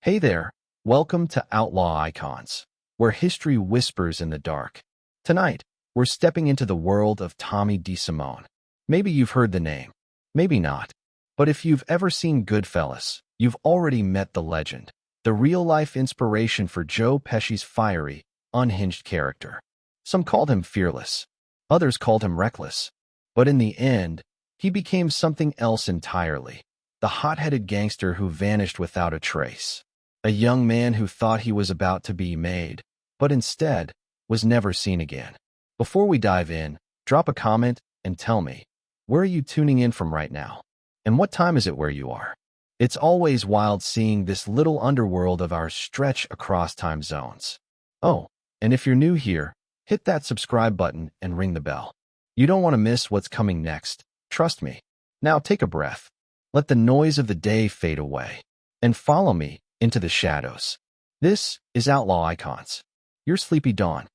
Hey there, welcome to Outlaw Icons, where history whispers in the dark. Tonight, we're stepping into the world of Tommy DeSimone. Maybe you've heard the name, maybe not. But if you've ever seen Goodfellas, you've already met the legend, the real-life inspiration for Joe Pesci's fiery, unhinged character. Some called him fearless, others called him reckless. But in the end, he became something else entirely. The hot-headed gangster who vanished without a trace. A young man who thought he was about to be made, but instead was never seen again. Before we dive in, drop a comment and tell me, where are you tuning in from right now? And what time is it where you are? It's always wild seeing this little underworld of ours stretch across time zones. Oh, and if you're new here, hit that subscribe button and ring the bell. You don't want to miss what's coming next, trust me. Now take a breath. Let the noise of the day fade away, and follow me into the shadows. This is Outlaw Icons, your sleepy dawn.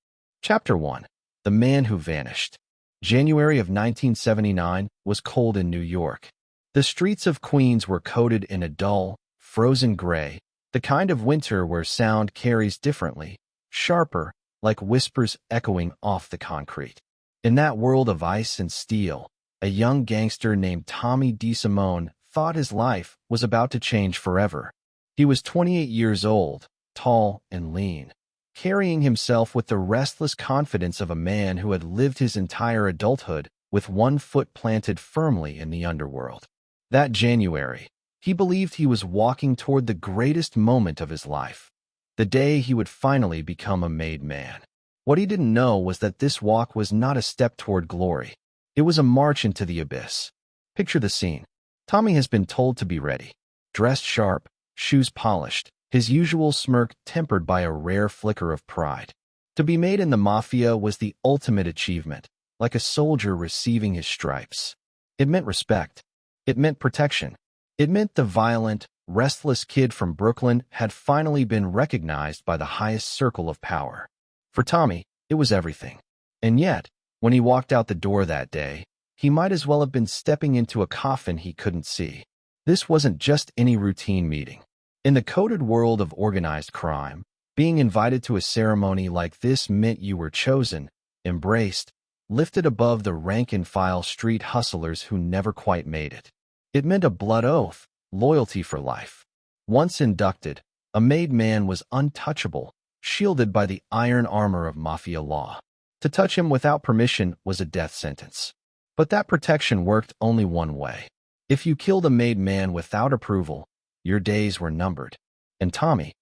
Chapter 1. The Man Who Vanished. January of 1979 was cold in New York. The streets of Queens were coated in a dull, frozen gray, the kind of winter where sound carries differently, sharper, like whispers echoing off the concrete. In that world of ice and steel, a young gangster named Tommy DeSimone thought his life was about to change forever. He was 28 years old, tall and lean, carrying himself with the restless confidence of a man who had lived his entire adulthood with one foot planted firmly in the underworld. That January, he believed he was walking toward the greatest moment of his life, the day he would finally become a made man. What he didn't know was that this walk was not a step toward glory. It was a march into the abyss. Picture the scene. Tommy has been told to be ready, dressed sharp, shoes polished, his usual smirk tempered by a rare flicker of pride. To be made in the Mafia was the ultimate achievement, like a soldier receiving his stripes. It meant respect. It meant protection. It meant the violent, restless kid from Brooklyn had finally been recognized by the highest circle of power. For Tommy, it was everything. And yet, when he walked out the door that day, he might as well have been stepping into a coffin he couldn't see. This wasn't just any routine meeting. In the coded world of organized crime, being invited to a ceremony like this meant you were chosen, embraced, lifted above the rank-and-file street hustlers who never quite made it. It meant a blood oath, loyalty for life. Once inducted, a made man was untouchable, shielded by the iron armor of Mafia law. To touch him without permission was a death sentence. But that protection worked only one way. If you killed a made man without approval, your days were numbered. And Tommy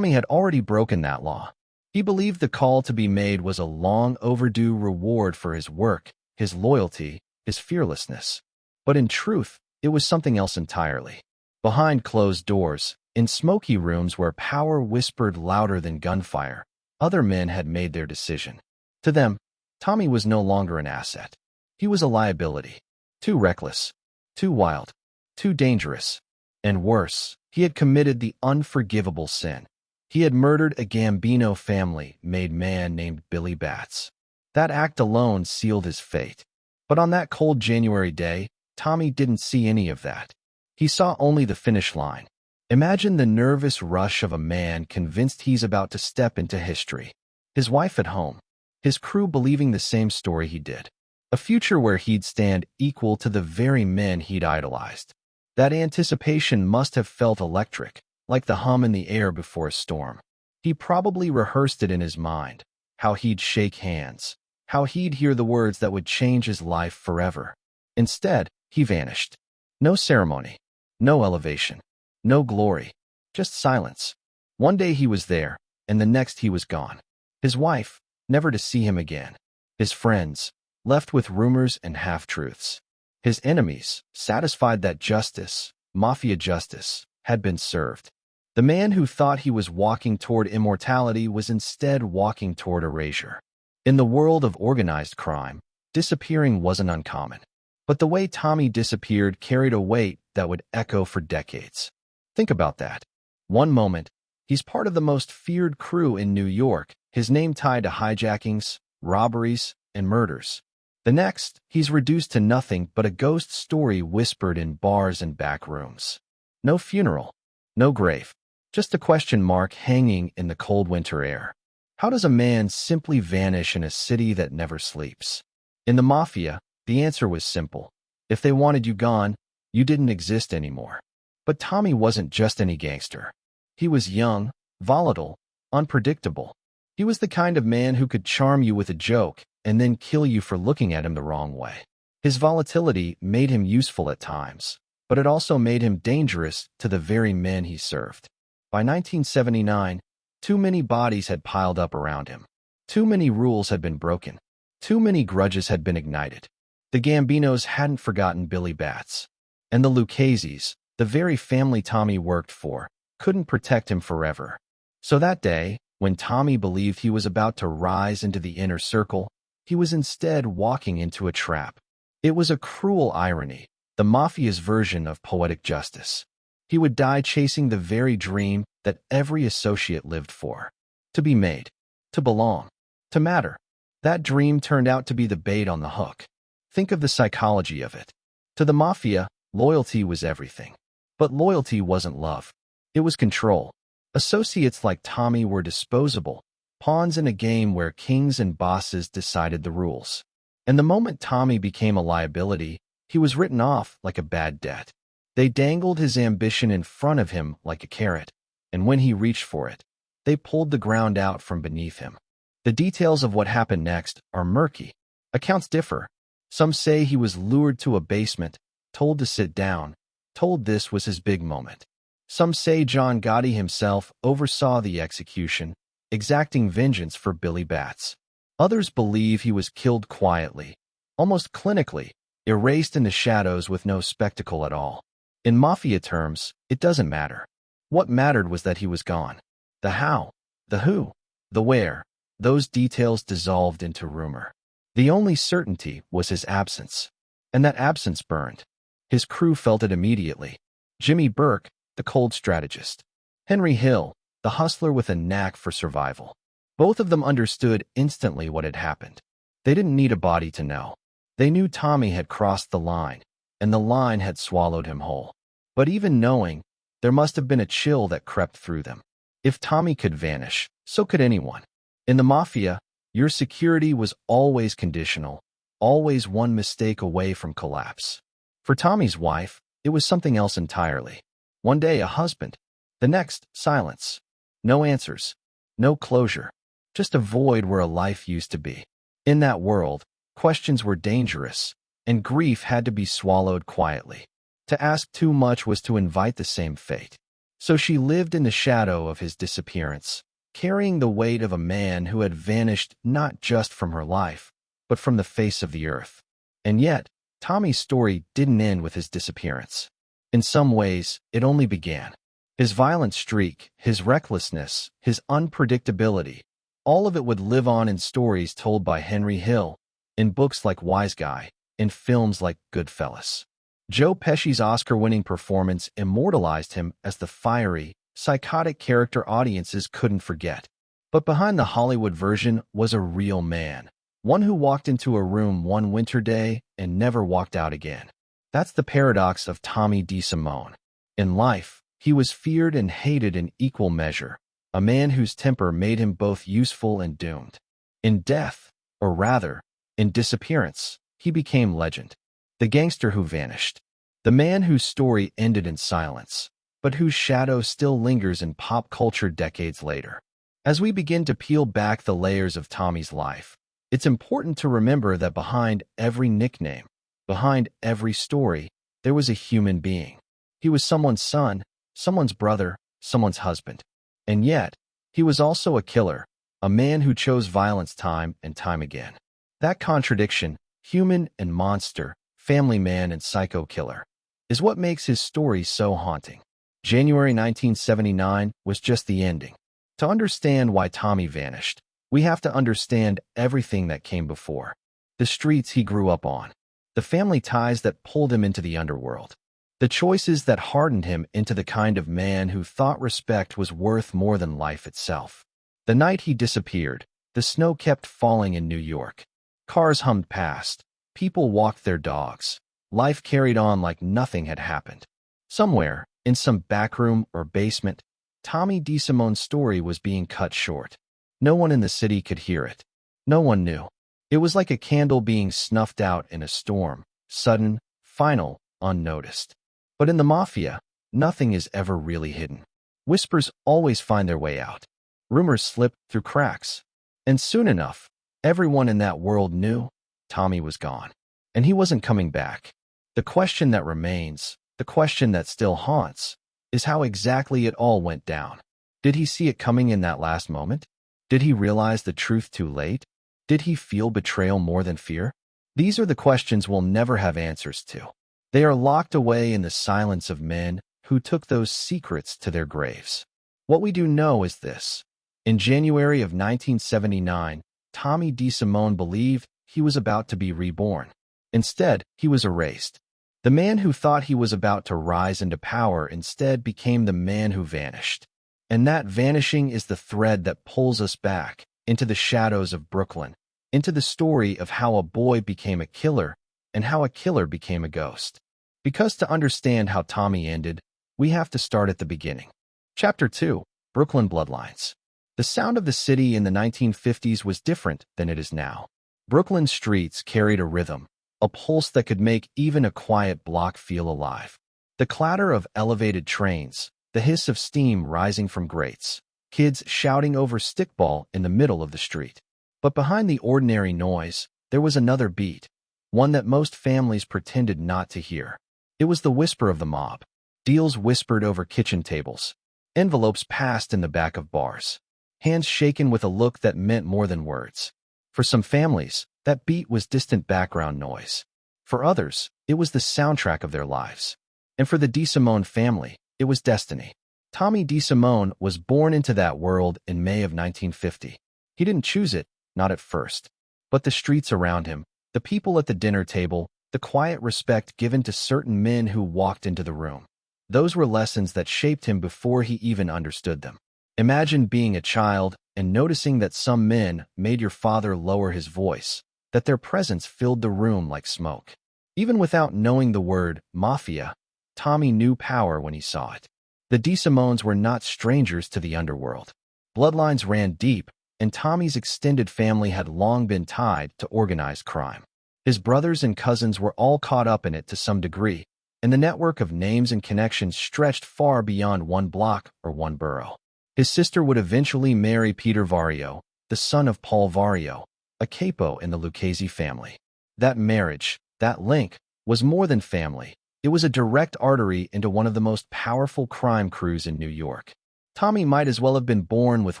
had already broken that law. He believed the call to be made was a long overdue reward for his work, his loyalty, his fearlessness. But in truth, it was something else entirely. Behind closed doors, in smoky rooms where power whispered louder than gunfire, other men had made their decision. To them, Tommy was no longer an asset. He was a liability. Too reckless, too wild, too dangerous. And worse, he had committed the unforgivable sin. He had murdered a Gambino family-made man named Billy Batts. That act alone sealed his fate. But on that cold January day, Tommy didn't see any of that. He saw only the finish line. Imagine the nervous rush of a man convinced he's about to step into history. His wife at home. His crew believing the same story he did. A future where he'd stand equal to the very men he'd idolized. That anticipation must have felt electric, like the hum in the air before a storm. He probably rehearsed it in his mind, how he'd shake hands, how he'd hear the words that would change his life forever. Instead, he vanished. No ceremony, no elevation, no glory, just silence. One day he was there, and the next he was gone. His wife, never to see him again. His friends, left with rumors and half-truths. His enemies, satisfied that justice, Mafia justice, had been served. The man who thought he was walking toward immortality was instead walking toward erasure. In the world of organized crime, disappearing wasn't uncommon. But the way Tommy disappeared carried a weight that would echo for decades. Think about that. One moment, he's part of the most feared crew in New York, his name tied to hijackings, robberies, and murders. The next, he's reduced to nothing but a ghost story whispered in bars and back rooms. No funeral, no grave, Just a question mark hanging in the cold winter air. How does a man simply vanish in a city that never sleeps? In the Mafia, the answer was simple. If they wanted you gone, you didn't exist anymore. But Tommy wasn't just any gangster. He was young, volatile, unpredictable. He was the kind of man who could charm you with a joke and then kill you for looking at him the wrong way. His volatility made him useful at times, but it also made him dangerous to the very men he served. By 1979, too many bodies had piled up around him. Too many rules had been broken. Too many grudges had been ignited. The Gambinos hadn't forgotten Billy Bats. And the Luccheses, the very family Tommy worked for, couldn't protect him forever. So that day, when Tommy believed he was about to rise into the inner circle, he was instead walking into a trap. It was a cruel irony, the Mafia's version of poetic justice. He would die chasing the very dream that every associate lived for. To be made. To belong. To matter. That dream turned out to be the bait on the hook. Think of the psychology of it. To the Mafia, loyalty was everything. But loyalty wasn't love. It was control. Associates like Tommy were disposable, pawns in a game where kings and bosses decided the rules. And the moment Tommy became a liability, he was written off like a bad debt. They dangled his ambition in front of him like a carrot, and when he reached for it, they pulled the ground out from beneath him. The details of what happened next are murky. Accounts differ. Some say he was lured to a basement, told to sit down, told this was his big moment. Some say John Gotti himself oversaw the execution, exacting vengeance for Billy Bats. Others believe he was killed quietly, almost clinically, erased in the shadows with no spectacle at all. In Mafia terms, it doesn't matter. What mattered was that he was gone. The how, the who, the where, those details dissolved into rumor. The only certainty was his absence. And that absence burned. His crew felt it immediately. Jimmy Burke, the cold strategist. Henry Hill, the hustler with a knack for survival. Both of them understood instantly what had happened. They didn't need a body to know. They knew Tommy had crossed the line, and the line had swallowed him whole. But even knowing, there must have been a chill that crept through them. If Tommy could vanish, so could anyone. In the Mafia, your security was always conditional, always one mistake away from collapse. For Tommy's wife, it was something else entirely. One day, a husband. The next, silence. No answers. No closure. Just a void where a life used to be. In that world, questions were dangerous, and grief had to be swallowed quietly. To ask too much was to invite the same fate. So she lived in the shadow of his disappearance, carrying the weight of a man who had vanished not just from her life, but from the face of the earth. And yet, Tommy's story didn't end with his disappearance. In some ways, it only began. His violent streak, his recklessness, his unpredictability, all of it would live on in stories told by Henry Hill, in books like Wise Guy, in films like Goodfellas. Joe Pesci's Oscar-winning performance immortalized him as the fiery, psychotic character audiences couldn't forget. But behind the Hollywood version was a real man, one who walked into a room one winter day and never walked out again. That's the paradox of Tommy DeSimone. In life, he was feared and hated in equal measure, a man whose temper made him both useful and doomed. In death, or rather, in disappearance, he became legend. The gangster who vanished. The man whose story ended in silence, but whose shadow still lingers in pop culture decades later. As we begin to peel back the layers of Tommy's life, it's important to remember that behind every nickname, behind every story, there was a human being. He was someone's son, someone's brother, someone's husband. And yet, he was also a killer, a man who chose violence time and time again. That contradiction, human and monster, family man and psycho killer, is what makes his story so haunting. January 1979 was just the ending. To understand why Tommy vanished, we have to understand everything that came before. The streets he grew up on. The family ties that pulled him into the underworld. The choices that hardened him into the kind of man who thought respect was worth more than life itself. The night he disappeared, the snow kept falling in New York. Cars hummed past. People walked their dogs. Life carried on like nothing had happened. Somewhere, in some backroom or basement, Tommy DeSimone's story was being cut short. No one in the city could hear it. No one knew. It was like a candle being snuffed out in a storm, sudden, final, unnoticed. But in the Mafia, nothing is ever really hidden. Whispers always find their way out. Rumors slip through cracks. And soon enough, everyone in that world knew Tommy was gone. And he wasn't coming back. The question that remains, the question that still haunts, is how exactly it all went down. Did he see it coming in that last moment? Did he realize the truth too late? Did he feel betrayal more than fear? These are the questions we'll never have answers to. They are locked away in the silence of men who took those secrets to their graves. What we do know is this. In January of 1979, Tommy DeSimone believed he was about to be reborn. Instead, he was erased. The man who thought he was about to rise into power instead became the man who vanished. And that vanishing is the thread that pulls us back into the shadows of Brooklyn, into the story of how a boy became a killer and how a killer became a ghost. Because to understand how Tommy ended, we have to start at the beginning. Chapter 2, Brooklyn Bloodlines. The sound of the city in the 1950s was different than it is now. Brooklyn's streets carried a rhythm, a pulse that could make even a quiet block feel alive. The clatter of elevated trains, the hiss of steam rising from grates, kids shouting over stickball in the middle of the street. But behind the ordinary noise, there was another beat, one that most families pretended not to hear. It was the whisper of the mob. Deals whispered over kitchen tables. Envelopes passed in the back of bars. Hands shaken with a look that meant more than words. For some families, that beat was distant background noise. For others, it was the soundtrack of their lives. And for the DeSimone family, it was destiny. Tommy DeSimone was born into that world in May of 1950. He didn't choose it, not at first. But the streets around him, the people at the dinner table, the quiet respect given to certain men who walked into the room. Those were lessons that shaped him before he even understood them. Imagine being a child and noticing that some men made your father lower his voice, that their presence filled the room like smoke. Even without knowing the word Mafia, Tommy knew power when he saw it. The DeSimones were not strangers to the underworld. Bloodlines ran deep, and Tommy's extended family had long been tied to organized crime. His brothers and cousins were all caught up in it to some degree, and the network of names and connections stretched far beyond one block or one borough. His sister would eventually marry Peter Vario, the son of Paul Vario, a capo in the Lucchese family. That marriage, that link, was more than family. It was a direct artery into one of the most powerful crime crews in New York. Tommy might as well have been born with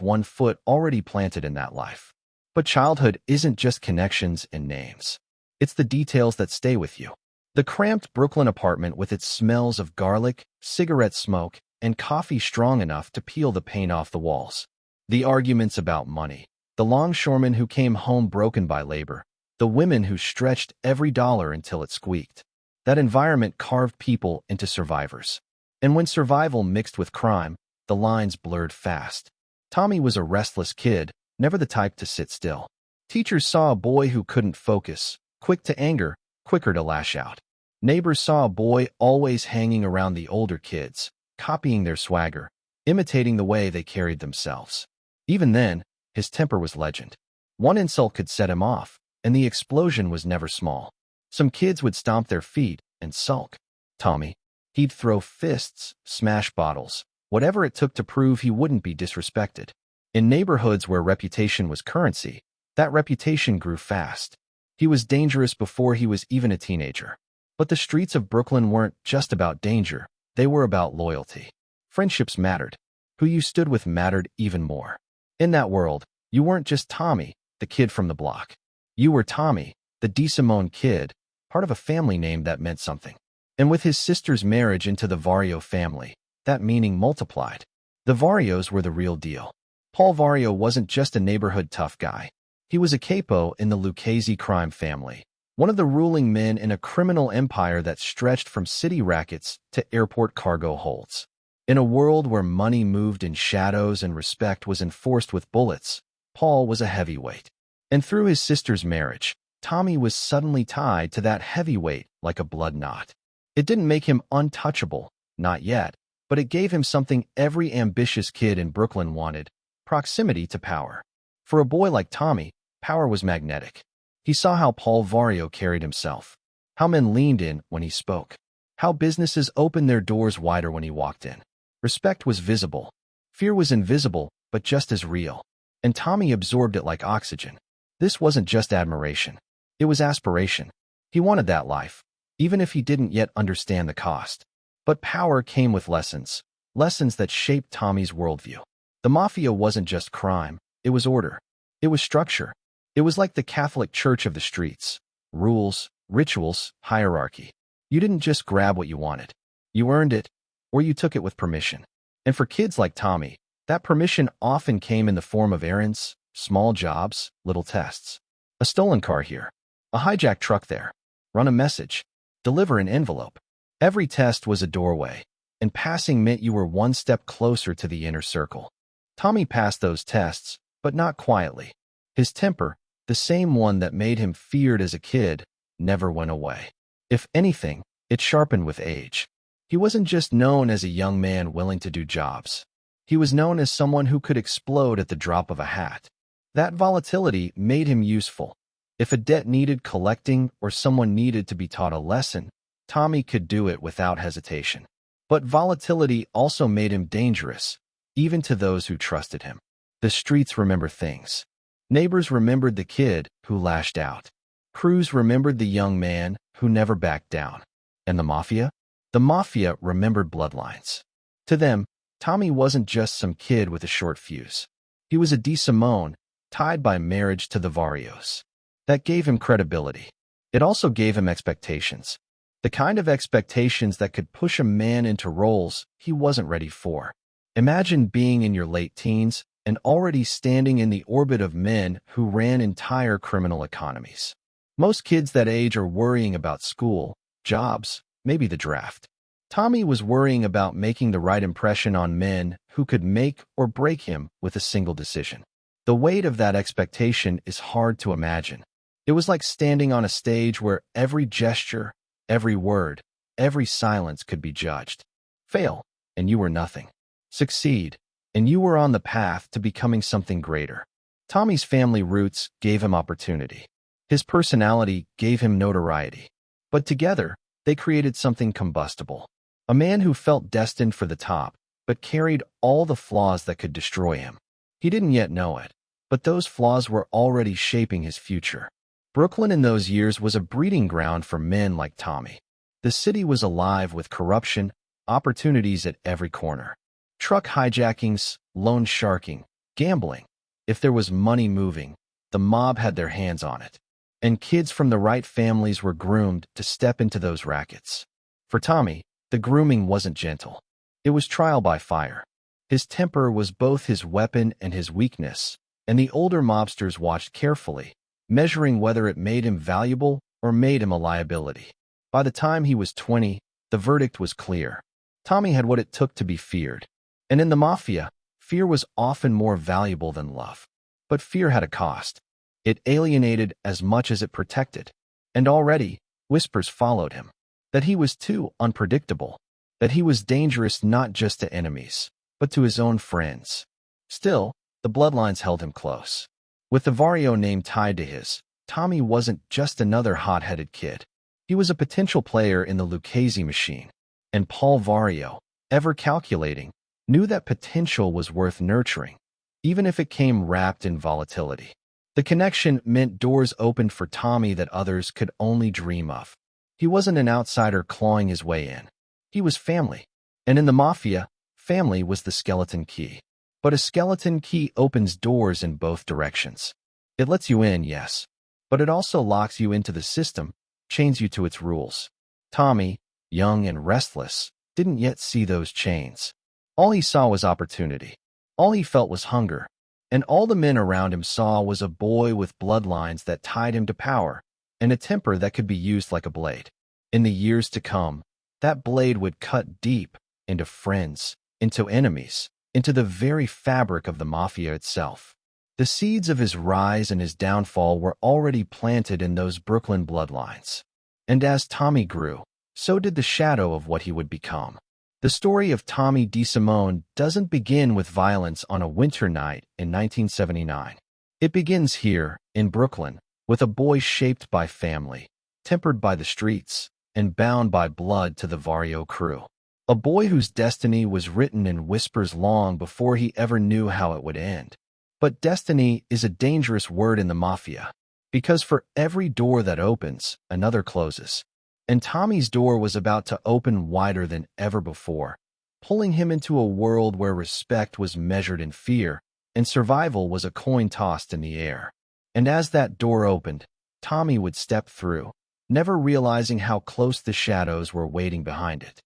one foot already planted in that life. But childhood isn't just connections and names. It's the details that stay with you. The cramped Brooklyn apartment with its smells of garlic, cigarette smoke, and coffee strong enough to peel the paint off the walls. The arguments about money. The longshoremen who came home broken by labor. The women who stretched every dollar until it squeaked. That environment carved people into survivors. And when survival mixed with crime, the lines blurred fast. Tommy was a restless kid, never the type to sit still. Teachers saw a boy who couldn't focus, quick to anger, quicker to lash out. Neighbors saw a boy always hanging around the older kids, copying their swagger, imitating the way they carried themselves. Even then, his temper was legend. One insult could set him off, and the explosion was never small. Some kids would stomp their feet and sulk. Tommy, he'd throw fists, smash bottles, whatever it took to prove he wouldn't be disrespected. In neighborhoods where reputation was currency, that reputation grew fast. He was dangerous before he was even a teenager. But the streets of Brooklyn weren't just about danger. They were about loyalty. Friendships mattered. Who you stood with mattered even more. In that world, you weren't just Tommy, the kid from the block. You were Tommy, the DeSimone kid, part of a family name that meant something. And with his sister's marriage into the Vario family, that meaning multiplied. The Varios were the real deal. Paul Vario wasn't just a neighborhood tough guy. He was a capo in the Lucchese crime family, one of the ruling men in a criminal empire that stretched from city rackets to airport cargo holds. In a world where money moved in shadows and respect was enforced with bullets, Paul was a heavyweight. And through his sister's marriage, Tommy was suddenly tied to that heavyweight like a blood knot. It didn't make him untouchable, not yet, but it gave him something every ambitious kid in Brooklyn wanted: proximity to power. For a boy like Tommy, power was magnetic. He saw how Paul Vario carried himself, how men leaned in when he spoke, how businesses opened their doors wider when he walked in. Respect was visible. Fear was invisible, but just as real. And Tommy absorbed it like oxygen. This wasn't just admiration. It was aspiration. He wanted that life, even if he didn't yet understand the cost. But power came with lessons, lessons that shaped Tommy's worldview. The Mafia wasn't just crime, it was order. It was structure. It was like the Catholic Church of the streets: rules, rituals, hierarchy. You didn't just grab what you wanted. You earned it, or you took it with permission. And for kids like Tommy, that permission often came in the form of errands, small jobs, little tests. A stolen car here, a hijacked truck there, run a message, deliver an envelope. Every test was a doorway, and passing meant you were one step closer to the inner circle. Tommy passed those tests, but not quietly. His temper, the same one that made him feared as a kid, never went away. If anything, it sharpened with age. He wasn't just known as a young man willing to do jobs. He was known as someone who could explode at the drop of a hat. That volatility made him useful. If a debt needed collecting or someone needed to be taught a lesson, Tommy could do it without hesitation. But volatility also made him dangerous, even to those who trusted him. The streets remember things. Neighbors remembered the kid who lashed out. Crews remembered the young man who never backed down. And the Mafia? The Mafia remembered bloodlines. To them, Tommy wasn't just some kid with a short fuse. He was a DeSimone, tied by marriage to the Varios. That gave him credibility. It also gave him expectations. The kind of expectations that could push a man into roles he wasn't ready for. Imagine being in your late teens and already standing in the orbit of men who ran entire criminal economies. Most kids that age are worrying about school, jobs, maybe the draft. Tommy was worrying about making the right impression on men who could make or break him with a single decision. The weight of that expectation is hard to imagine. It was like standing on a stage where every gesture, every word, every silence could be judged. Fail, and you were nothing. Succeed, and you were on the path to becoming something greater. Tommy's family roots gave him opportunity. His personality gave him notoriety. But together, they created something combustible. A man who felt destined for the top, but carried all the flaws that could destroy him. He didn't yet know it, but those flaws were already shaping his future. Brooklyn in those years was a breeding ground for men like Tommy. The city was alive with corruption, opportunities at every corner. Truck hijackings, loan sharking, gambling. If there was money moving, the mob had their hands on it. And kids from the right families were groomed to step into those rackets. For Tommy, the grooming wasn't gentle. It was trial by fire. His temper was both his weapon and his weakness, and the older mobsters watched carefully, measuring whether it made him valuable or made him a liability. By the time he was 20, the verdict was clear. Tommy had what it took to be feared. And in the Mafia, fear was often more valuable than love. But fear had a cost. It alienated as much as it protected. And already, whispers followed him. That he was too unpredictable. That he was dangerous not just to enemies, but to his own friends. Still, the bloodlines held him close. With the Vario name tied to his, Tommy wasn't just another hot-headed kid. He was a potential player in the Lucchese machine. And Paul Vario, ever calculating, knew that potential was worth nurturing, even if it came wrapped in volatility. The connection meant doors opened for Tommy that others could only dream of. He wasn't an outsider clawing his way in. He was family. And in the Mafia, family was the skeleton key. But a skeleton key opens doors in both directions. It lets you in, yes, but it also locks you into the system, chains you to its rules. Tommy, young and restless, didn't yet see those chains. All he saw was opportunity. All he felt was hunger. And all the men around him saw was a boy with bloodlines that tied him to power, and a temper that could be used like a blade. In the years to come, that blade would cut deep into friends, into enemies, into the very fabric of the Mafia itself. The seeds of his rise and his downfall were already planted in those Brooklyn bloodlines. And as Tommy grew, so did the shadow of what he would become. The story of Tommy DeSimone doesn't begin with violence on a winter night in 1979. It begins here, in Brooklyn, with a boy shaped by family, tempered by the streets, and bound by blood to the Vario crew. A boy whose destiny was written in whispers long before he ever knew how it would end. But destiny is a dangerous word in the Mafia, because for every door that opens, another closes. And Tommy's door was about to open wider than ever before, pulling him into a world where respect was measured in fear, and survival was a coin tossed in the air. And as that door opened, Tommy would step through, never realizing how close the shadows were waiting behind it.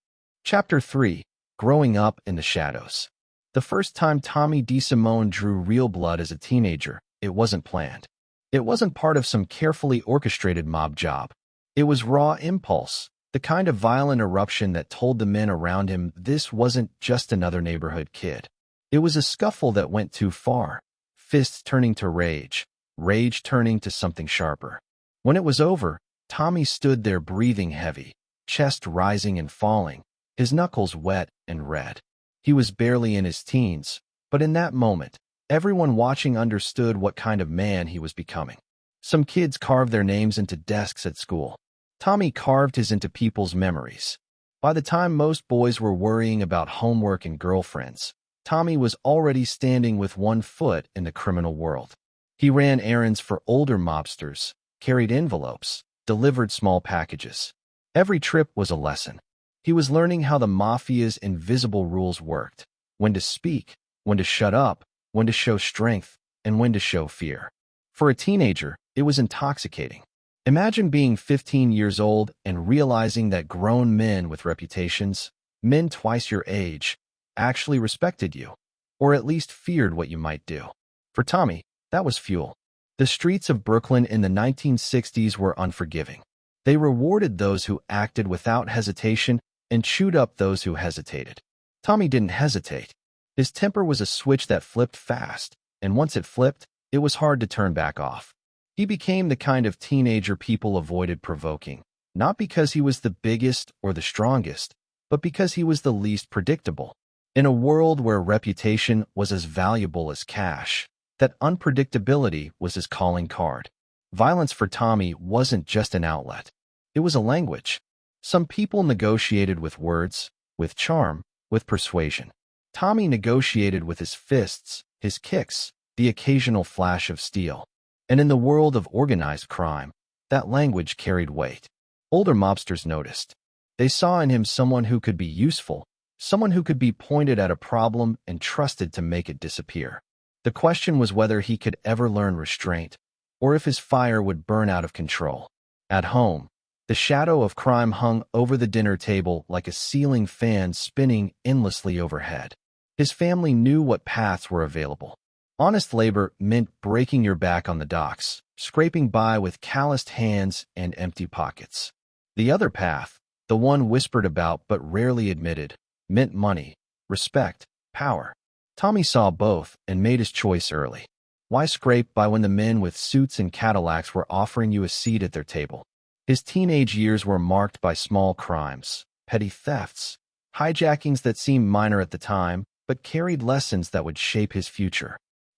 Chapter 3: Growing Up in the Shadows. The first time Tommy DeSimone drew real blood as a teenager, it wasn't planned. It wasn't part of some carefully orchestrated mob job. It was raw impulse, the kind of violent eruption that told the men around him this wasn't just another neighborhood kid. It was a scuffle that went too far, fists turning to rage, rage turning to something sharper. When it was over, Tommy stood there breathing heavy, chest rising and falling, his knuckles wet and red. He was barely in his teens, but in that moment, everyone watching understood what kind of man he was becoming. Some kids carved their names into desks at school. Tommy carved his into people's memories. By the time most boys were worrying about homework and girlfriends, Tommy was already standing with one foot in the criminal world. He ran errands for older mobsters, carried envelopes, delivered small packages. Every trip was a lesson. He was learning how the Mafia's invisible rules worked: when to speak, when to shut up, when to show strength, and when to show fear. For a teenager, it was intoxicating. Imagine being 15 years old and realizing that grown men with reputations, men twice your age, actually respected you, or at least feared what you might do. For Tommy, that was fuel. The streets of Brooklyn in the 1960s were unforgiving. They rewarded those who acted without hesitation and chewed up those who hesitated. Tommy didn't hesitate. His temper was a switch that flipped fast, and once it flipped, it was hard to turn back off. He became the kind of teenager people avoided provoking, not because he was the biggest or the strongest, but because he was the least predictable. In a world where reputation was as valuable as cash, that unpredictability was his calling card. Violence for Tommy wasn't just an outlet. It was a language. Some people negotiated with words, with charm, with persuasion. Tommy negotiated with his fists, his kicks, the occasional flash of steel. And in the world of organized crime, that language carried weight. Older mobsters noticed. They saw in him someone who could be useful, someone who could be pointed at a problem and trusted to make it disappear. The question was whether he could ever learn restraint, or if his fire would burn out of control. At home, the shadow of crime hung over the dinner table like a ceiling fan spinning endlessly overhead. His family knew what paths were available. Honest labor meant breaking your back on the docks, scraping by with calloused hands and empty pockets. The other path, the one whispered about but rarely admitted, meant money, respect, power. Tommy saw both and made his choice early. Why scrape by when the men with suits and Cadillacs were offering you a seat at their table? His teenage years were marked by small crimes, petty thefts, hijackings that seemed minor at the time, but carried lessons that would shape his future.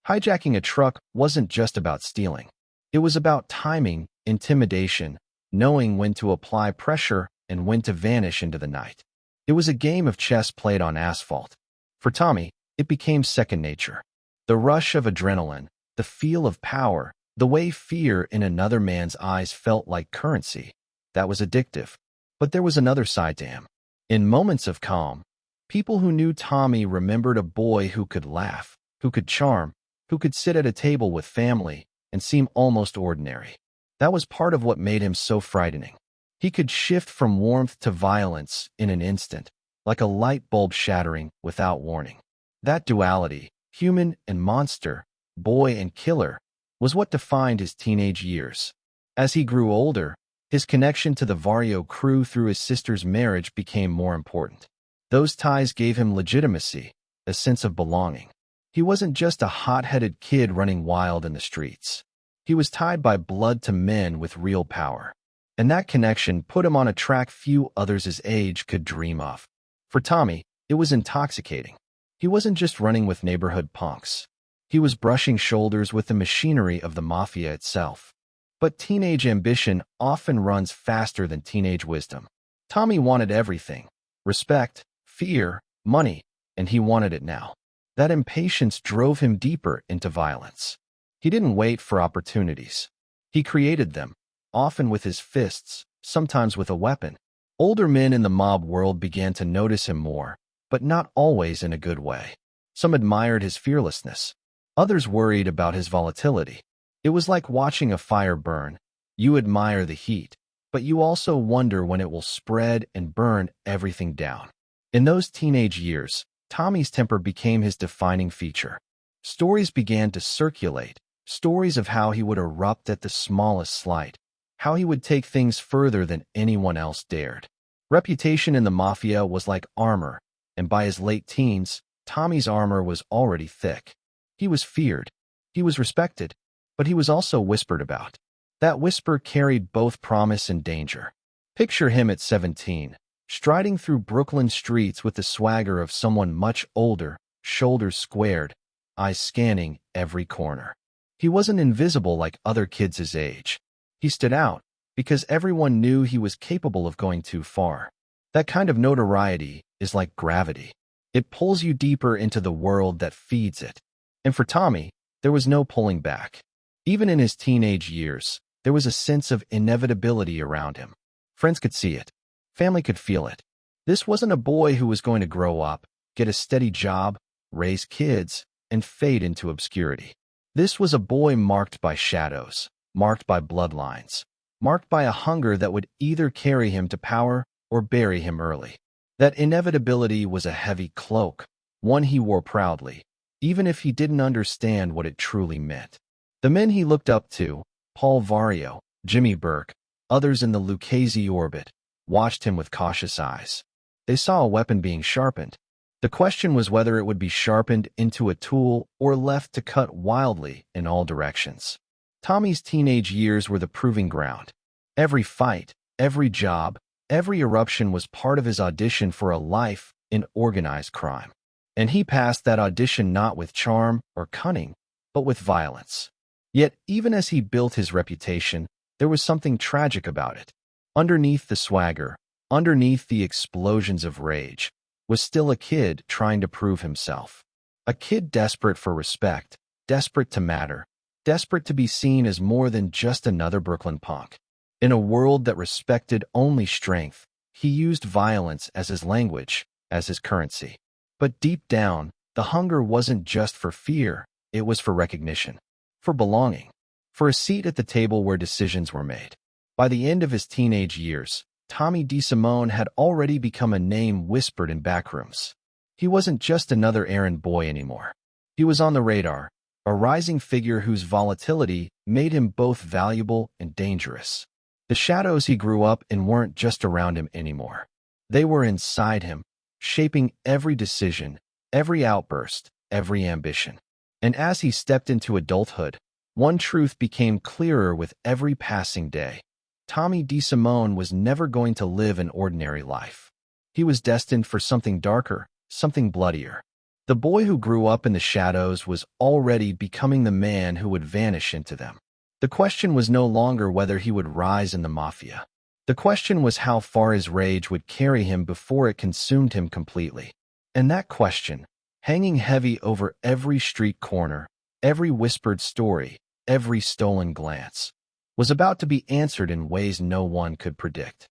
Hijacking a truck wasn't just about stealing. It was about timing, intimidation, knowing when to apply pressure and when to vanish into the night. It was a game of chess played on asphalt. For Tommy, it became second nature. The rush of adrenaline, the feel of power, the way fear in another man's eyes felt like currency. That was addictive. But there was another side to him. In moments of calm, people who knew Tommy remembered a boy who could laugh, who could charm, who could sit at a table with family and seem almost ordinary. That was part of what made him so frightening. He could shift from warmth to violence in an instant, like a light bulb shattering without warning. That duality, human and monster, boy and killer, was what defined his teenage years. As he grew older, his connection to the Vario crew through his sister's marriage became more important. Those ties gave him legitimacy, a sense of belonging. He wasn't just a hot-headed kid running wild in the streets. He was tied by blood to men with real power. And that connection put him on a track few others his age could dream of. For Tommy, it was intoxicating. He wasn't just running with neighborhood punks. He was brushing shoulders with the machinery of the Mafia itself. But teenage ambition often runs faster than teenage wisdom. Tommy wanted everything: respect, fear, money, and he wanted it now. That impatience drove him deeper into violence. He didn't wait for opportunities. He created them, often with his fists, sometimes with a weapon. Older men in the mob world began to notice him more, but not always in a good way. Some admired his fearlessness. Others worried about his volatility. It was like watching a fire burn. You admire the heat, but you also wonder when it will spread and burn everything down. In those teenage years, Tommy's temper became his defining feature. Stories began to circulate, stories of how he would erupt at the smallest slight, how he would take things further than anyone else dared. Reputation in the Mafia was like armor, and by his late teens, Tommy's armor was already thick. He was feared, he was respected, but he was also whispered about. That whisper carried both promise and danger. Picture him at 17, striding through Brooklyn streets with the swagger of someone much older, shoulders squared, eyes scanning every corner. He wasn't invisible like other kids his age. He stood out because everyone knew he was capable of going too far. That kind of notoriety is like gravity. It pulls you deeper into the world that feeds it. And for Tommy, there was no pulling back. Even in his teenage years, there was a sense of inevitability around him. Friends could see it. Family could feel it. This wasn't a boy who was going to grow up, get a steady job, raise kids, and fade into obscurity. This was a boy marked by shadows, marked by bloodlines, marked by a hunger that would either carry him to power or bury him early. That inevitability was a heavy cloak, one he wore proudly, even if he didn't understand what it truly meant. The men he looked up to, Paul Vario, Jimmy Burke, others in the Lucchese orbit, watched him with cautious eyes. They saw a weapon being sharpened. The question was whether it would be sharpened into a tool or left to cut wildly in all directions. Tommy's teenage years were the proving ground. Every fight, every job, every eruption was part of his audition for a life in organized crime. And he passed that audition not with charm or cunning, but with violence. Yet, even as he built his reputation, there was something tragic about it. Underneath the swagger, underneath the explosions of rage, was still a kid trying to prove himself. A kid desperate for respect, desperate to matter, desperate to be seen as more than just another Brooklyn punk. In a world that respected only strength, he used violence as his language, as his currency. But deep down, the hunger wasn't just for fear, it was for recognition, for belonging, for a seat at the table where decisions were made. By the end of his teenage years, Tommy DeSimone had already become a name whispered in backrooms. He wasn't just another errand boy anymore. He was on the radar, a rising figure whose volatility made him both valuable and dangerous. The shadows he grew up in weren't just around him anymore. They were inside him, shaping every decision, every outburst, every ambition. And as he stepped into adulthood, one truth became clearer with every passing day. Tommy DeSimone was never going to live an ordinary life. He was destined for something darker, something bloodier. The boy who grew up in the shadows was already becoming the man who would vanish into them. The question was no longer whether he would rise in the Mafia. The question was how far his rage would carry him before it consumed him completely. And that question, hanging heavy over every street corner, every whispered story, every stolen glance, was about to be answered in ways no one could predict.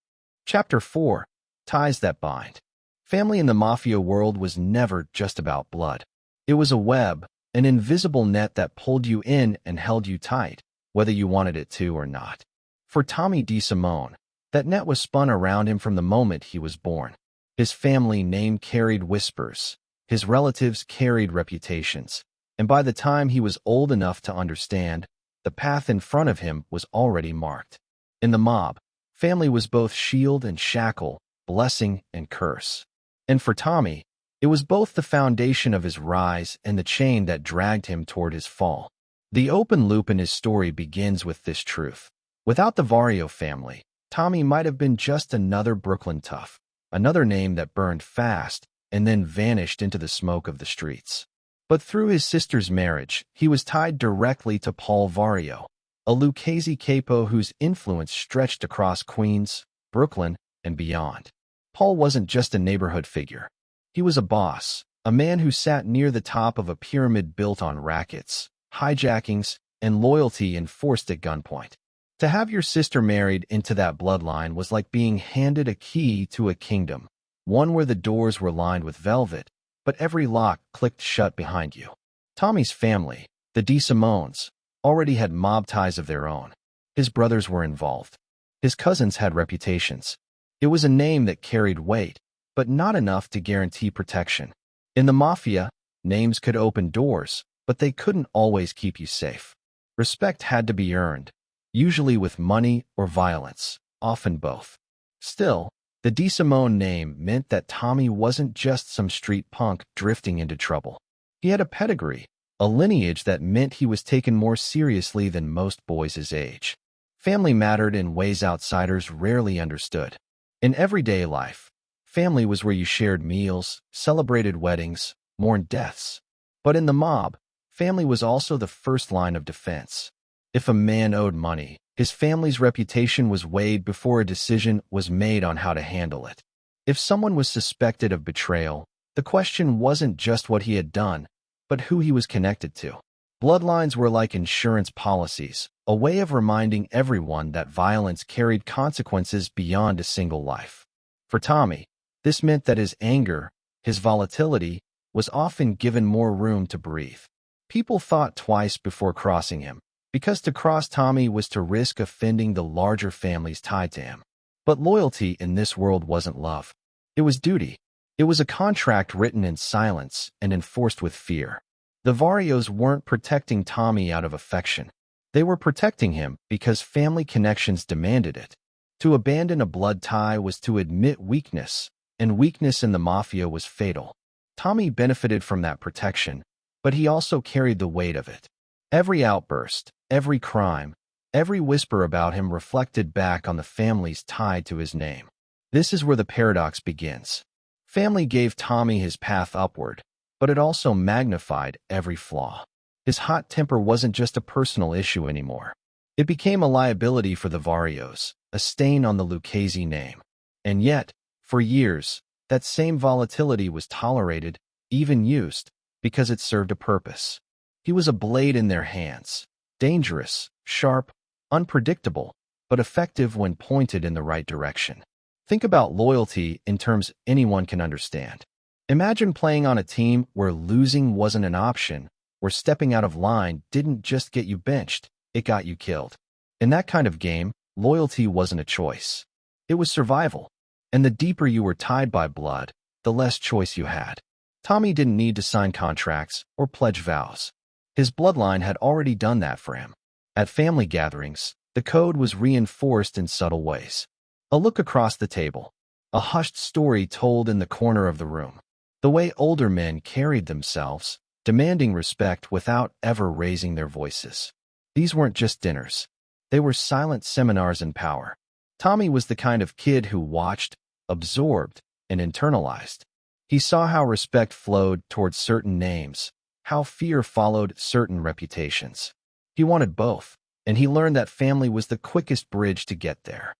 Chapter 4. Ties that bind. Family in the Mafia world was never just about blood. It was a web, an invisible net that pulled you in and held you tight, whether you wanted it to or not. For Tommy DeSimone, that net was spun around him from the moment he was born. His family name carried whispers. His relatives carried reputations. And by the time he was old enough to understand, the path in front of him was already marked. In the mob, family was both shield and shackle, blessing and curse. And for Tommy, it was both the foundation of his rise and the chain that dragged him toward his fall. The open loop in his story begins with this truth. Without the Vario family, Tommy might have been just another Brooklyn tough, another name that burned fast and then vanished into the smoke of the streets. But through his sister's marriage, he was tied directly to Paul Vario, a Lucchese capo whose influence stretched across Queens, Brooklyn, and beyond. Paul wasn't just a neighborhood figure. He was a boss, a man who sat near the top of a pyramid built on rackets, hijackings, and loyalty enforced at gunpoint. To have your sister married into that bloodline was like being handed a key to a kingdom, one where the doors were lined with velvet, but every lock clicked shut behind you. Tommy's family, the DeSimones, already had mob ties of their own. His brothers were involved. His cousins had reputations. It was a name that carried weight, but not enough to guarantee protection. In the Mafia, names could open doors, but they couldn't always keep you safe. Respect had to be earned, usually with money or violence, often both. Still, the DeSimone name meant that Tommy wasn't just some street punk drifting into trouble. He had a pedigree, a lineage that meant he was taken more seriously than most boys his age. Family mattered in ways outsiders rarely understood. In everyday life, family was where you shared meals, celebrated weddings, mourned deaths. But in the mob, family was also the first line of defense. If a man owed money, his family's reputation was weighed before a decision was made on how to handle it. If someone was suspected of betrayal, the question wasn't just what he had done, but who he was connected to. Bloodlines were like insurance policies, a way of reminding everyone that violence carried consequences beyond a single life. For Tommy, this meant that his anger, his volatility, was often given more room to breathe. People thought twice before crossing him, because to cross Tommy was to risk offending the larger families tied to him. But loyalty in this world wasn't love. It was duty. It was a contract written in silence and enforced with fear. The Varios weren't protecting Tommy out of affection. They were protecting him because family connections demanded it. To abandon a blood tie was to admit weakness, and weakness in the Mafia was fatal. Tommy benefited from that protection, but he also carried the weight of it. Every outburst, every crime, every whisper about him reflected back on the families tied to his name. This is where the paradox begins. Family gave Tommy his path upward, but it also magnified every flaw. His hot temper wasn't just a personal issue anymore. It became a liability for the Varios, a stain on the Lucchese name. And yet, for years, that same volatility was tolerated, even used, because it served a purpose. He was a blade in their hands, dangerous, sharp, unpredictable, but effective when pointed in the right direction. Think about loyalty in terms anyone can understand. Imagine playing on a team where losing wasn't an option, where stepping out of line didn't just get you benched, it got you killed. In that kind of game, loyalty wasn't a choice. It was survival. And the deeper you were tied by blood, the less choice you had. Tommy didn't need to sign contracts or pledge vows. His bloodline had already done that for him. At family gatherings, the code was reinforced in subtle ways. A look across the table, a hushed story told in the corner of the room, the way older men carried themselves, demanding respect without ever raising their voices. These weren't just dinners. They were silent seminars in power. Tommy was the kind of kid who watched, absorbed, and internalized. He saw how respect flowed towards certain names, how fear followed certain reputations. He wanted both, and he learned that family was the quickest bridge to get there.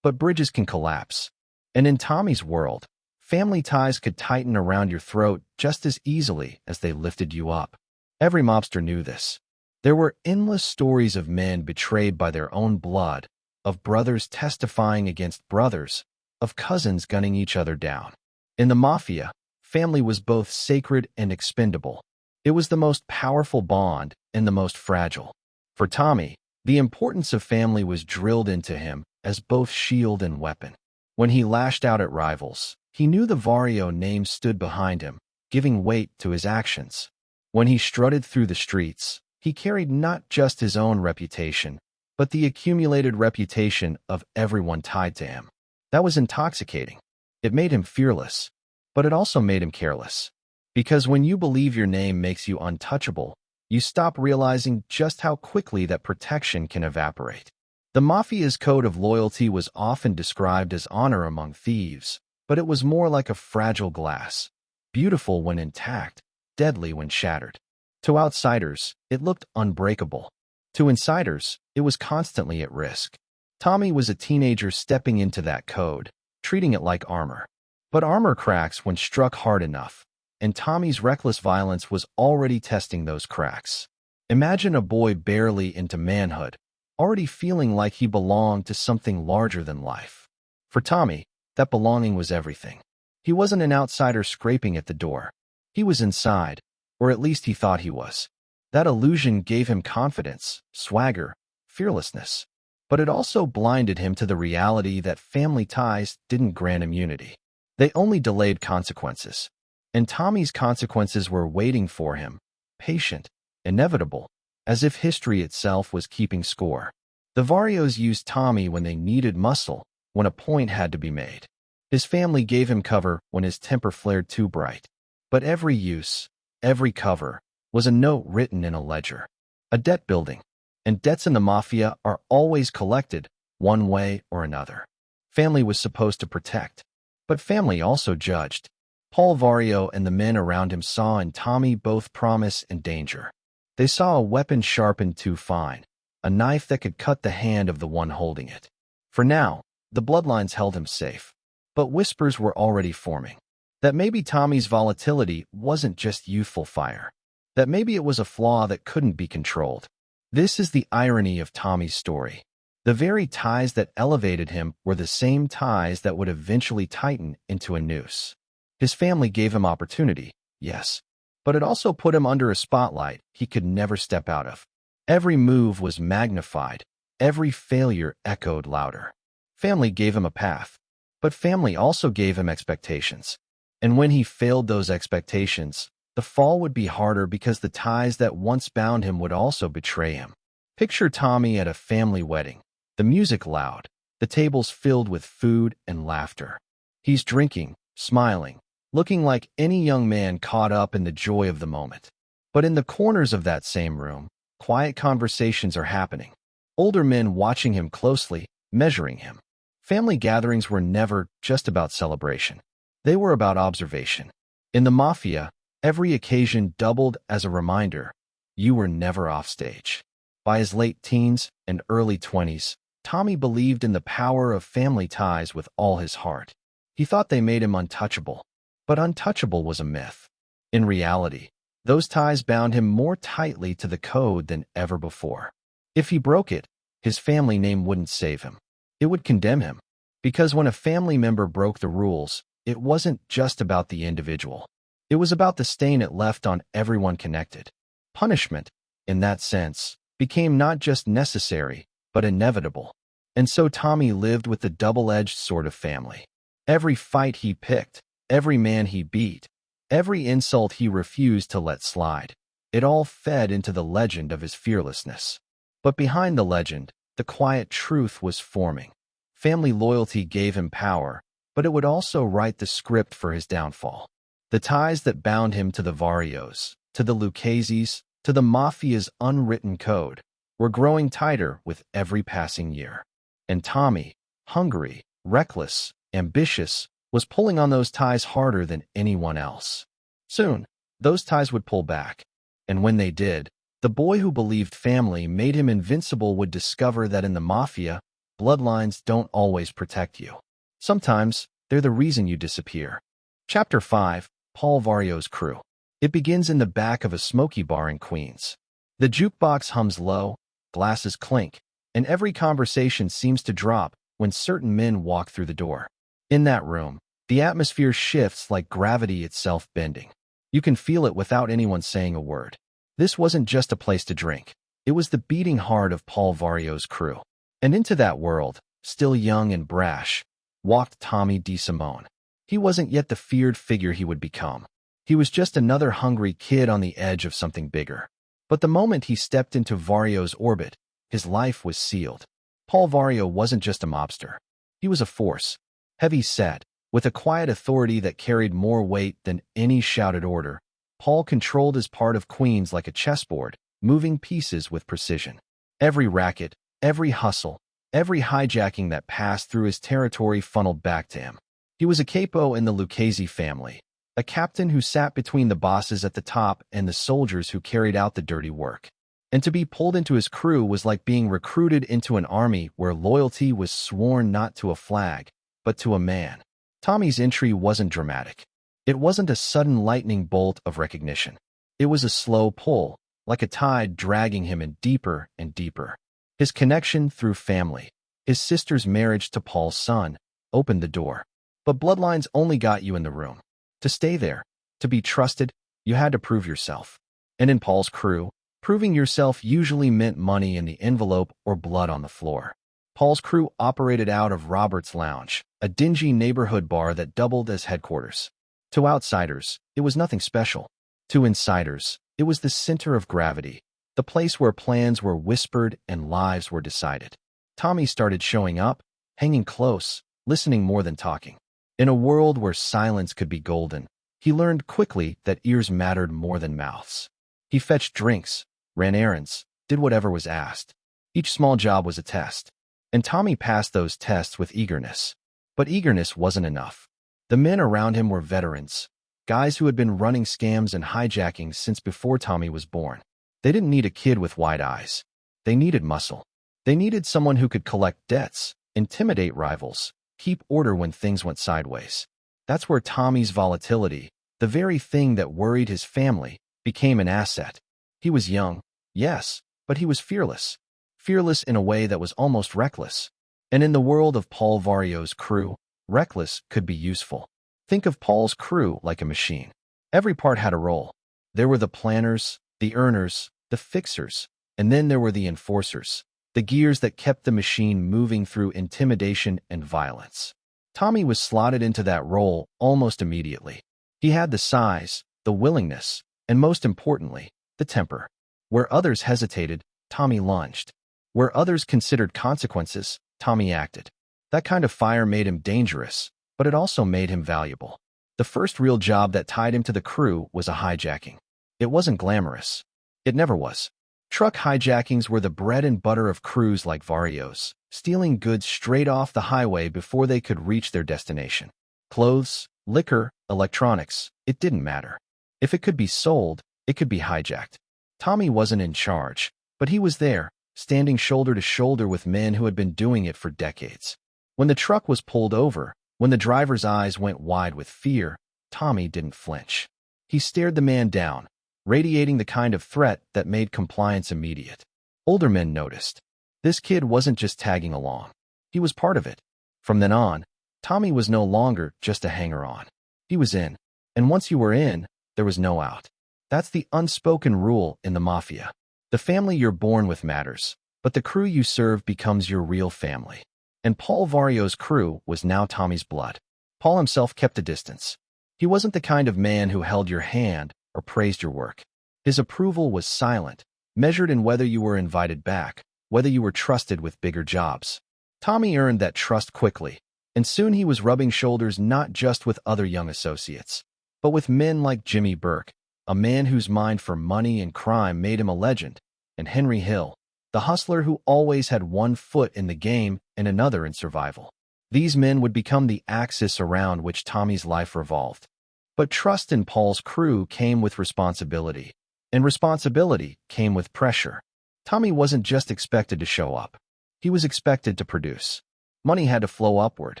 But bridges can collapse. And in Tommy's world, family ties could tighten around your throat just as easily as they lifted you up. Every mobster knew this. There were endless stories of men betrayed by their own blood, of brothers testifying against brothers, of cousins gunning each other down. In the Mafia, family was both sacred and expendable. It was the most powerful bond and the most fragile. For Tommy, the importance of family was drilled into him as both shield and weapon. When he lashed out at rivals, he knew the Vario name stood behind him, giving weight to his actions. When he strutted through the streets, he carried not just his own reputation, but the accumulated reputation of everyone tied to him. That was intoxicating. It made him fearless, but it also made him careless. Because when you believe your name makes you untouchable, you stop realizing just how quickly that protection can evaporate. The Mafia's code of loyalty was often described as honor among thieves, but it was more like a fragile glass, beautiful when intact, deadly when shattered. To outsiders, it looked unbreakable. To insiders, it was constantly at risk. Tommy was a teenager stepping into that code, treating it like armor. But armor cracks when struck hard enough, and Tommy's reckless violence was already testing those cracks. Imagine a boy barely into manhood, already feeling like he belonged to something larger than life. For Tommy, that belonging was everything. He wasn't an outsider scraping at the door. He was inside, or at least he thought he was. That illusion gave him confidence, swagger, fearlessness. But it also blinded him to the reality that family ties didn't grant immunity. They only delayed consequences. And Tommy's consequences were waiting for him, patient, inevitable, as if history itself was keeping score. The Varios used Tommy when they needed muscle, when a point had to be made. His family gave him cover when his temper flared too bright. But every use, every cover, was a note written in a ledger, a debt building. And debts in the Mafia are always collected, one way or another. Family was supposed to protect, but family also judged. Paul Vario and the men around him saw in Tommy both promise and danger. They saw a weapon sharpened too fine, a knife that could cut the hand of the one holding it. For now, the bloodlines held him safe, but whispers were already forming. That maybe Tommy's volatility wasn't just youthful fire. That maybe it was a flaw that couldn't be controlled. This is the irony of Tommy's story. The very ties that elevated him were the same ties that would eventually tighten into a noose. His family gave him opportunity, yes, but it also put him under a spotlight he could never step out of. Every move was magnified, every failure echoed louder. Family gave him a path, but family also gave him expectations. And when he failed those expectations, the fall would be harder because the ties that once bound him would also betray him. Picture Tommy at a family wedding, the music loud, the tables filled with food and laughter. He's drinking, smiling, looking like any young man caught up in the joy of the moment. But in the corners of that same room, quiet conversations are happening. Older men watching him closely, measuring him. Family gatherings were never just about celebration. They were about observation. In the Mafia, every occasion doubled as a reminder, you were never off stage. By his late teens and early 20s, Tommy believed in the power of family ties with all his heart. He thought they made him untouchable, but untouchable was a myth. In reality, those ties bound him more tightly to the code than ever before. If he broke it, his family name wouldn't save him. It would condemn him. Because when a family member broke the rules, it wasn't just about the individual. It was about the stain it left on everyone connected. Punishment, in that sense, became not just necessary, but inevitable. And so Tommy lived with the double-edged sword of family. Every fight he picked, every man he beat, every insult he refused to let slide, it all fed into the legend of his fearlessness. But behind the legend, the quiet truth was forming. Family loyalty gave him power, but it would also write the script for his downfall. The ties that bound him to the Varios, to the Luccheses, to the Mafia's unwritten code, were growing tighter with every passing year. And Tommy, hungry, reckless, ambitious, was pulling on those ties harder than anyone else. Soon, those ties would pull back. And when they did, the boy who believed family made him invincible would discover that in the Mafia, bloodlines don't always protect you. Sometimes, they're the reason you disappear. Chapter 5, Paul Vario's Crew. It begins in the back of a smoky bar in Queens. The jukebox hums low, glasses clink, and every conversation seems to drop when certain men walk through the door. In that room, the atmosphere shifts like gravity itself bending. You can feel it without anyone saying a word. This wasn't just a place to drink. It was the beating heart of Paul Vario's crew. And into that world, still young and brash, walked Tommy DeSimone. He wasn't yet the feared figure he would become. He was just another hungry kid on the edge of something bigger. But the moment he stepped into Vario's orbit, his life was sealed. Paul Vario wasn't just a mobster. He was a force, heavy-set, with a quiet authority that carried more weight than any shouted order. Paul controlled his part of Queens like a chessboard, moving pieces with precision. Every racket, every hustle, every hijacking that passed through his territory funneled back to him. He was a capo in the Lucchese family, a captain who sat between the bosses at the top and the soldiers who carried out the dirty work. And to be pulled into his crew was like being recruited into an army where loyalty was sworn not to a flag, but to a man. Tommy's entry wasn't dramatic. It wasn't a sudden lightning bolt of recognition. It was a slow pull, like a tide dragging him in deeper and deeper. His connection through family, his sister's marriage to Paul's son, opened the door. But bloodlines only got you in the room. To stay there, to be trusted, you had to prove yourself. And in Paul's crew, proving yourself usually meant money in the envelope or blood on the floor. Paul's crew operated out of Robert's Lounge, a dingy neighborhood bar that doubled as headquarters. To outsiders, it was nothing special. To insiders, it was the center of gravity, the place where plans were whispered and lives were decided. Tommy started showing up, hanging close, listening more than talking. In a world where silence could be golden, he learned quickly that ears mattered more than mouths. He fetched drinks, ran errands, did whatever was asked. Each small job was a test, and Tommy passed those tests with eagerness. But eagerness wasn't enough. The men around him were veterans, guys who had been running scams and hijackings since before Tommy was born. They didn't need a kid with wide eyes. They needed muscle. They needed someone who could collect debts, intimidate rivals, keep order when things went sideways. That's where Tommy's volatility, the very thing that worried his family, became an asset. He was young, yes, but he was fearless. Fearless in a way that was almost reckless. And in the world of Paul Vario's crew, reckless could be useful. Think of Paul's crew like a machine. Every part had a role. There were the planners, the earners, the fixers, and then there were the enforcers, the gears that kept the machine moving through intimidation and violence. Tommy was slotted into that role almost immediately. He had the size, the willingness, and most importantly, the temper. Where others hesitated, Tommy lunged. Where others considered consequences, Tommy acted. That kind of fire made him dangerous, but it also made him valuable. The first real job that tied him to the crew was a hijacking. It wasn't glamorous. It never was. Truck hijackings were the bread and butter of crews like Vario's, stealing goods straight off the highway before they could reach their destination. Clothes, liquor, electronics, it didn't matter. If it could be sold, it could be hijacked. Tommy wasn't in charge, but he was there, standing shoulder to shoulder with men who had been doing it for decades. When the truck was pulled over, when the driver's eyes went wide with fear, Tommy didn't flinch. He stared the man down, radiating the kind of threat that made compliance immediate. Older men noticed. This kid wasn't just tagging along. He was part of it. From then on, Tommy was no longer just a hanger-on. He was in. And once you were in, there was no out. That's the unspoken rule in the Mafia. The family you're born with matters, but the crew you serve becomes your real family. And Paul Vario's crew was now Tommy's blood. Paul himself kept a distance. He wasn't the kind of man who held your hand or praised your work. His approval was silent, measured in whether you were invited back, whether you were trusted with bigger jobs. Tommy earned that trust quickly, and soon he was rubbing shoulders not just with other young associates, but with men like Jimmy Burke, a man whose mind for money and crime made him a legend, and Henry Hill, the hustler who always had one foot in the game and another in survival. These men would become the axis around which Tommy's life revolved. But trust in Paul's crew came with responsibility, and responsibility came with pressure. Tommy wasn't just expected to show up. He was expected to produce. Money had to flow upward.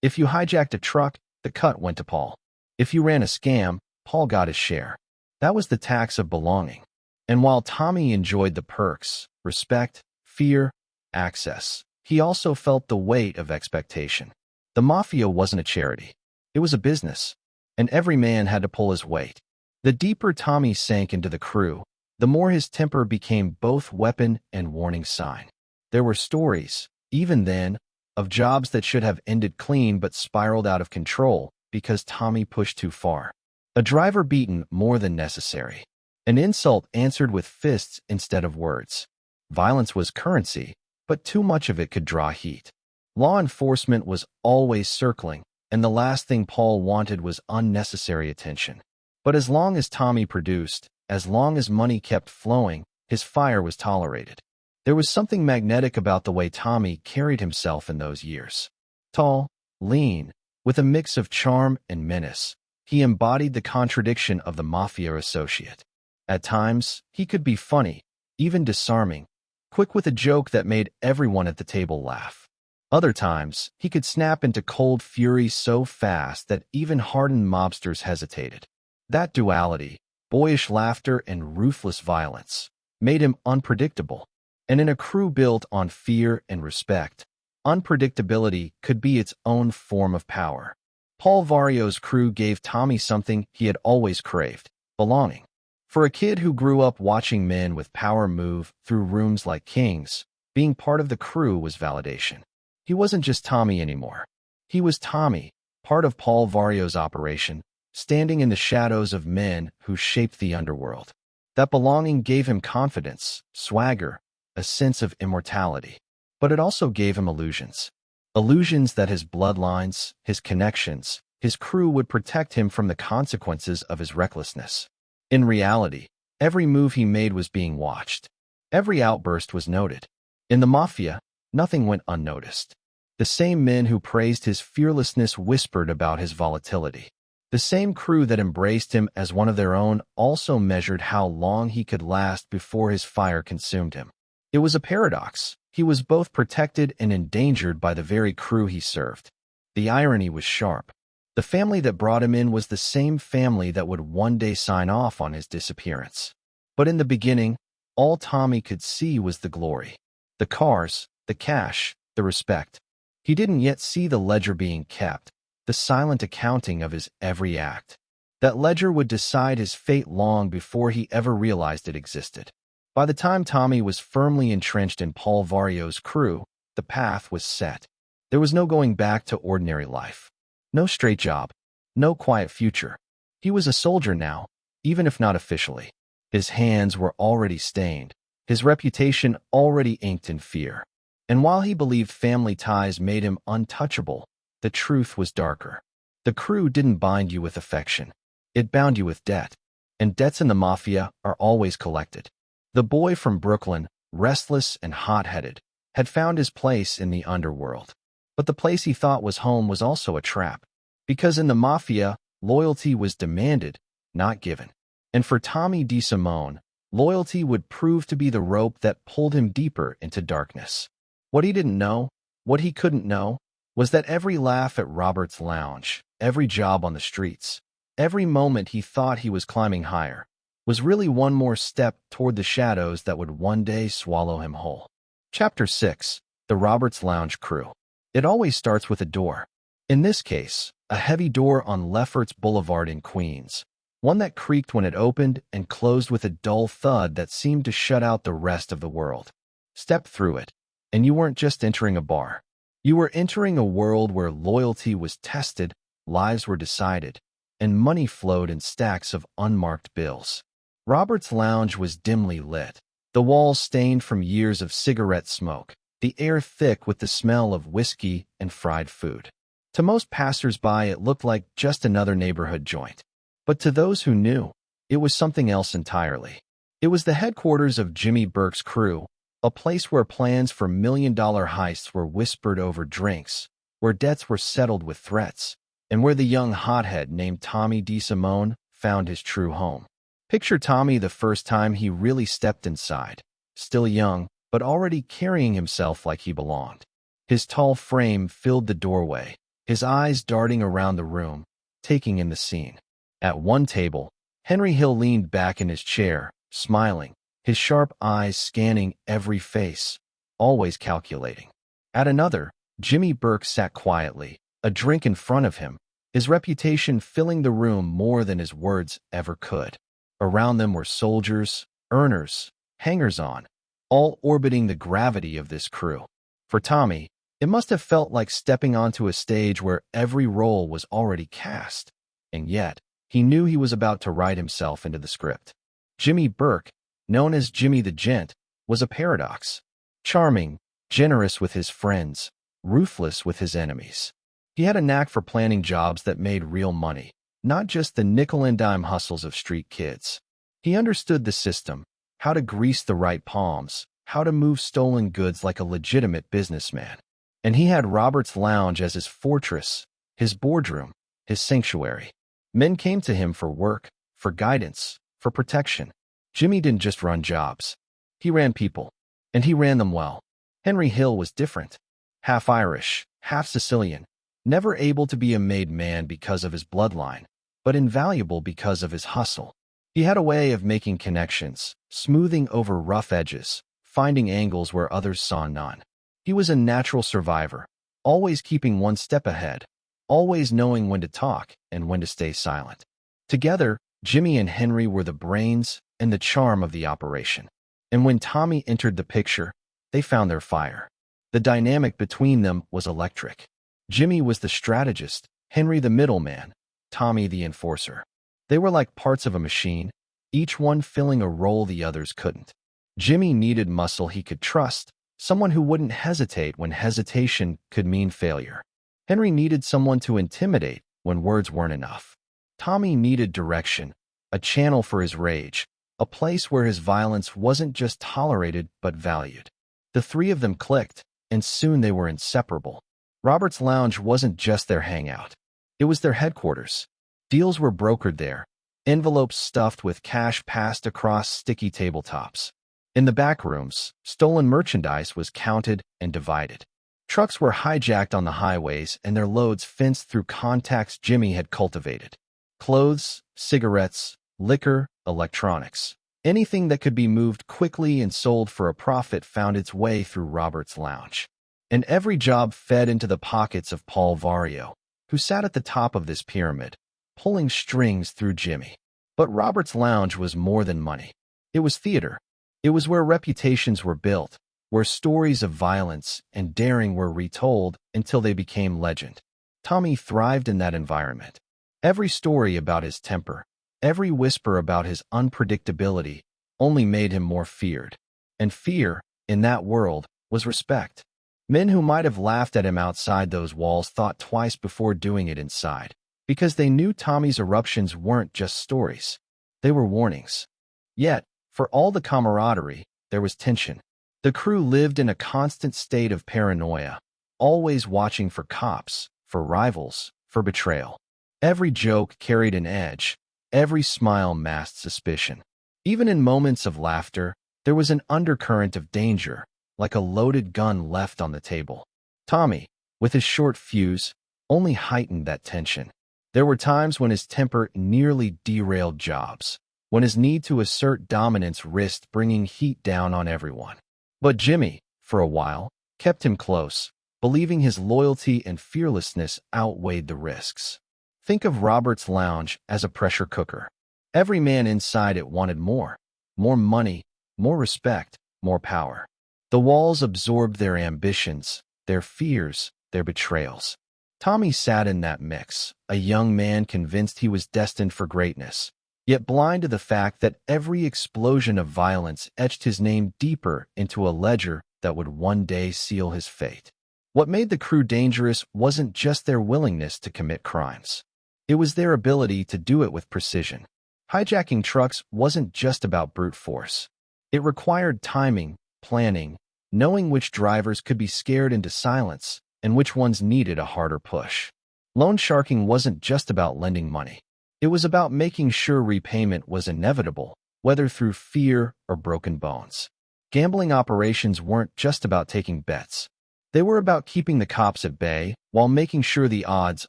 If you hijacked a truck, the cut went to Paul. If you ran a scam, Paul got his share. That was the tax of belonging. And while Tommy enjoyed the perks, respect, fear, access, he also felt the weight of expectation. The Mafia wasn't a charity. It was a business, and every man had to pull his weight. The deeper Tommy sank into the crew, the more his temper became both weapon and warning sign. There were stories, even then, of jobs that should have ended clean but spiraled out of control because Tommy pushed too far. A driver beaten more than necessary. An insult answered with fists instead of words. Violence was currency, but too much of it could draw heat. Law enforcement was always circling, and the last thing Paul wanted was unnecessary attention. But as long as Tommy produced, as long as money kept flowing, his fire was tolerated. There was something magnetic about the way Tommy carried himself in those years. Tall, lean, With a mix of charm and menace, he embodied the contradiction of the Mafia associate. At times, he could be funny, even disarming, quick with a joke that made everyone at the table laugh. Other times, he could snap into cold fury so fast that even hardened mobsters hesitated. That duality, boyish laughter and ruthless violence, made him unpredictable. And in a crew built on fear and respect, unpredictability could be its own form of power. Paul Vario's crew gave Tommy something he had always craved: belonging. For a kid who grew up watching men with power move through rooms like kings, being part of the crew was validation. He wasn't just Tommy anymore. He was Tommy, part of Paul Vario's operation, standing in the shadows of men who shaped the underworld. That belonging gave him confidence, swagger, a sense of immortality. But it also gave him illusions. Illusions that his bloodlines, his connections, his crew would protect him from the consequences of his recklessness. In reality, every move he made was being watched. Every outburst was noted. In the Mafia, nothing went unnoticed. The same men who praised his fearlessness whispered about his volatility. The same crew that embraced him as one of their own also measured how long he could last before his fire consumed him. It was a paradox. He was both protected and endangered by the very crew he served. The irony was sharp. The family that brought him in was the same family that would one day sign off on his disappearance. But in the beginning, all Tommy could see was the glory. The cars, the cash, the respect. He didn't yet see the ledger being kept, the silent accounting of his every act. That ledger would decide his fate long before he ever realized it existed. By the time Tommy was firmly entrenched in Paul Vario's crew, the path was set. There was no going back to ordinary life. No straight job. No quiet future. He was a soldier now, even if not officially. His hands were already stained, his reputation already inked in fear. And while he believed family ties made him untouchable, the truth was darker. The crew didn't bind you with affection. It bound you with debt. And debts in the Mafia are always collected. The boy from Brooklyn, restless and hot-headed, had found his place in the underworld. But the place he thought was home was also a trap. Because in the Mafia, loyalty was demanded, not given. And for Tommy DeSimone, loyalty would prove to be the rope that pulled him deeper into darkness. What he didn't know, what he couldn't know, was that every laugh at Robert's lounge, every job on the streets, every moment he thought he was climbing higher, was really one more step toward the shadows that would one day swallow him whole. Chapter 6. The Roberts Lounge Crew. It always starts with a door. In this case, a heavy door on Lefferts Boulevard in Queens. One that creaked when it opened and closed with a dull thud that seemed to shut out the rest of the world. Step through it, and you weren't just entering a bar. You were entering a world where loyalty was tested, lives were decided, and money flowed in stacks of unmarked bills. Robert's Lounge was dimly lit, the walls stained from years of cigarette smoke, the air thick with the smell of whiskey and fried food. To most passers-by, it looked like just another neighborhood joint. But to those who knew, it was something else entirely. It was the headquarters of Jimmy Burke's crew, a place where plans for million-dollar heists were whispered over drinks, where debts were settled with threats, and where the young hothead named Tommy DeSimone found his true home. Picture Tommy the first time he really stepped inside, still young, but already carrying himself like he belonged. His tall frame filled the doorway, his eyes darting around the room, taking in the scene. At one table, Henry Hill leaned back in his chair, smiling, his sharp eyes scanning every face, always calculating. At another, Jimmy Burke sat quietly, a drink in front of him, his reputation filling the room more than his words ever could. Around them were soldiers, earners, hangers-on, all orbiting the gravity of this crew. For Tommy, it must have felt like stepping onto a stage where every role was already cast. And yet, he knew he was about to write himself into the script. Jimmy Burke, known as Jimmy the Gent, was a paradox. Charming, generous with his friends, ruthless with his enemies. He had a knack for planning jobs that made real money, not just the nickel-and-dime hustles of street kids. He understood the system, how to grease the right palms, how to move stolen goods like a legitimate businessman. And he had Robert's Lounge as his fortress, his boardroom, his sanctuary. Men came to him for work, for guidance, for protection. Jimmy didn't just run jobs. He ran people, and he ran them well. Henry Hill was different. Half Irish, half Sicilian, never able to be a made man because of his bloodline, but invaluable because of his hustle. He had a way of making connections, smoothing over rough edges, finding angles where others saw none. He was a natural survivor, always keeping one step ahead, always knowing when to talk and when to stay silent. Together, Jimmy and Henry were the brains and the charm of the operation. And when Tommy entered the picture, they found their fire. The dynamic between them was electric. Jimmy was the strategist, Henry the middleman, Tommy the enforcer. They were like parts of a machine, each one filling a role the others couldn't. Jimmy needed muscle he could trust, someone who wouldn't hesitate when hesitation could mean failure. Henry needed someone to intimidate when words weren't enough. Tommy needed direction, a channel for his rage, a place where his violence wasn't just tolerated but valued. The three of them clicked, and soon they were inseparable. Robert's Lounge wasn't just their hangout. It was their headquarters. Deals were brokered there, envelopes stuffed with cash passed across sticky tabletops. In the back rooms, stolen merchandise was counted and divided. Trucks were hijacked on the highways and their loads fenced through contacts Jimmy had cultivated. Clothes, cigarettes, liquor, electronics. Anything that could be moved quickly and sold for a profit found its way through Robert's Lounge. And every job fed into the pockets of Paul Vario, who sat at the top of this pyramid, pulling strings through Jimmy. But Robert's Lounge was more than money. It was theater. It was where reputations were built, where stories of violence and daring were retold until they became legend. Tommy thrived in that environment. Every story about his temper, every whisper about his unpredictability only made him more feared. And fear, in that world, was respect. Men who might have laughed at him outside those walls thought twice before doing it inside, because they knew Tommy's eruptions weren't just stories. They were warnings. Yet, for all the camaraderie, there was tension. The crew lived in a constant state of paranoia, always watching for cops, for rivals, for betrayal. Every joke carried an edge. Every smile masked suspicion. Even in moments of laughter, there was an undercurrent of danger, like a loaded gun left on the table. Tommy, with his short fuse, only heightened that tension. There were times when his temper nearly derailed jobs, when his need to assert dominance risked bringing heat down on everyone. But Jimmy, for a while, kept him close, believing his loyalty and fearlessness outweighed the risks. Think of Robert's Lounge as a pressure cooker. Every man inside it wanted more money, more respect, more power. The walls absorbed their ambitions, their fears, their betrayals. Tommy sat in that mix, a young man convinced he was destined for greatness, yet blind to the fact that every explosion of violence etched his name deeper into a ledger that would one day seal his fate. What made the crew dangerous wasn't just their willingness to commit crimes. It was their ability to do it with precision. Hijacking trucks wasn't just about brute force. It required timing, planning, knowing which drivers could be scared into silence and which ones needed a harder push. Loan sharking wasn't just about lending money. It was about making sure repayment was inevitable, whether through fear or broken bones. Gambling operations weren't just about taking bets. They were about keeping the cops at bay while making sure the odds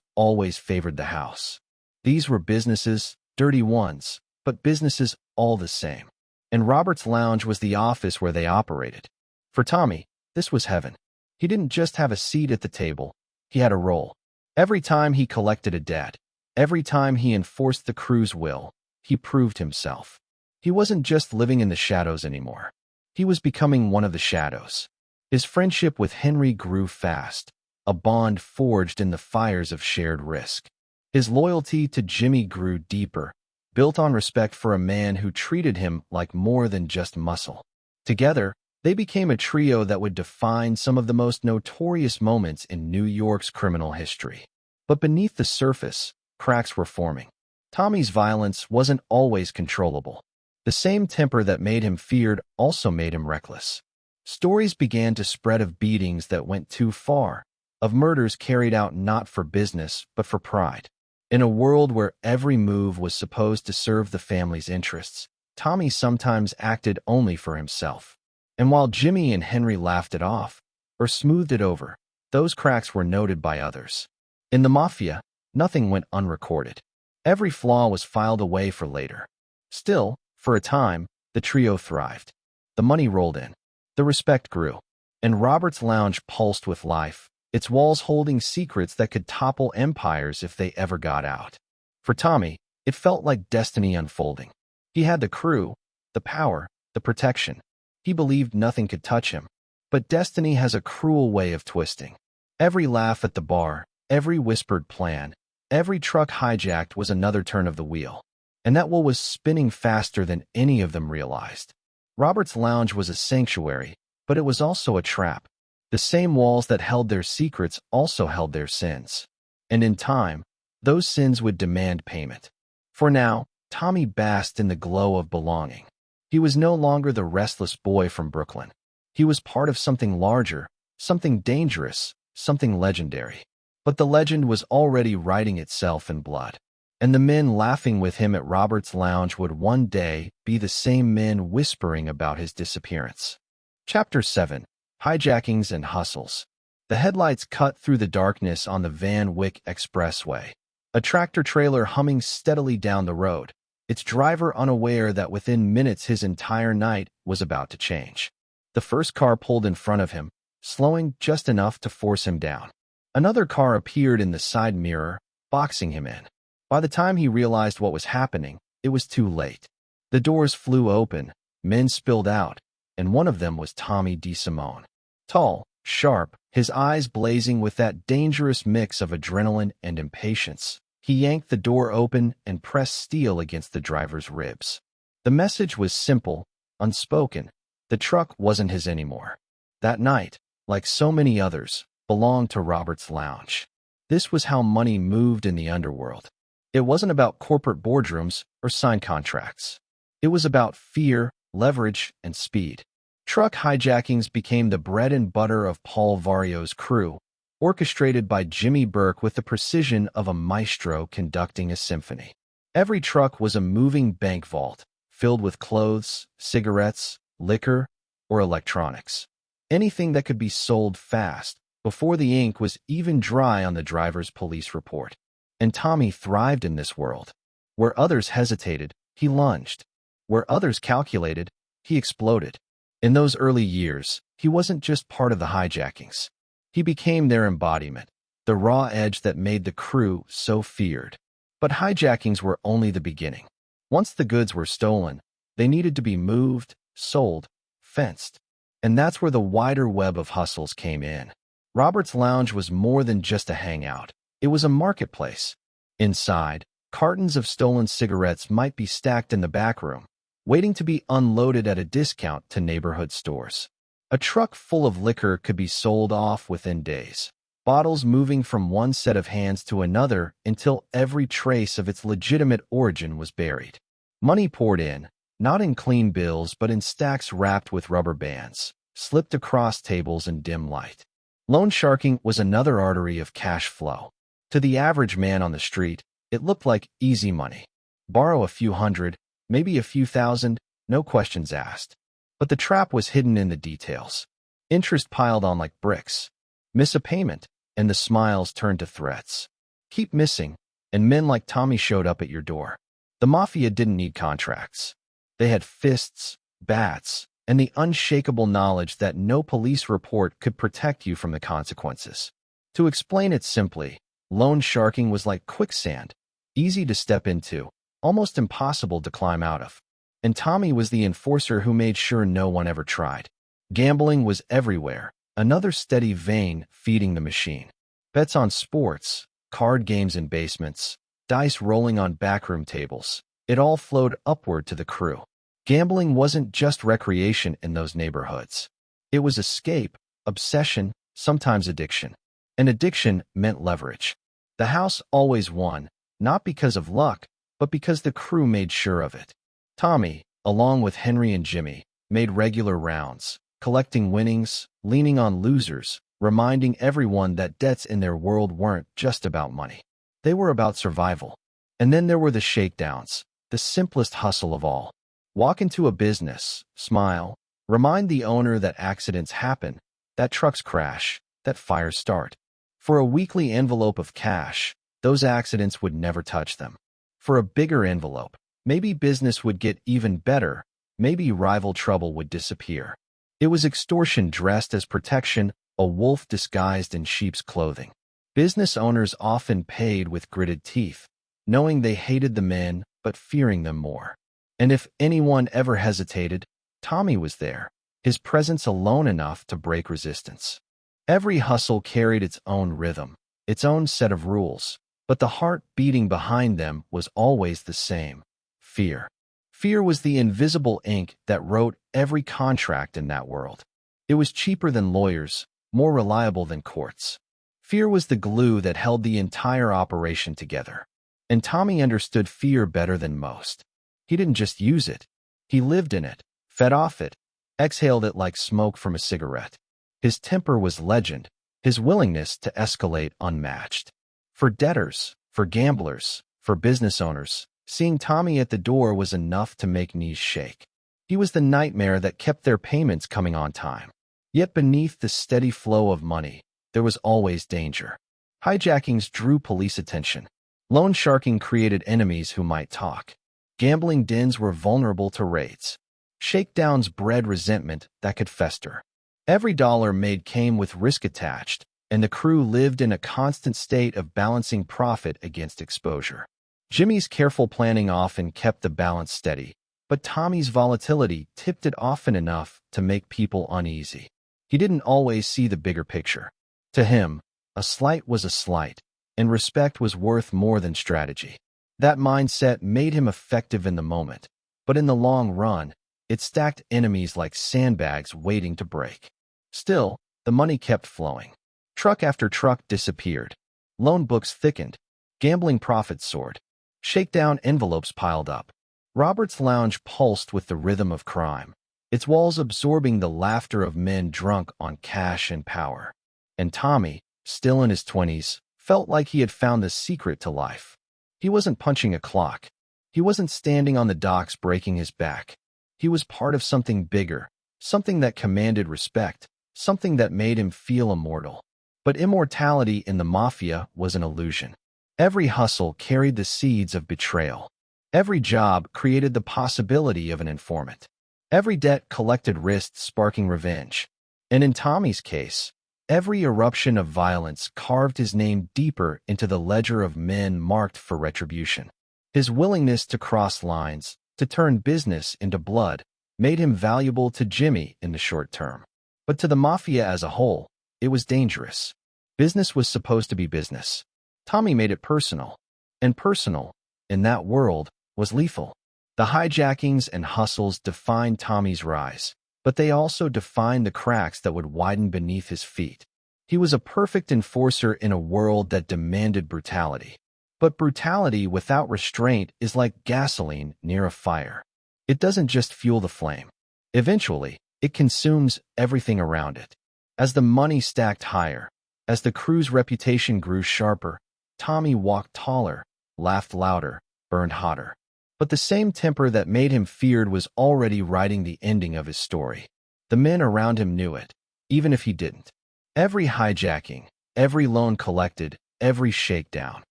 always favored the house. These were businesses, dirty ones, but businesses all the same. And Robert's Lounge was the office where they operated. For Tommy, this was heaven. He didn't just have a seat at the table, he had a role. Every time he collected a debt, every time he enforced the crew's will, he proved himself. He wasn't just living in the shadows anymore. He was becoming one of the shadows. His friendship with Henry grew fast, a bond forged in the fires of shared risk. His loyalty to Jimmy grew deeper, built on respect for a man who treated him like more than just muscle. Together, they became a trio that would define some of the most notorious moments in New York's criminal history. But beneath the surface, cracks were forming. Tommy's violence wasn't always controllable. The same temper that made him feared also made him reckless. Stories began to spread of beatings that went too far, of murders carried out not for business but for pride. In a world where every move was supposed to serve the family's interests, Tommy sometimes acted only for himself. And while Jimmy and Henry laughed it off, or smoothed it over, those cracks were noted by others. In the Mafia, nothing went unrecorded. Every flaw was filed away for later. Still, for a time, the trio thrived. The money rolled in. The respect grew. And Robert's Lounge pulsed with life, its walls holding secrets that could topple empires if they ever got out. For Tommy, it felt like destiny unfolding. He had the crew, the power, the protection. He believed nothing could touch him. But destiny has a cruel way of twisting. Every laugh at the bar, every whispered plan, every truck hijacked was another turn of the wheel. And that wheel was spinning faster than any of them realized. Robert's Lounge was a sanctuary, but it was also a trap. The same walls that held their secrets also held their sins. And in time, those sins would demand payment. For now, Tommy basked in the glow of belonging. He was no longer the restless boy from Brooklyn. He was part of something larger, something dangerous, something legendary. But the legend was already writing itself in blood. And the men laughing with him at Robert's Lounge would one day be the same men whispering about his disappearance. Chapter 7. Hijackings and Hustles. The headlights cut through the darkness on the Van Wyck Expressway. A tractor-trailer humming steadily down the road, its driver unaware that within minutes his entire night was about to change. The first car pulled in front of him, slowing just enough to force him down. Another car appeared in the side mirror, boxing him in. By the time he realized what was happening, it was too late. The doors flew open, men spilled out, and one of them was Tommy DeSimone. Tall, sharp, his eyes blazing with that dangerous mix of adrenaline and impatience. He yanked the door open and pressed steel against the driver's ribs. The message was simple, unspoken. The truck wasn't his anymore. That night, like so many others, belonged to Robert's Lounge. This was how money moved in the underworld. It wasn't about corporate boardrooms or signed contracts. It was about fear, leverage, and speed. Truck hijackings became the bread and butter of Paul Vario's crew, orchestrated by Jimmy Burke with the precision of a maestro conducting a symphony. Every truck was a moving bank vault, filled with clothes, cigarettes, liquor, or electronics. Anything that could be sold fast, before the ink was even dry on the driver's police report. And Tommy thrived in this world. Where others hesitated, he lunged. Where others calculated, he exploded. In those early years, he wasn't just part of the hijackings. He became their embodiment, the raw edge that made the crew so feared. But hijackings were only the beginning. Once the goods were stolen, they needed to be moved, sold, fenced. And that's where the wider web of hustles came in. Robert's Lounge was more than just a hangout. It was a marketplace. Inside, cartons of stolen cigarettes might be stacked in the back room, waiting to be unloaded at a discount to neighborhood stores. A truck full of liquor could be sold off within days, bottles moving from one set of hands to another until every trace of its legitimate origin was buried. Money poured in, not in clean bills but in stacks wrapped with rubber bands, slipped across tables in dim light. Loan sharking was another artery of cash flow. To the average man on the street, it looked like easy money. Borrow a few hundred, maybe a few thousand, no questions asked. But the trap was hidden in the details. Interest piled on like bricks. Miss a payment, and the smiles turned to threats. Keep missing, and men like Tommy showed up at your door. The Mafia didn't need contracts. They had fists, bats, and the unshakable knowledge that no police report could protect you from the consequences. To explain it simply, loan sharking was like quicksand, easy to step into, almost impossible to climb out of. And Tommy was the enforcer who made sure no one ever tried. Gambling was everywhere, another steady vein feeding the machine. Bets on sports, card games in basements, dice rolling on backroom tables. It all flowed upward to the crew. Gambling wasn't just recreation in those neighborhoods. It was escape, obsession, sometimes addiction. And addiction meant leverage. The house always won, not because of luck, but because the crew made sure of it. Tommy, along with Henry and Jimmy, made regular rounds, collecting winnings, leaning on losers, reminding everyone that debts in their world weren't just about money. They were about survival. And then there were the shakedowns, the simplest hustle of all. Walk into a business, smile, remind the owner that accidents happen, that trucks crash, that fires start. For a weekly envelope of cash, those accidents would never touch them. For a bigger envelope, maybe business would get even better, maybe rival trouble would disappear. It was extortion dressed as protection, a wolf disguised in sheep's clothing. Business owners often paid with gritted teeth, knowing they hated the men but fearing them more. And if anyone ever hesitated, Tommy was there, his presence alone enough to break resistance. Every hustle carried its own rhythm, its own set of rules, but the heart beating behind them was always the same: fear. Fear was the invisible ink that wrote every contract in that world. It was cheaper than lawyers, more reliable than courts. Fear was the glue that held the entire operation together. And Tommy understood fear better than most. He didn't just use it. He lived in it, fed off it, exhaled it like smoke from a cigarette. His temper was legend, his willingness to escalate unmatched. For debtors, for gamblers, for business owners, seeing Tommy at the door was enough to make knees shake. He was the nightmare that kept their payments coming on time. Yet beneath the steady flow of money, there was always danger. Hijackings drew police attention. Loan sharking created enemies who might talk. Gambling dens were vulnerable to raids. Shakedowns bred resentment that could fester. Every dollar made came with risk attached, and the crew lived in a constant state of balancing profit against exposure. Jimmy's careful planning often kept the balance steady, but Tommy's volatility tipped it often enough to make people uneasy. He didn't always see the bigger picture. To him, a slight was a slight, and respect was worth more than strategy. That mindset made him effective in the moment, but in the long run, it stacked enemies like sandbags waiting to break. Still, the money kept flowing. Truck after truck disappeared. Loan books thickened. Gambling profits soared. Shakedown envelopes piled up. Robert's lounge pulsed with the rhythm of crime, its walls absorbing the laughter of men drunk on cash and power. And Tommy, still in his 20s, felt like he had found the secret to life. He wasn't punching a clock. He wasn't standing on the docks breaking his back. He was part of something bigger, something that commanded respect, something that made him feel immortal. But immortality in the Mafia was an illusion. Every hustle carried the seeds of betrayal. Every job created the possibility of an informant. Every debt collected risks sparking revenge. And in Tommy's case, every eruption of violence carved his name deeper into the ledger of men marked for retribution. His willingness to cross lines, to turn business into blood, made him valuable to Jimmy in the short term. But to the Mafia as a whole, it was dangerous. Business was supposed to be business. Tommy made it personal. And personal, in that world, was lethal. The hijackings and hustles defined Tommy's rise, but they also defined the cracks that would widen beneath his feet. He was a perfect enforcer in a world that demanded brutality. But brutality without restraint is like gasoline near a fire. It doesn't just fuel the flame. Eventually, it consumes everything around it. As the money stacked higher, as the crew's reputation grew sharper, Tommy walked taller, laughed louder, burned hotter. But the same temper that made him feared was already writing the ending of his story. The men around him knew it, even if he didn't. Every hijacking, every loan collected, every shakedown.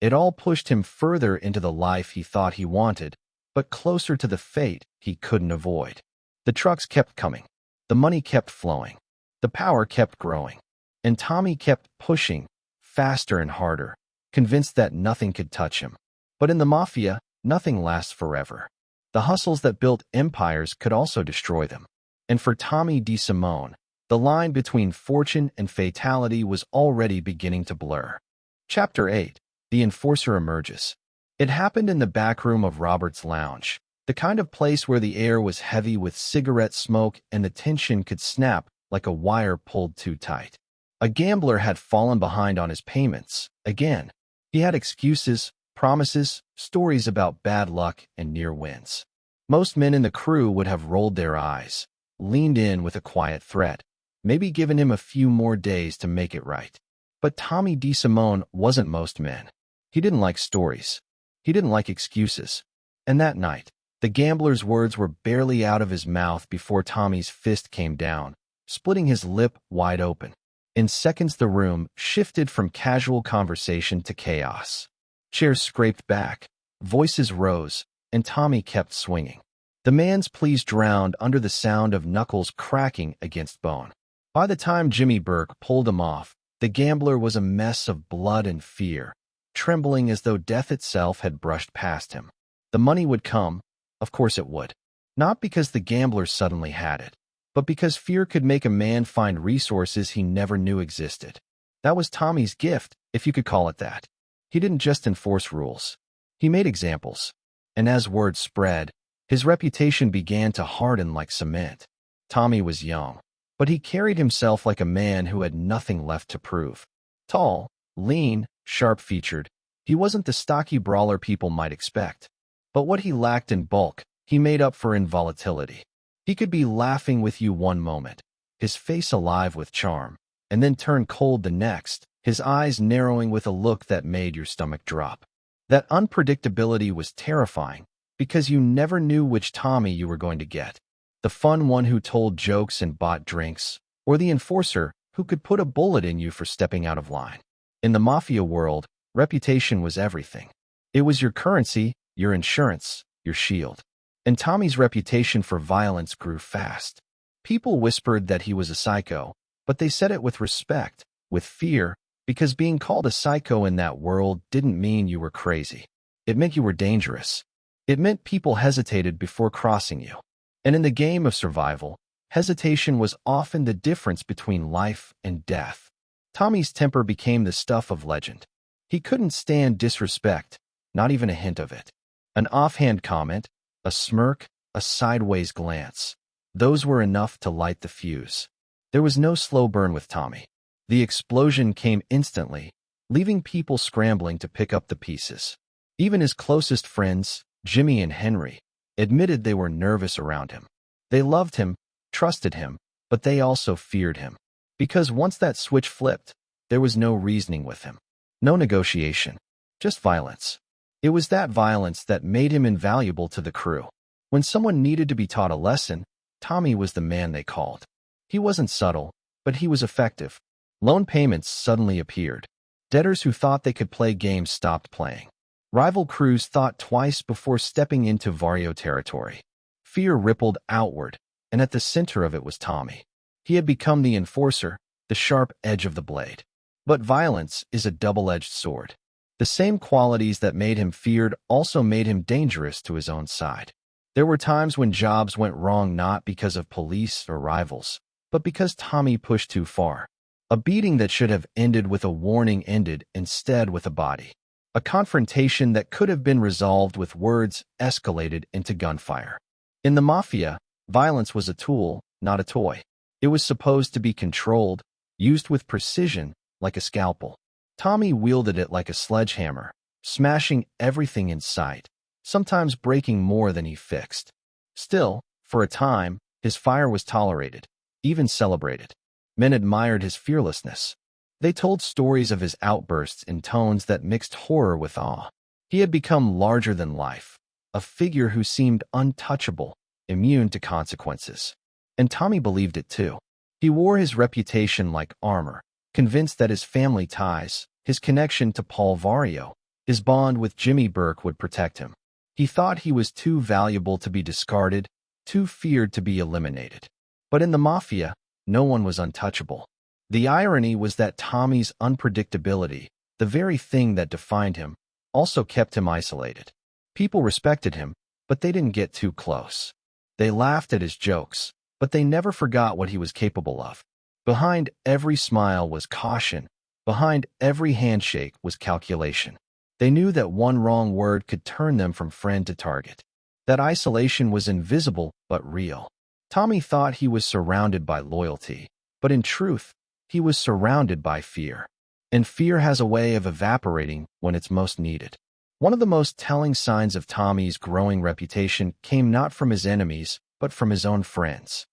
It all pushed him further into the life he thought he wanted, but closer to the fate he couldn't avoid. The trucks kept coming. The money kept flowing. The power kept growing. And Tommy kept pushing, faster and harder, convinced that nothing could touch him. But in the Mafia, nothing lasts forever. The hustles that built empires could also destroy them. And for Tommy DeSimone, the line between fortune and fatality was already beginning to blur. Chapter 8. The Enforcer Emerges. It happened in the back room of Robert's lounge, the kind of place where the air was heavy with cigarette smoke and the tension could snap like a wire pulled too tight. A gambler had fallen behind on his payments, again. He had excuses, promises, stories about bad luck and near wins. Most men in the crew would have rolled their eyes, leaned in with a quiet threat. maybe given him a few more days to make it right. But Tommy DeSimone wasn't most men. He didn't like stories. He didn't like excuses. And that night, the gambler's words were barely out of his mouth before Tommy's fist came down, splitting his lip wide open. In seconds, the room shifted from casual conversation to chaos. Chairs scraped back, voices rose, and Tommy kept swinging. The man's pleas drowned under the sound of knuckles cracking against bone. By the time Jimmy Burke pulled him off, the gambler was a mess of blood and fear, trembling as though death itself had brushed past him. The money would come, of course it would. Not because the gambler suddenly had it, but because fear could make a man find resources he never knew existed. That was Tommy's gift, if you could call it that. He didn't just enforce rules. He made examples. And as word spread, his reputation began to harden like cement. Tommy was young, but he carried himself like a man who had nothing left to prove. Tall, lean, sharp-featured, he wasn't the stocky brawler people might expect. But what he lacked in bulk, he made up for in volatility. He could be laughing with you one moment, his face alive with charm, and then turn cold the next, his eyes narrowing with a look that made your stomach drop. That unpredictability was terrifying, because you never knew which Tommy you were going to get. The fun one who told jokes and bought drinks, or the enforcer who could put a bullet in you for stepping out of line. In the Mafia world, reputation was everything. It was your currency, your insurance, your shield. And Tommy's reputation for violence grew fast. People whispered that he was a psycho, but they said it with respect, with fear, because being called a psycho in that world didn't mean you were crazy. It meant you were dangerous. It meant people hesitated before crossing you. And in the game of survival, hesitation was often the difference between life and death. Tommy's temper became the stuff of legend. He couldn't stand disrespect, not even a hint of it. An offhand comment, a smirk, a sideways glance. Those were enough to light the fuse. There was no slow burn with Tommy. The explosion came instantly, leaving people scrambling to pick up the pieces. Even his closest friends, Jimmy and Henry, admitted they were nervous around him. They loved him, trusted him, but they also feared him. Because once that switch flipped, there was no reasoning with him. No negotiation. Just violence. It was that violence that made him invaluable to the crew. When someone needed to be taught a lesson, Tommy was the man they called. He wasn't subtle, but he was effective. Loan payments suddenly appeared. Debtors who thought they could play games stopped playing. Rival crews thought twice before stepping into Vario territory. Fear rippled outward, and at the center of it was Tommy. He had become the enforcer, the sharp edge of the blade. But violence is a double-edged sword. The same qualities that made him feared also made him dangerous to his own side. There were times when jobs went wrong not because of police or rivals, but because Tommy pushed too far. A beating that should have ended with a warning ended instead with a body. A confrontation that could have been resolved with words escalated into gunfire. In the Mafia, violence was a tool, not a toy. It was supposed to be controlled, used with precision, like a scalpel. Tommy wielded it like a sledgehammer, smashing everything in sight, sometimes breaking more than he fixed. Still, for a time, his fire was tolerated, even celebrated. Men admired his fearlessness. They told stories of his outbursts in tones that mixed horror with awe. He had become larger than life, a figure who seemed untouchable, immune to consequences. And Tommy believed it too. He wore his reputation like armor, convinced that his family ties, his connection to Paul Vario, his bond with Jimmy Burke would protect him. He thought he was too valuable to be discarded, too feared to be eliminated. But in the Mafia, no one was untouchable. The irony was that Tommy's unpredictability, the very thing that defined him, also kept him isolated. People respected him, but they didn't get too close. They laughed at his jokes, but they never forgot what he was capable of. Behind every smile was caution. Behind every handshake was calculation. They knew that one wrong word could turn them from friend to target. That isolation was invisible but real. Tommy thought he was surrounded by loyalty, but in truth, he was surrounded by fear. And fear has a way of evaporating when it's most needed. One of the most telling signs of Tommy's growing reputation came not from his enemies, but from his own friends.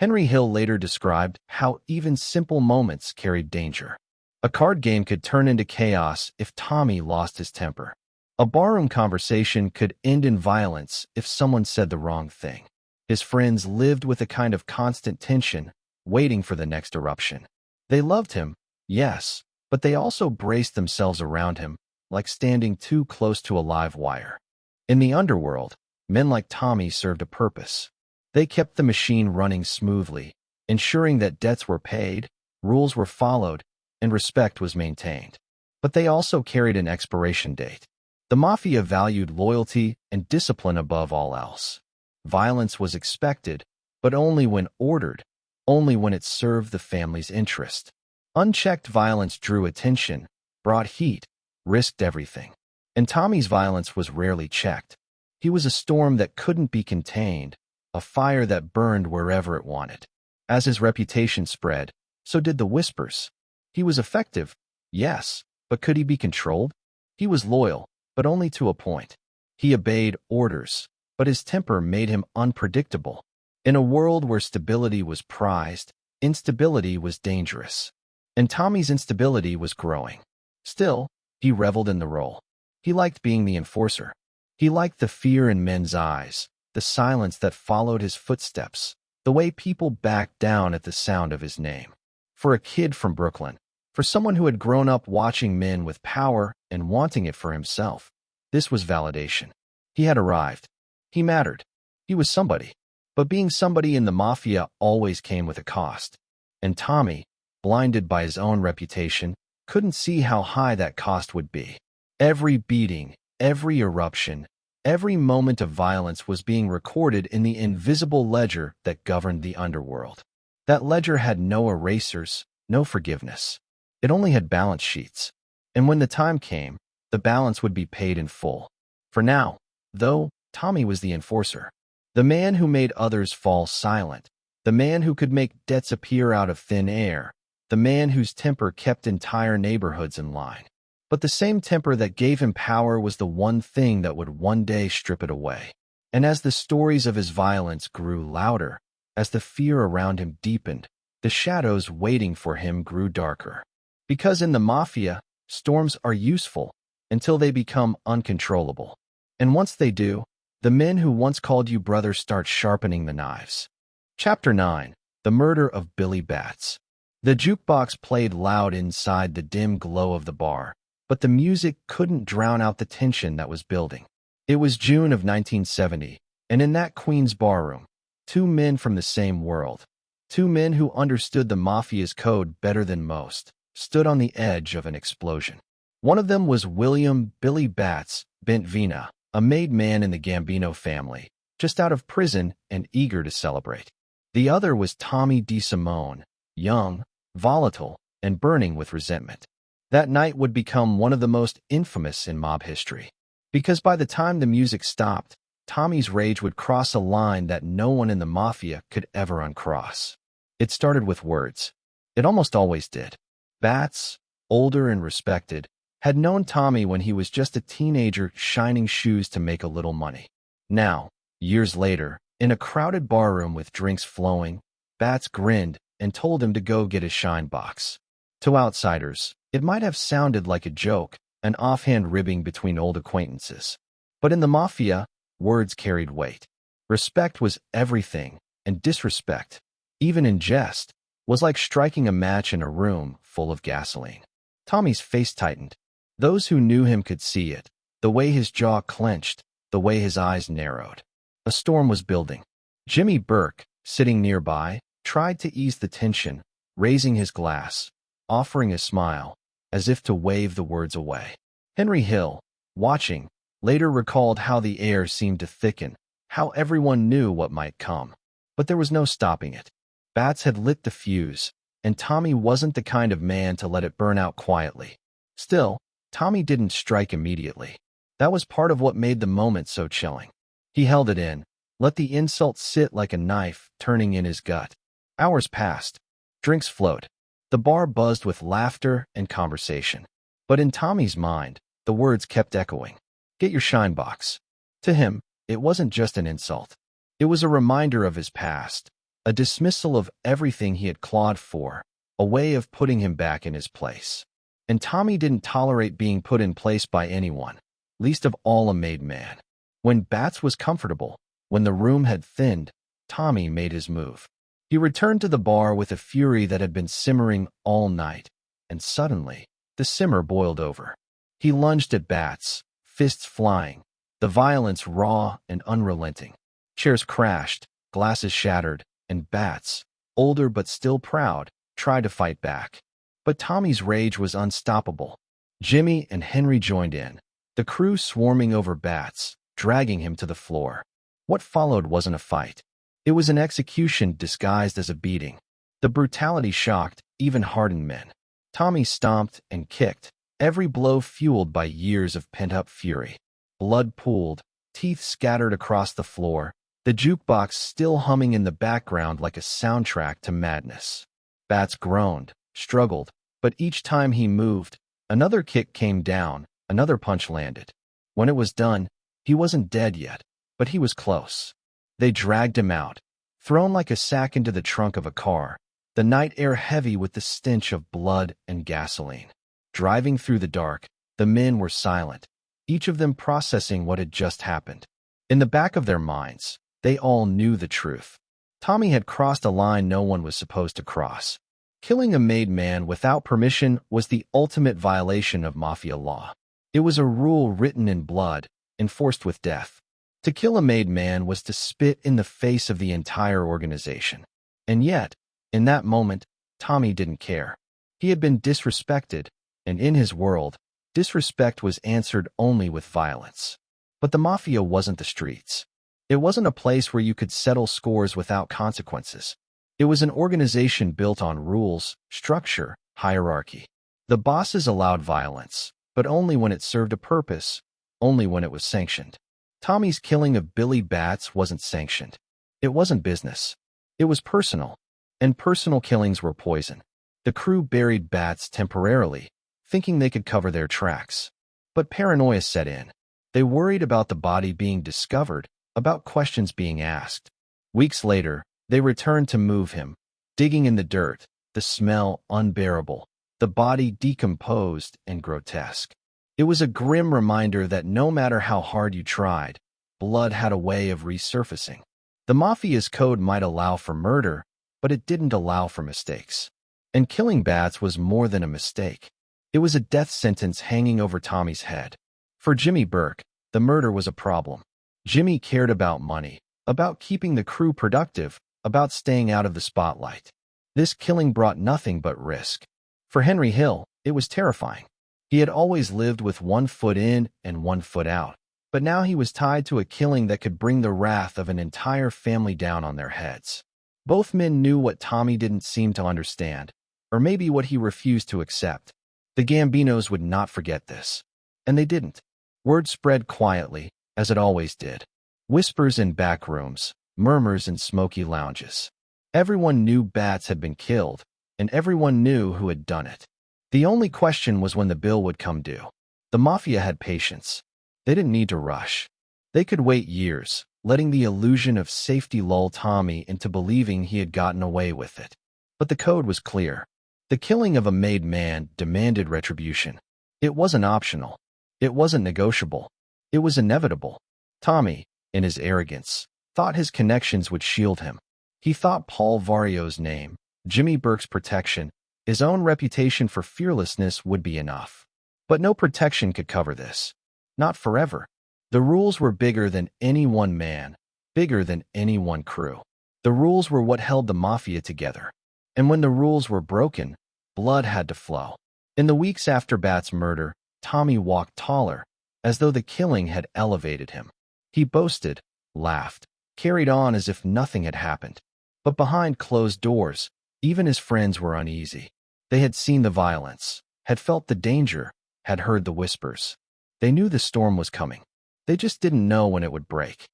Henry Hill later described how even simple moments carried danger. A card game could turn into chaos if Tommy lost his temper. A barroom conversation could end in violence if someone said the wrong thing. His friends lived with a kind of constant tension, waiting for the next eruption. They loved him, yes, but they also braced themselves around him, like standing too close to a live wire. In the underworld, men like Tommy served a purpose. They kept the machine running smoothly, ensuring that debts were paid, rules were followed, and respect was maintained. But they also carried an expiration date. The Mafia valued loyalty and discipline above all else. Violence was expected, but only when ordered, only when it served the family's interest. Unchecked violence drew attention, brought heat, risked everything. And Tommy's violence was rarely checked. He was a storm that couldn't be contained, a fire that burned wherever it wanted. As his reputation spread, so did the whispers. He was effective, yes, but could he be controlled? He was loyal, but only to a point. He obeyed orders, but his temper made him unpredictable. In a world where stability was prized, instability was dangerous. And Tommy's instability was growing. Still, he reveled in the role. He liked being the enforcer. He liked the fear in men's eyes, the silence that followed his footsteps, the way people backed down at the sound of his name. For a kid from Brooklyn, for someone who had grown up watching men with power and wanting it for himself, this was validation. He had arrived. He mattered. He was somebody. But being somebody in the Mafia always came with a cost. And Tommy, blinded by his own reputation, couldn't see how high that cost would be. Every beating, every eruption, every moment of violence was being recorded in the invisible ledger that governed the underworld. That ledger had no erasers, no forgiveness. It only had balance sheets. And when the time came, the balance would be paid in full. For now, though, Tommy was the enforcer. The man who made others fall silent. The man who could make debts appear out of thin air. The man whose temper kept entire neighborhoods in line. But the same temper that gave him power was the one thing that would one day strip it away. And as the stories of his violence grew louder, as the fear around him deepened, the shadows waiting for him grew darker. Because in the Mafia, storms are useful until they become uncontrollable. And once they do, the men who once called you brother start sharpening the knives. Chapter 9. The Murder of Billy Batts. The jukebox played loud inside the dim glow of the bar, but the music couldn't drown out the tension that was building. It was June of 1970, and in that Queen's barroom, two men from the same world, two men who understood the Mafia's code better than most, stood on the edge of an explosion. One of them was William "Billy" Batts Bentvena, a made man in the Gambino family, just out of prison and eager to celebrate. The other was Tommy DeSimone, young, volatile, and burning with resentment. That night would become one of the most infamous in mob history, because by the time the music stopped, Tommy's rage would cross a line that no one in the Mafia could ever uncross. It started with words. It almost always did. Batts, older and respected, had known Tommy when he was just a teenager shining shoes to make a little money. Now, years later, in a crowded barroom with drinks flowing, Batts grinned and told him to go get his shine box. To outsiders, it might have sounded like a joke, an offhand ribbing between old acquaintances. But in the Mafia, words carried weight. Respect was everything, and disrespect, even in jest, was like striking a match in a room full of gasoline. Tommy's face tightened. Those who knew him could see it, the way his jaw clenched, the way his eyes narrowed. A storm was building. Jimmy Burke, sitting nearby, tried to ease the tension, raising his glass, offering a smile, as if to wave the words away. Henry Hill, watching, later recalled how the air seemed to thicken, how everyone knew what might come. But there was no stopping it. Batts had lit the fuse, and Tommy wasn't the kind of man to let it burn out quietly. Still, Tommy didn't strike immediately. That was part of what made the moment so chilling. He held it in, let the insult sit like a knife turning in his gut. Hours passed. Drinks flowed. The bar buzzed with laughter and conversation. But in Tommy's mind, the words kept echoing. Get your shine box. To him, it wasn't just an insult. It was a reminder of his past, a dismissal of everything he had clawed for, a way of putting him back in his place. And Tommy didn't tolerate being put in place by anyone, least of all a made man. When Bats was comfortable, when the room had thinned, Tommy made his move. He returned to the bar with a fury that had been simmering all night, and suddenly, the simmer boiled over. He lunged at Bats, fists flying, the violence raw and unrelenting. Chairs crashed, glasses shattered, and Bats, older but still proud, tried to fight back. But Tommy's rage was unstoppable. Jimmy and Henry joined in, the crew swarming over Bats, dragging him to the floor. What followed wasn't a fight. It was an execution disguised as a beating. The brutality shocked even hardened men. Tommy stomped and kicked, every blow fueled by years of pent-up fury. Blood pooled, teeth scattered across the floor, the jukebox still humming in the background like a soundtrack to madness. Bats groaned, struggled, but each time he moved, another kick came down, another punch landed. When it was done, he wasn't dead yet, but he was close. They dragged him out, thrown like a sack into the trunk of a car, the night air heavy with the stench of blood and gasoline. Driving through the dark, the men were silent, each of them processing what had just happened. In the back of their minds, they all knew the truth. Tommy had crossed a line no one was supposed to cross. Killing a made man without permission was the ultimate violation of Mafia law. It was a rule written in blood, enforced with death. To kill a made man was to spit in the face of the entire organization. And yet, in that moment, Tommy didn't care. He had been disrespected, and in his world, disrespect was answered only with violence. But the Mafia wasn't the streets. It wasn't a place where you could settle scores without consequences. It was an organization built on rules, structure, hierarchy. The bosses allowed violence, but only when it served a purpose, only when it was sanctioned. Tommy's killing of Billy Bats wasn't sanctioned. It wasn't business. It was personal, and personal killings were poison. The crew buried Bats temporarily, thinking they could cover their tracks. But paranoia set in. They worried about the body being discovered, about questions being asked. Weeks later, they returned to move him, digging in the dirt, the smell unbearable, the body decomposed and grotesque. It was a grim reminder that no matter how hard you tried, blood had a way of resurfacing. The Mafia's code might allow for murder, but it didn't allow for mistakes. And killing Bats was more than a mistake. It was a death sentence hanging over Tommy's head. For Jimmy Burke, the murder was a problem. Jimmy cared about money, about keeping the crew productive, about staying out of the spotlight. This killing brought nothing but risk. For Henry Hill, it was terrifying. He had always lived with one foot in and one foot out, but now he was tied to a killing that could bring the wrath of an entire family down on their heads. Both men knew what Tommy didn't seem to understand, or maybe what he refused to accept. The Gambinos would not forget this. And they didn't. Word spread quietly, as it always did. Whispers in back rooms, murmurs in smoky lounges. Everyone knew Bats had been killed, and everyone knew who had done it. The only question was when the bill would come due. The Mafia had patience. They didn't need to rush. They could wait years, letting the illusion of safety lull Tommy into believing he had gotten away with it. But the code was clear. The killing of a made man demanded retribution. It wasn't optional. It wasn't negotiable. It was inevitable. Tommy, in his arrogance, thought his connections would shield him. He thought Paul Vario's name, Jimmy Burke's protection, his own reputation for fearlessness would be enough. But no protection could cover this. Not forever. The rules were bigger than any one man, bigger than any one crew. The rules were what held the Mafia together. And when the rules were broken, blood had to flow. In the weeks after Bat's murder, Tommy walked taller, as though the killing had elevated him. He boasted, laughed, carried on as if nothing had happened. But behind closed doors, even his friends were uneasy. They had seen the violence, had felt the danger, had heard the whispers. They knew the storm was coming. They just didn't know when it would break.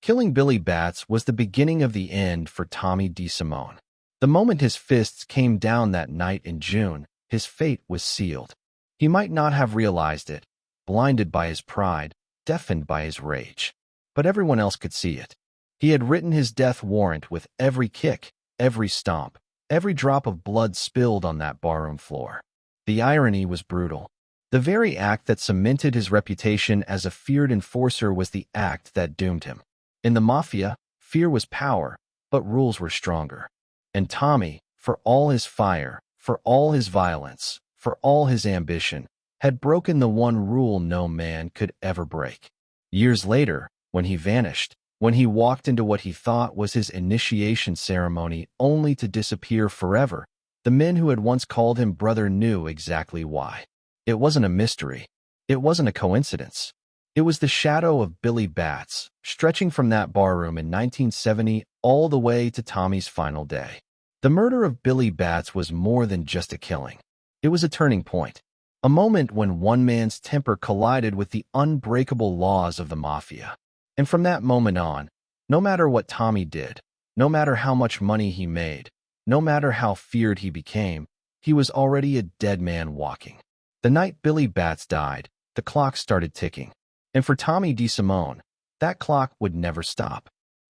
Killing Billy Bats was the beginning of the end for Tommy DeSimone. The moment his fists came down that night in June, his fate was sealed. He might not have realized it, blinded by his pride, deafened by his rage. But everyone else could see it. He had written his death warrant with every kick, every stomp, every drop of blood spilled on that barroom floor. The irony was brutal. The very act that cemented his reputation as a feared enforcer was the act that doomed him. In the Mafia, fear was power, but rules were stronger. And Tommy, for all his fire, for all his violence, for all his ambition, had broken the one rule no man could ever break. Years later, when he vanished, when he walked into what he thought was his initiation ceremony only to disappear forever, the men who had once called him brother knew exactly why. It wasn't a mystery. It wasn't a coincidence. It was the shadow of Billy Batts, stretching from that barroom in 1970 all the way to Tommy's final day. The murder of Billy Batts was more than just a killing. It was a turning point. A moment when one man's temper collided with the unbreakable laws of the Mafia. And from that moment on, no matter what Tommy did, no matter how much money he made, no matter how feared he became, he was already a dead man walking. The night Billy Batts died, the clock started ticking. And for Tommy DeSimone, that clock would never stop.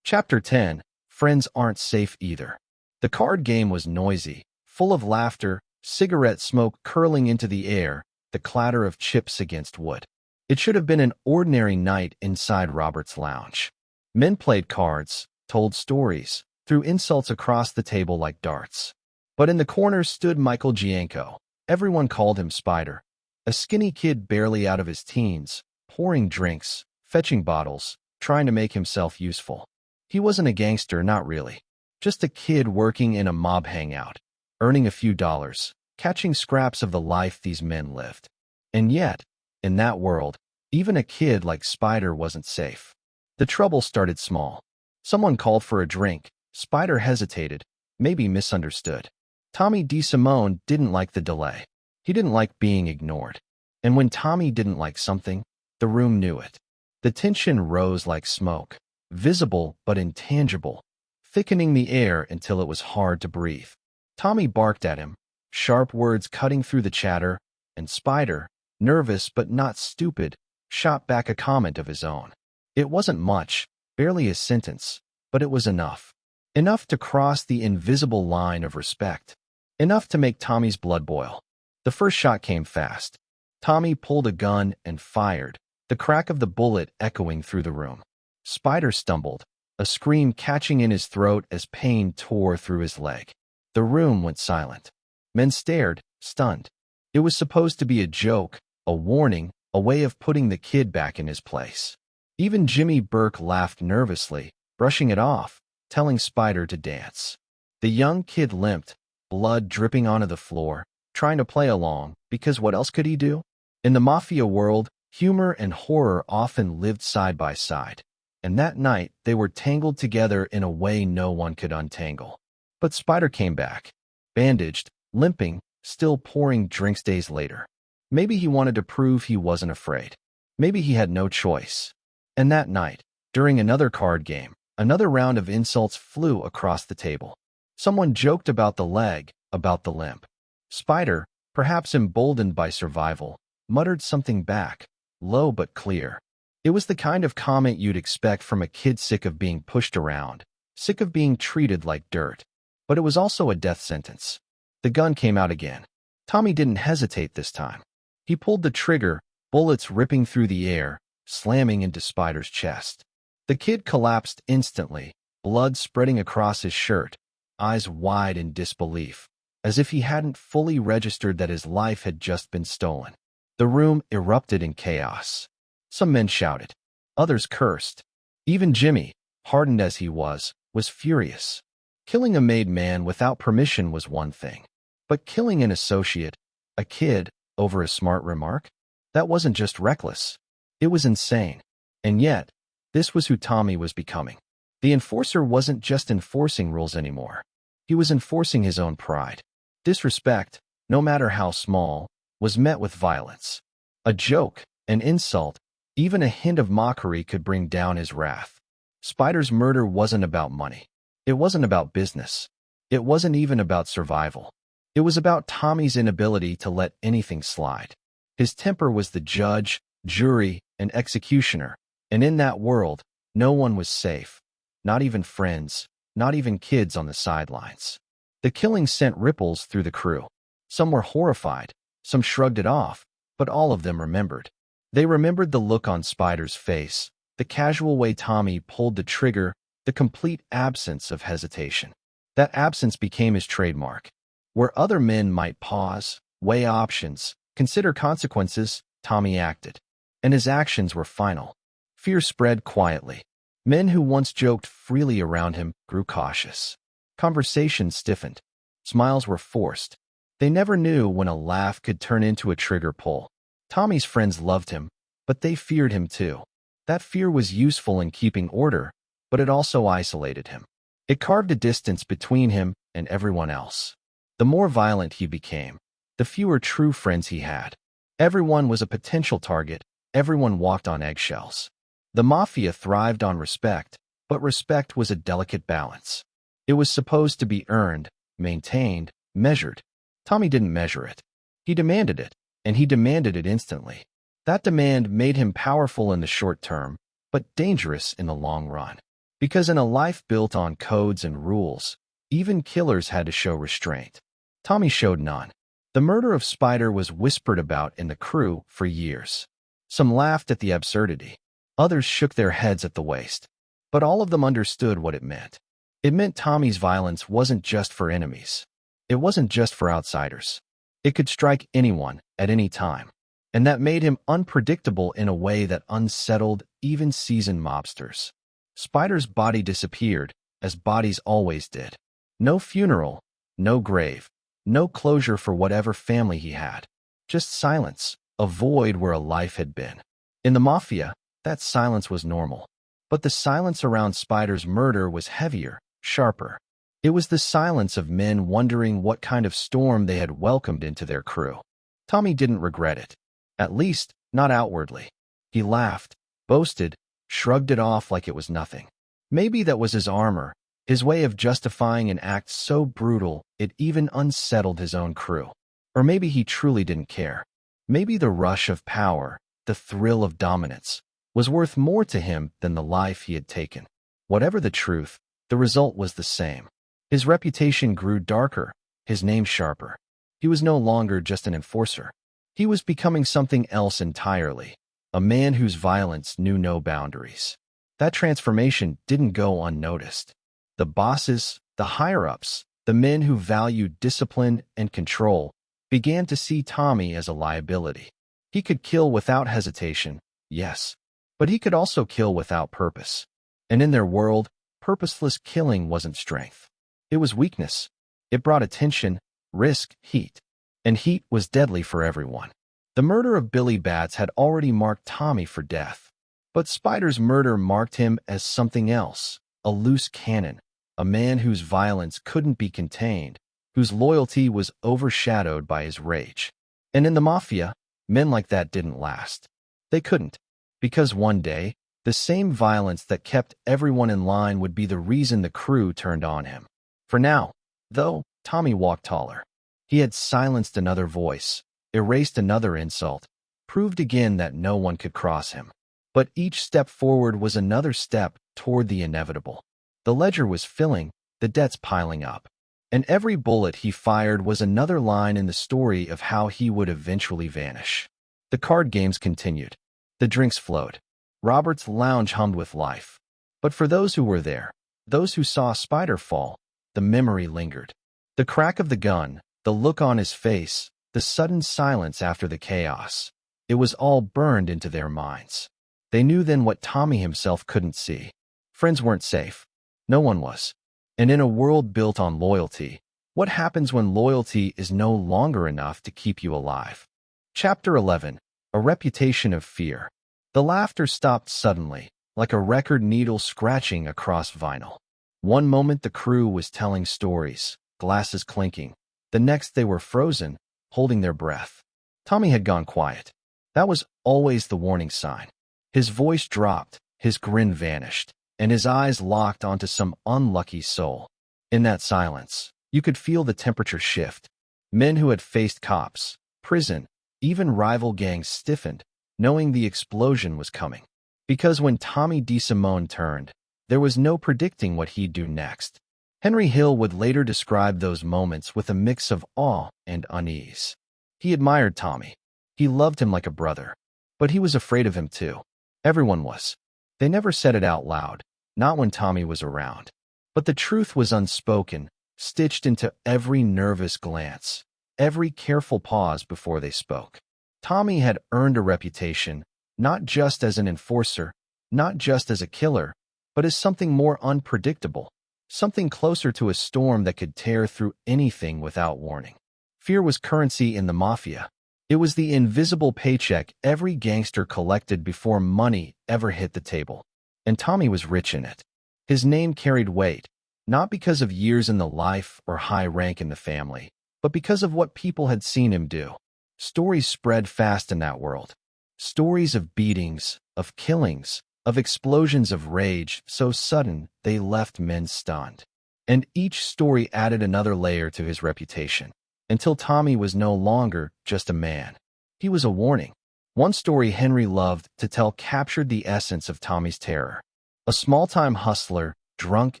Chapter 10, Friends Aren't Safe Either. The card game was noisy, full of laughter, cigarette smoke curling into the air, the clatter of chips against wood. It should have been an ordinary night inside Robert's lounge. Men played cards, told stories, threw insults across the table like darts. But in the corner stood Michael Gianco. Everyone called him Spider. A skinny kid barely out of his teens, pouring drinks, fetching bottles, trying to make himself useful. He wasn't a gangster, not really. Just a kid working in a mob hangout, earning a few dollars, catching scraps of the life these men lived. And yet, in that world, even a kid like Spider wasn't safe. The trouble started small. Someone called for a drink. Spider hesitated, maybe misunderstood. Tommy DeSimone didn't like the delay. He didn't like being ignored. And when Tommy didn't like something, the room knew it. The tension rose like smoke, visible but intangible, thickening the air until it was hard to breathe. Tommy barked at him, sharp words cutting through the chatter, and Spider, nervous but not stupid, shot back a comment of his own. It wasn't much, barely a sentence, but it was enough. Enough to cross the invisible line of respect. Enough to make Tommy's blood boil. The first shot came fast. Tommy pulled a gun and fired, the crack of the bullet echoing through the room. Spider stumbled, a scream catching in his throat as pain tore through his leg. The room went silent. Men stared, stunned. It was supposed to be a joke, a warning, a way of putting the kid back in his place. Even Jimmy Burke laughed nervously, brushing it off, telling Spider to dance. The young kid limped, blood dripping onto the floor, trying to play along, because what else could he do? In the Mafia world, humor and horror often lived side by side, and that night they were tangled together in a way no one could untangle. But Spider came back, bandaged, limping, still pouring drinks days later. Maybe he wanted to prove he wasn't afraid. Maybe he had no choice. And that night, during another card game, another round of insults flew across the table. Someone joked about the leg, about the limp. Spider, perhaps emboldened by survival, muttered something back, low but clear. It was the kind of comment you'd expect from a kid sick of being pushed around, sick of being treated like dirt. But it was also a death sentence. The gun came out again. Tommy didn't hesitate this time. He pulled the trigger, bullets ripping through the air, slamming into Spider's chest. The kid collapsed instantly, blood spreading across his shirt, eyes wide in disbelief, as if he hadn't fully registered that his life had just been stolen. The room erupted in chaos. Some men shouted. Others cursed. Even Jimmy, hardened as he was furious. Killing a made man without permission was one thing. But killing an associate, a kid, over a smart remark? That wasn't just reckless. It was insane. And yet, this was who Tommy was becoming. The enforcer wasn't just enforcing rules anymore. He was enforcing his own pride. Disrespect, no matter how small, was met with violence. A joke, an insult, even a hint of mockery could bring down his wrath. Spider's murder wasn't about money. It wasn't about business. It wasn't even about survival. It was about Tommy's inability to let anything slide. His temper was the judge, jury, and executioner, and in that world, no one was safe, not even friends, not even kids on the sidelines. The killing sent ripples through the crew. Some were horrified, some shrugged it off, but all of them remembered. They remembered the look on Spider's face, the casual way Tommy pulled the trigger, the complete absence of hesitation. That absence became his trademark. Where other men might pause, weigh options, consider consequences, Tommy acted. And his actions were final. Fear spread quietly. Men who once joked freely around him grew cautious. Conversations stiffened. Smiles were forced. They never knew when a laugh could turn into a trigger pull. Tommy's friends loved him, but they feared him too. That fear was useful in keeping order, but it also isolated him. It carved a distance between him and everyone else. The more violent he became, the fewer true friends he had. Everyone was a potential target. Everyone walked on eggshells. The Mafia thrived on respect, but respect was a delicate balance. It was supposed to be earned, maintained, measured. Tommy didn't measure it. He demanded it, and he demanded it instantly. That demand made him powerful in the short term, but dangerous in the long run. Because in a life built on codes and rules, even killers had to show restraint. Tommy showed none. The murder of Spider was whispered about in the crew for years. Some laughed at the absurdity. Others shook their heads at the waste. But all of them understood what it meant. It meant Tommy's violence wasn't just for enemies. It wasn't just for outsiders. It could strike anyone, at any time. And that made him unpredictable in a way that unsettled even seasoned mobsters. Spider's body disappeared, as bodies always did. No funeral, no grave, no closure for whatever family he had. Just silence, a void where a life had been. In the Mafia, that silence was normal. But the silence around Spider's murder was heavier, sharper. It was the silence of men wondering what kind of storm they had welcomed into their crew. Tommy didn't regret it. At least, not outwardly. He laughed, boasted, shrugged it off like it was nothing. Maybe that was his armor, his way of justifying an act so brutal it even unsettled his own crew. Or maybe he truly didn't care. Maybe the rush of power, the thrill of dominance, was worth more to him than the life he had taken. Whatever the truth, the result was the same. His reputation grew darker, his name sharper. He was no longer just an enforcer. He was becoming something else entirely, a man whose violence knew no boundaries. That transformation didn't go unnoticed. The bosses, the higher-ups, the men who valued discipline and control, began to see Tommy as a liability. He could kill without hesitation, yes, but he could also kill without purpose. And in their world, purposeless killing wasn't strength. It was weakness. It brought attention, risk, heat. And heat was deadly for everyone. The murder of Billy Batts had already marked Tommy for death. But Spider's murder marked him as something else, a loose cannon, a man whose violence couldn't be contained, whose loyalty was overshadowed by his rage. And in the Mafia, men like that didn't last. They couldn't, because one day, the same violence that kept everyone in line would be the reason the crew turned on him. For now, though, Tommy walked taller. He had silenced another voice, erased another insult, proved again that no one could cross him. But each step forward was another step toward the inevitable. The ledger was filling, the debts piling up. And every bullet he fired was another line in the story of how he would eventually vanish. The card games continued. The drinks flowed. Robert's lounge hummed with life. But for those who were there, those who saw Spider fall, the memory lingered. The crack of the gun, the look on his face, the sudden silence after the chaos. It was all burned into their minds. They knew then what Tommy himself couldn't see. Friends weren't safe. No one was. And in a world built on loyalty, what happens when loyalty is no longer enough to keep you alive? Chapter 11. A Reputation of Fear. The laughter stopped suddenly, like a record needle scratching across vinyl. One moment the crew was telling stories, glasses clinking. The next they were frozen, holding their breath. Tommy had gone quiet. That was always the warning sign. His voice dropped, his grin vanished, and his eyes locked onto some unlucky soul. In that silence, you could feel the temperature shift. Men who had faced cops, prison, even rival gangs stiffened, knowing the explosion was coming. Because when Tommy DeSimone turned, there was no predicting what he'd do next. Henry Hill would later describe those moments with a mix of awe and unease. He admired Tommy. He loved him like a brother. But he was afraid of him too. Everyone was. They never said it out loud, not when Tommy was around. But the truth was unspoken, stitched into every nervous glance, every careful pause before they spoke. Tommy had earned a reputation, not just as an enforcer, not just as a killer, but as something more unpredictable, something closer to a storm that could tear through anything without warning. Fear was currency in the Mafia. It was the invisible paycheck every gangster collected before money ever hit the table. And Tommy was rich in it. His name carried weight, not because of years in the life or high rank in the family, but because of what people had seen him do. Stories spread fast in that world. Stories of beatings, of killings, of explosions of rage so sudden they left men stunned. And each story added another layer to his reputation, until Tommy was no longer just a man. He was a warning. One story Henry loved to tell captured the essence of Tommy's terror. A small-time hustler, drunk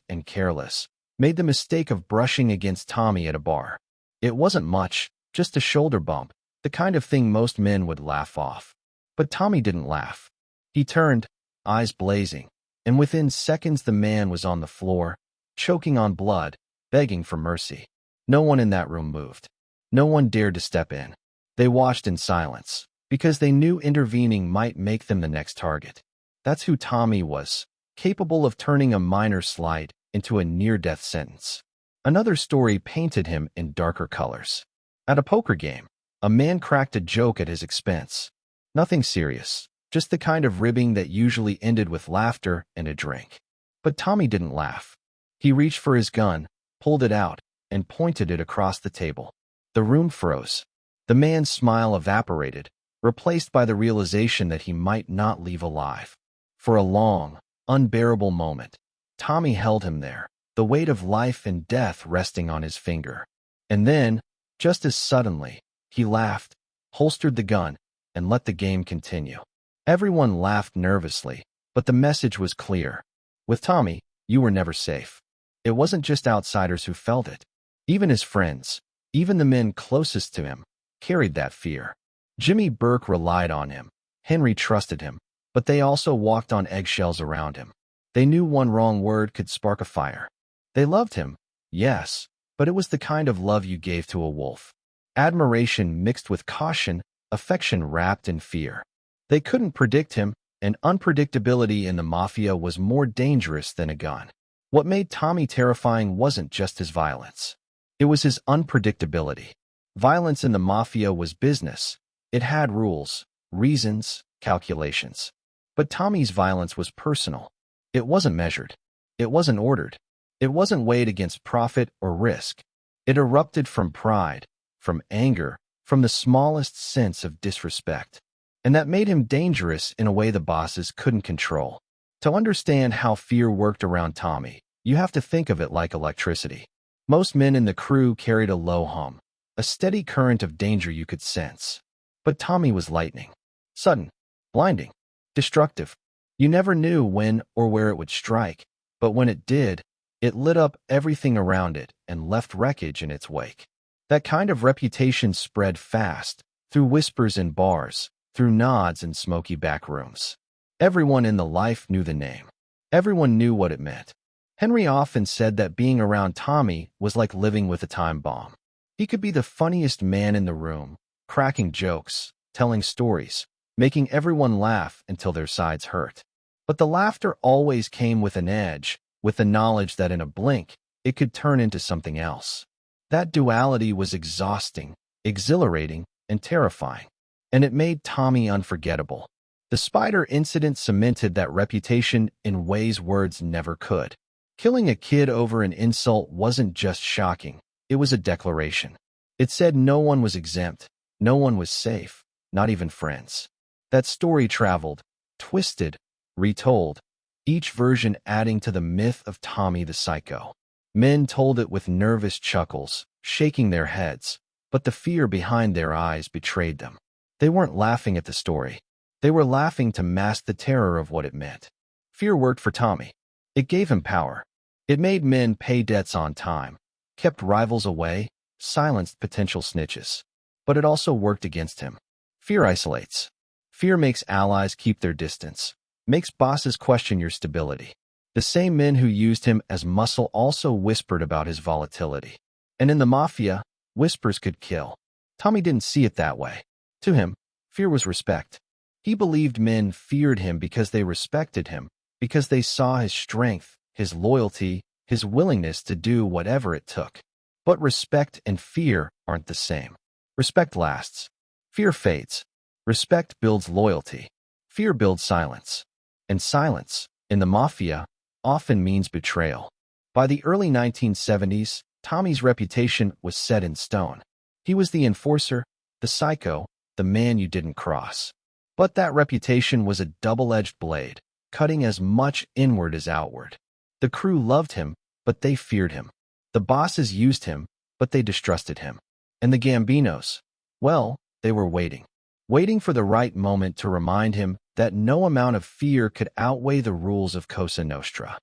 and careless, made the mistake of brushing against Tommy at a bar. It wasn't much, just a shoulder bump, the kind of thing most men would laugh off. But Tommy didn't laugh. He turned, eyes blazing, and within seconds the man was on the floor, choking on blood, begging for mercy. No one in that room moved. No one dared to step in. They watched in silence, because they knew intervening might make them the next target. That's who Tommy was, capable of turning a minor slight into a near-death sentence. Another story painted him in darker colors. At a poker game, a man cracked a joke at his expense. Nothing serious, just the kind of ribbing that usually ended with laughter and a drink. But Tommy didn't laugh. He reached for his gun, pulled it out, and pointed it across the table. The room froze. The man's smile evaporated, replaced by the realization that he might not leave alive. For a long, unbearable moment, Tommy held him there, the weight of life and death resting on his finger. And then, just as suddenly, he laughed, holstered the gun, and let the game continue. Everyone laughed nervously, but the message was clear. With Tommy, you were never safe. It wasn't just outsiders who felt it. Even his friends, even the men closest to him, carried that fear. Jimmy Burke relied on him. Henry trusted him, but they also walked on eggshells around him. They knew one wrong word could spark a fire. They loved him, yes, but it was the kind of love you gave to a wolf. Admiration mixed with caution, affection wrapped in fear. They couldn't predict him, and unpredictability in the Mafia was more dangerous than a gun. What made Tommy terrifying wasn't just his violence. It was his unpredictability. Violence in the Mafia was business. It had rules, reasons, calculations. But Tommy's violence was personal. It wasn't measured. It wasn't ordered. It wasn't weighed against profit or risk. It erupted from pride, from anger, from the smallest sense of disrespect. And that made him dangerous in a way the bosses couldn't control. To understand how fear worked around Tommy, you have to think of it like electricity. Most men in the crew carried a low hum, a steady current of danger you could sense. But Tommy was lightning. Sudden, blinding, destructive. You never knew when or where it would strike, but when it did, it lit up everything around it and left wreckage in its wake. That kind of reputation spread fast, through whispers in bars, through nods in smoky back rooms. Everyone in the life knew the name. Everyone knew what it meant. Henry often said that being around Tommy was like living with a time bomb. He could be the funniest man in the room, cracking jokes, telling stories, making everyone laugh until their sides hurt. But the laughter always came with an edge, with the knowledge that in a blink, it could turn into something else. That duality was exhausting, exhilarating, and terrifying, and it made Tommy unforgettable. The spider incident cemented that reputation in ways words never could. Killing a kid over an insult wasn't just shocking, it was a declaration. It said no one was exempt, no one was safe, not even friends. That story traveled, twisted, retold, each version adding to the myth of Tommy the Psycho. Men told it with nervous chuckles, shaking their heads, but the fear behind their eyes betrayed them. They weren't laughing at the story. They were laughing to mask the terror of what it meant. Fear worked for Tommy. It gave him power. It made men pay debts on time, kept rivals away, silenced potential snitches. But it also worked against him. Fear isolates. Fear makes allies keep their distance, makes bosses question your stability. The same men who used him as muscle also whispered about his volatility. And in the Mafia, whispers could kill. Tommy didn't see it that way. To him, fear was respect. He believed men feared him because they respected him, because they saw his strength, his loyalty, his willingness to do whatever it took. But respect and fear aren't the same. Respect lasts. Fear fades. Respect builds loyalty. Fear builds silence. And silence, in the Mafia, often means betrayal. By the early 1970s, Tommy's reputation was set in stone. He was the enforcer, the psycho, the man you didn't cross. But that reputation was a double-edged blade, cutting as much inward as outward. The crew loved him, but they feared him. The bosses used him, but they distrusted him. And the Gambinos, well, they were waiting. Waiting for the right moment to remind him that no amount of fear could outweigh the rules of Cosa Nostra.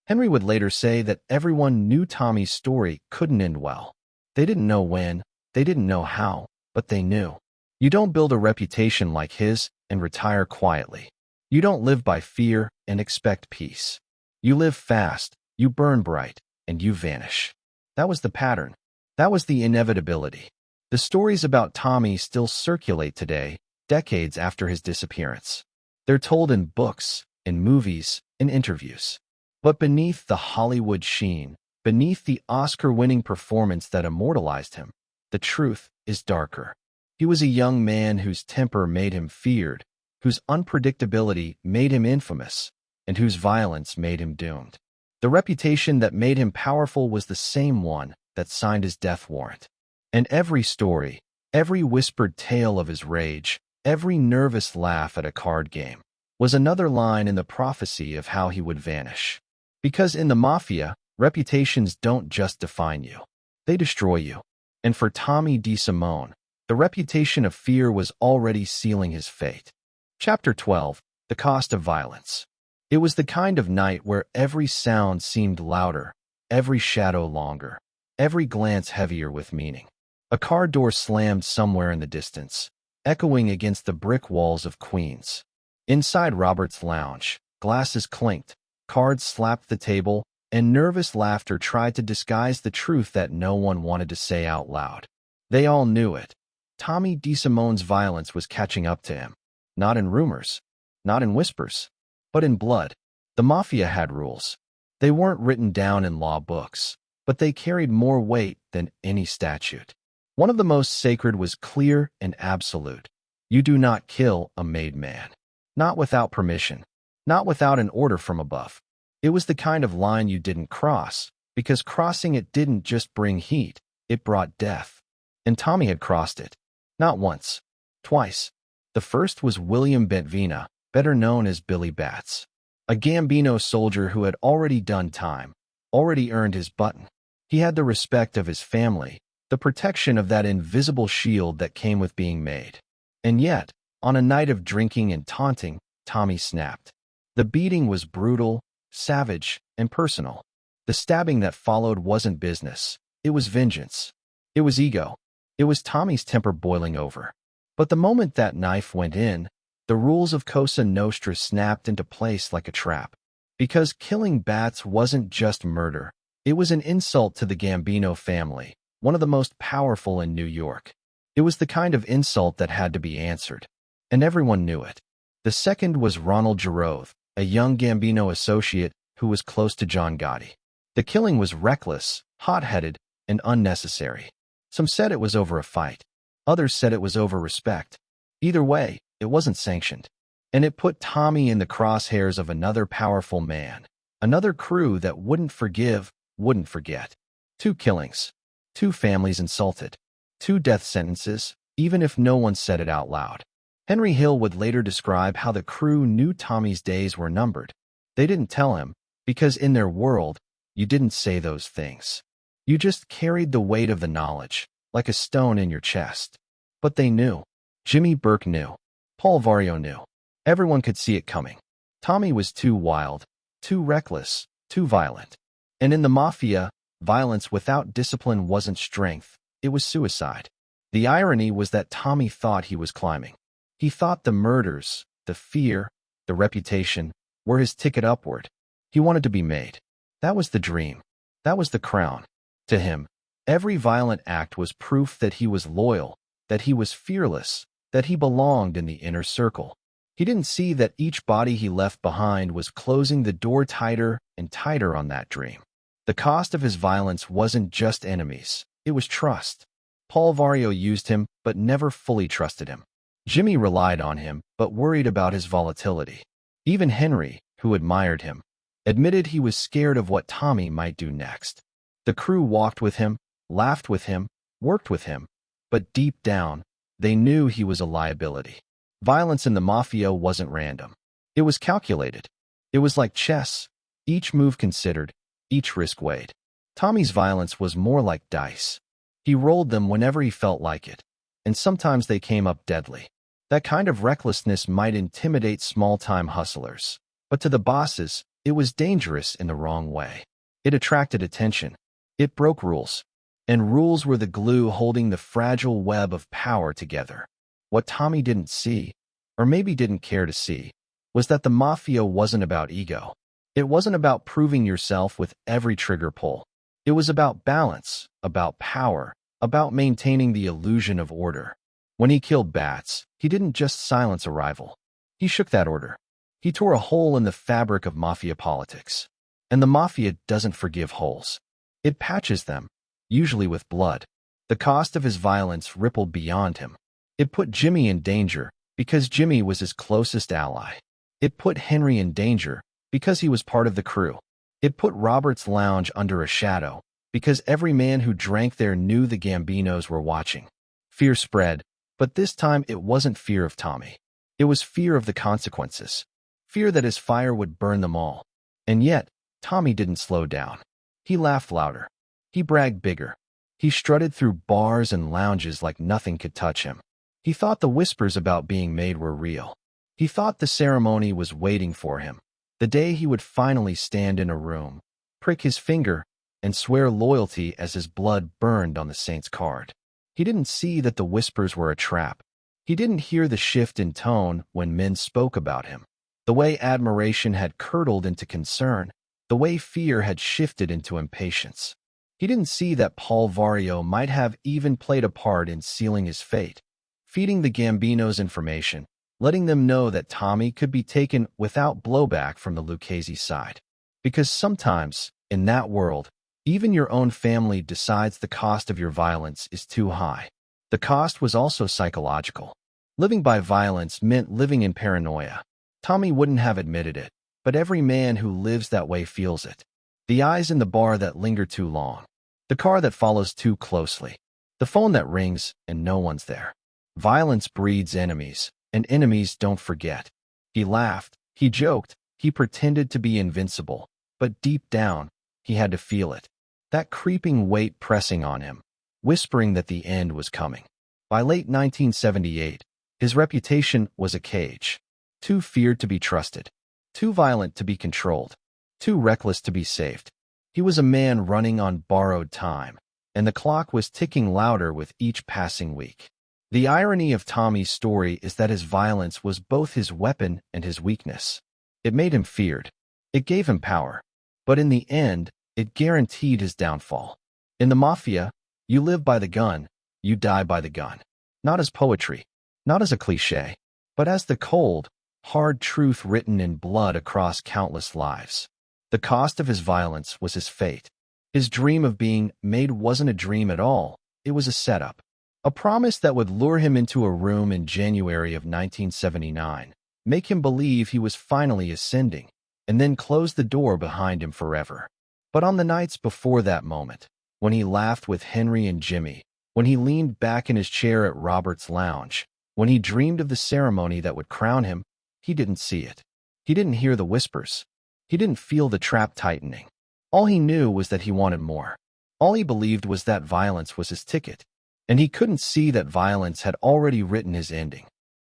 Henry would later say that everyone knew Tommy's story couldn't end well. They didn't know when, they didn't know how, but they knew. You don't build a reputation like his and retire quietly. You don't live by fear and expect peace. You live fast, you burn bright, and you vanish. That was the pattern. That was the inevitability. The stories about Tommy still circulate today, decades after his disappearance. They're told in books, in movies, in interviews. But beneath the Hollywood sheen, beneath the Oscar-winning performance that immortalized him, the truth is darker. He was a young man whose temper made him feared, whose unpredictability made him infamous, and whose violence made him doomed. The reputation that made him powerful was the same one that signed his death warrant. And every story, every whispered tale of his rage, every nervous laugh at a card game, was another line in the prophecy of how he would vanish. Because in the Mafia, reputations don't just define you. They destroy you. And for Tommy DeSimone, the reputation of fear was already sealing his fate. Chapter 12, The Cost of Violence. It was the kind of night where every sound seemed louder, every shadow longer, every glance heavier with meaning. A car door slammed somewhere in the distance, echoing against the brick walls of Queens. Inside Robert's lounge, glasses clinked, cards slapped the table, and nervous laughter tried to disguise the truth that no one wanted to say out loud. They all knew it. Tommy DeSimone's violence was catching up to him. Not in rumors, not in whispers, but in blood. The Mafia had rules. They weren't written down in law books, but they carried more weight than any statute. One of the most sacred was clear and absolute. You do not kill a made man. Not without permission. Not without an order from above. It was the kind of line you didn't cross, because crossing it didn't just bring heat, it brought death. And Tommy had crossed it. Not once. Twice. The first was William Bentvena, better known as Billy Bats. A Gambino soldier who had already done time, already earned his button. He had the respect of his family, the protection of that invisible shield that came with being made. And yet, on a night of drinking and taunting, Tommy snapped. The beating was brutal, savage, and personal. The stabbing that followed wasn't business. It was vengeance. It was ego. It was Tommy's temper boiling over. But the moment that knife went in, the rules of Cosa Nostra snapped into place like a trap. Because killing Bats wasn't just murder. It was an insult to the Gambino family, one of the most powerful in New York. It was the kind of insult that had to be answered. And everyone knew it. The second was Ronald Giroux, a young Gambino associate who was close to John Gotti. The killing was reckless, hot-headed, and unnecessary. Some said it was over a fight. Others said it was over respect. Either way, it wasn't sanctioned. And it put Tommy in the crosshairs of another powerful man. Another crew that wouldn't forgive, wouldn't forget. 2 killings. 2 families insulted. 2 death sentences, even if no one said it out loud. Henry Hill would later describe how the crew knew Tommy's days were numbered. They didn't tell him, because in their world, you didn't say those things. You just carried the weight of the knowledge, like a stone in your chest. But they knew. Jimmy Burke knew. Paul Vario knew. Everyone could see it coming. Tommy was too wild, too reckless, too violent. And in the Mafia, violence without discipline wasn't strength, it was suicide. The irony was that Tommy thought he was climbing. He thought the murders, the fear, the reputation, were his ticket upward. He wanted to be made. That was the dream. That was the crown. To him, every violent act was proof that he was loyal, that he was fearless, that he belonged in the inner circle. He didn't see that each body he left behind was closing the door tighter and tighter on that dream. The cost of his violence wasn't just enemies, it was trust. Paul Vario used him, but never fully trusted him. Jimmy relied on him, but worried about his volatility. Even Henry, who admired him, admitted he was scared of what Tommy might do next. The crew walked with him, laughed with him, worked with him, but deep down, they knew he was a liability. Violence in the Mafia wasn't random. It was calculated. It was like chess, each move considered, each risk weighed. Tommy's violence was more like dice. He rolled them whenever he felt like it, and sometimes they came up deadly. That kind of recklessness might intimidate small-time hustlers, but to the bosses, it was dangerous in the wrong way. It attracted attention. It broke rules. And rules were the glue holding the fragile web of power together. What Tommy didn't see, or maybe didn't care to see, was that the Mafia wasn't about ego. It wasn't about proving yourself with every trigger pull. It was about balance, about power, about maintaining the illusion of order. When he killed Bats, he didn't just silence a rival. He shook that order. He tore a hole in the fabric of Mafia politics. And the Mafia doesn't forgive holes. It patches them, usually with blood. The cost of his violence rippled beyond him. It put Jimmy in danger because Jimmy was his closest ally. It put Henry in danger because he was part of the crew. It put Robert's lounge under a shadow because every man who drank there knew the Gambinos were watching. Fear spread, but this time it wasn't fear of Tommy. It was fear of the consequences. Fear that his fire would burn them all. And yet, Tommy didn't slow down. He laughed louder. He bragged bigger. He strutted through bars and lounges like nothing could touch him. He thought the whispers about being made were real. He thought the ceremony was waiting for him. The day he would finally stand in a room, prick his finger, and swear loyalty as his blood burned on the saint's card. He didn't see that the whispers were a trap. He didn't hear the shift in tone when men spoke about him. The way admiration had curdled into concern, the way fear had shifted into impatience. He didn't see that Paul Vario might have even played a part in sealing his fate, feeding the Gambinos information, letting them know that Tommy could be taken without blowback from the Lucchese side. Because sometimes, in that world, even your own family decides the cost of your violence is too high. The cost was also psychological. Living by violence meant living in paranoia. Tommy wouldn't have admitted it, but every man who lives that way feels it. The eyes in the bar that linger too long. The car that follows too closely. The phone that rings and no one's there. Violence breeds enemies, and enemies don't forget. He laughed, he joked, he pretended to be invincible, but deep down, he had to feel it. That creeping weight pressing on him, whispering that the end was coming. By late 1978, his reputation was a cage. Too feared to be trusted. Too violent to be controlled. Too reckless to be saved. He was a man running on borrowed time, and the clock was ticking louder with each passing week. The irony of Tommy's story is that his violence was both his weapon and his weakness. It made him feared. It gave him power. But in the end, it guaranteed his downfall. In the Mafia, you live by the gun, you die by the gun. Not as poetry, not as a cliché, but as the cold, hard truth written in blood across countless lives. The cost of his violence was his fate. His dream of being made wasn't a dream at all, it was a setup. A promise that would lure him into a room in January of 1979, make him believe he was finally ascending, and then close the door behind him forever. But on the nights before that moment, when he laughed with Henry and Jimmy, when he leaned back in his chair at Robert's lounge, when he dreamed of the ceremony that would crown him, he didn't see it. He didn't hear the whispers. He didn't feel the trap tightening. All he knew was that he wanted more. All he believed was that violence was his ticket. And he couldn't see that violence had already written his ending.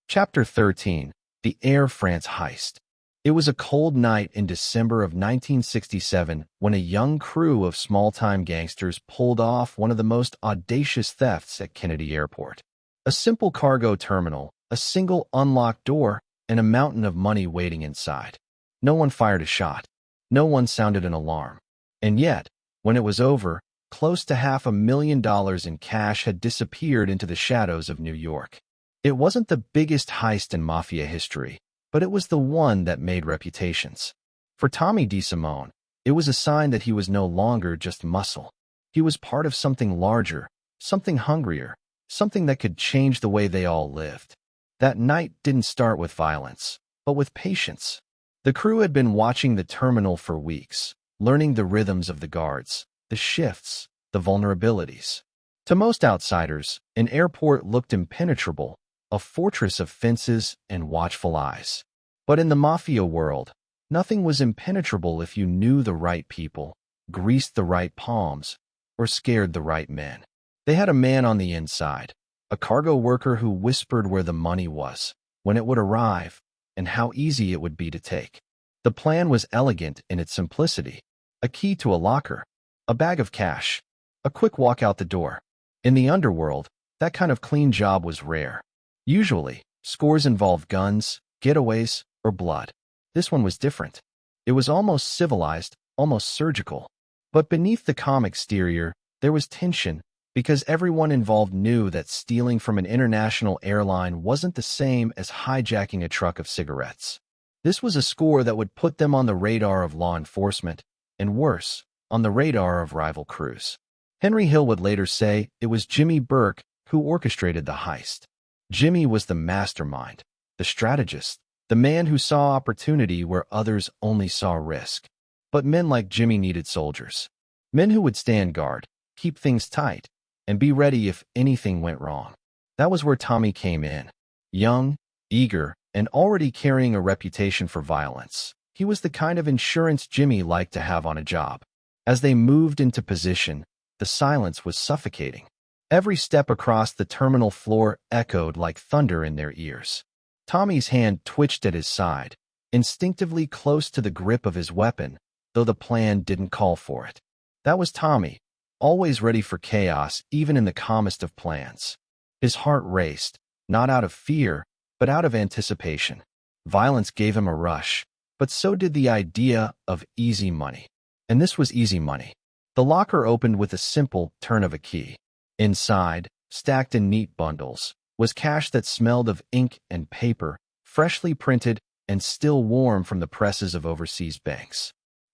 Chapter 13, The Air France Heist. It was a cold night in December of 1967 when a young crew of small-time gangsters pulled off one of the most audacious thefts at Kennedy Airport. A simple cargo terminal, a single unlocked door, and a mountain of money waiting inside. No one fired a shot. No one sounded an alarm. And yet, when it was over, close to $500,000 in cash had disappeared into the shadows of New York. It wasn't the biggest heist in Mafia history, but it was the one that made reputations. For Tommy DeSimone, it was a sign that he was no longer just muscle. He was part of something larger, something hungrier, something that could change the way they all lived. That night didn't start with violence, but with patience. The crew had been watching the terminal for weeks, learning the rhythms of the guards, the shifts, the vulnerabilities. To most outsiders, an airport looked impenetrable, a fortress of fences and watchful eyes. But in the Mafia world, nothing was impenetrable if you knew the right people, greased the right palms, or scared the right men. They had a man on the inside, a cargo worker who whispered where the money was, when it would arrive, and how easy it would be to take. The plan was elegant in its simplicity: a key to a locker, a bag of cash, a quick walk out the door. In the underworld, that kind of clean job was rare. Usually, scores involved guns, getaways, or blood. This one was different. It was almost civilized, almost surgical. But beneath the calm exterior, there was tension, because everyone involved knew that stealing from an international airline wasn't the same as hijacking a truck of cigarettes. This was a score that would put them on the radar of law enforcement, and worse, on the radar of rival crews. Henry Hill would later say it was Jimmy Burke who orchestrated the heist. Jimmy was the mastermind, the strategist, the man who saw opportunity where others only saw risk. But men like Jimmy needed soldiers. Men who would stand guard, keep things tight, and be ready if anything went wrong. That was where Tommy came in. Young, eager, and already carrying a reputation for violence. He was the kind of insurance Jimmy liked to have on a job. As they moved into position, the silence was suffocating. Every step across the terminal floor echoed like thunder in their ears. Tommy's hand twitched at his side, instinctively close to the grip of his weapon, though the plan didn't call for it. That was Tommy, always ready for chaos even in the calmest of plans. His heart raced, not out of fear, but out of anticipation. Violence gave him a rush, but so did the idea of easy money. And this was easy money. The locker opened with a simple turn of a key. Inside, stacked in neat bundles, was cash that smelled of ink and paper, freshly printed and still warm from the presses of overseas banks.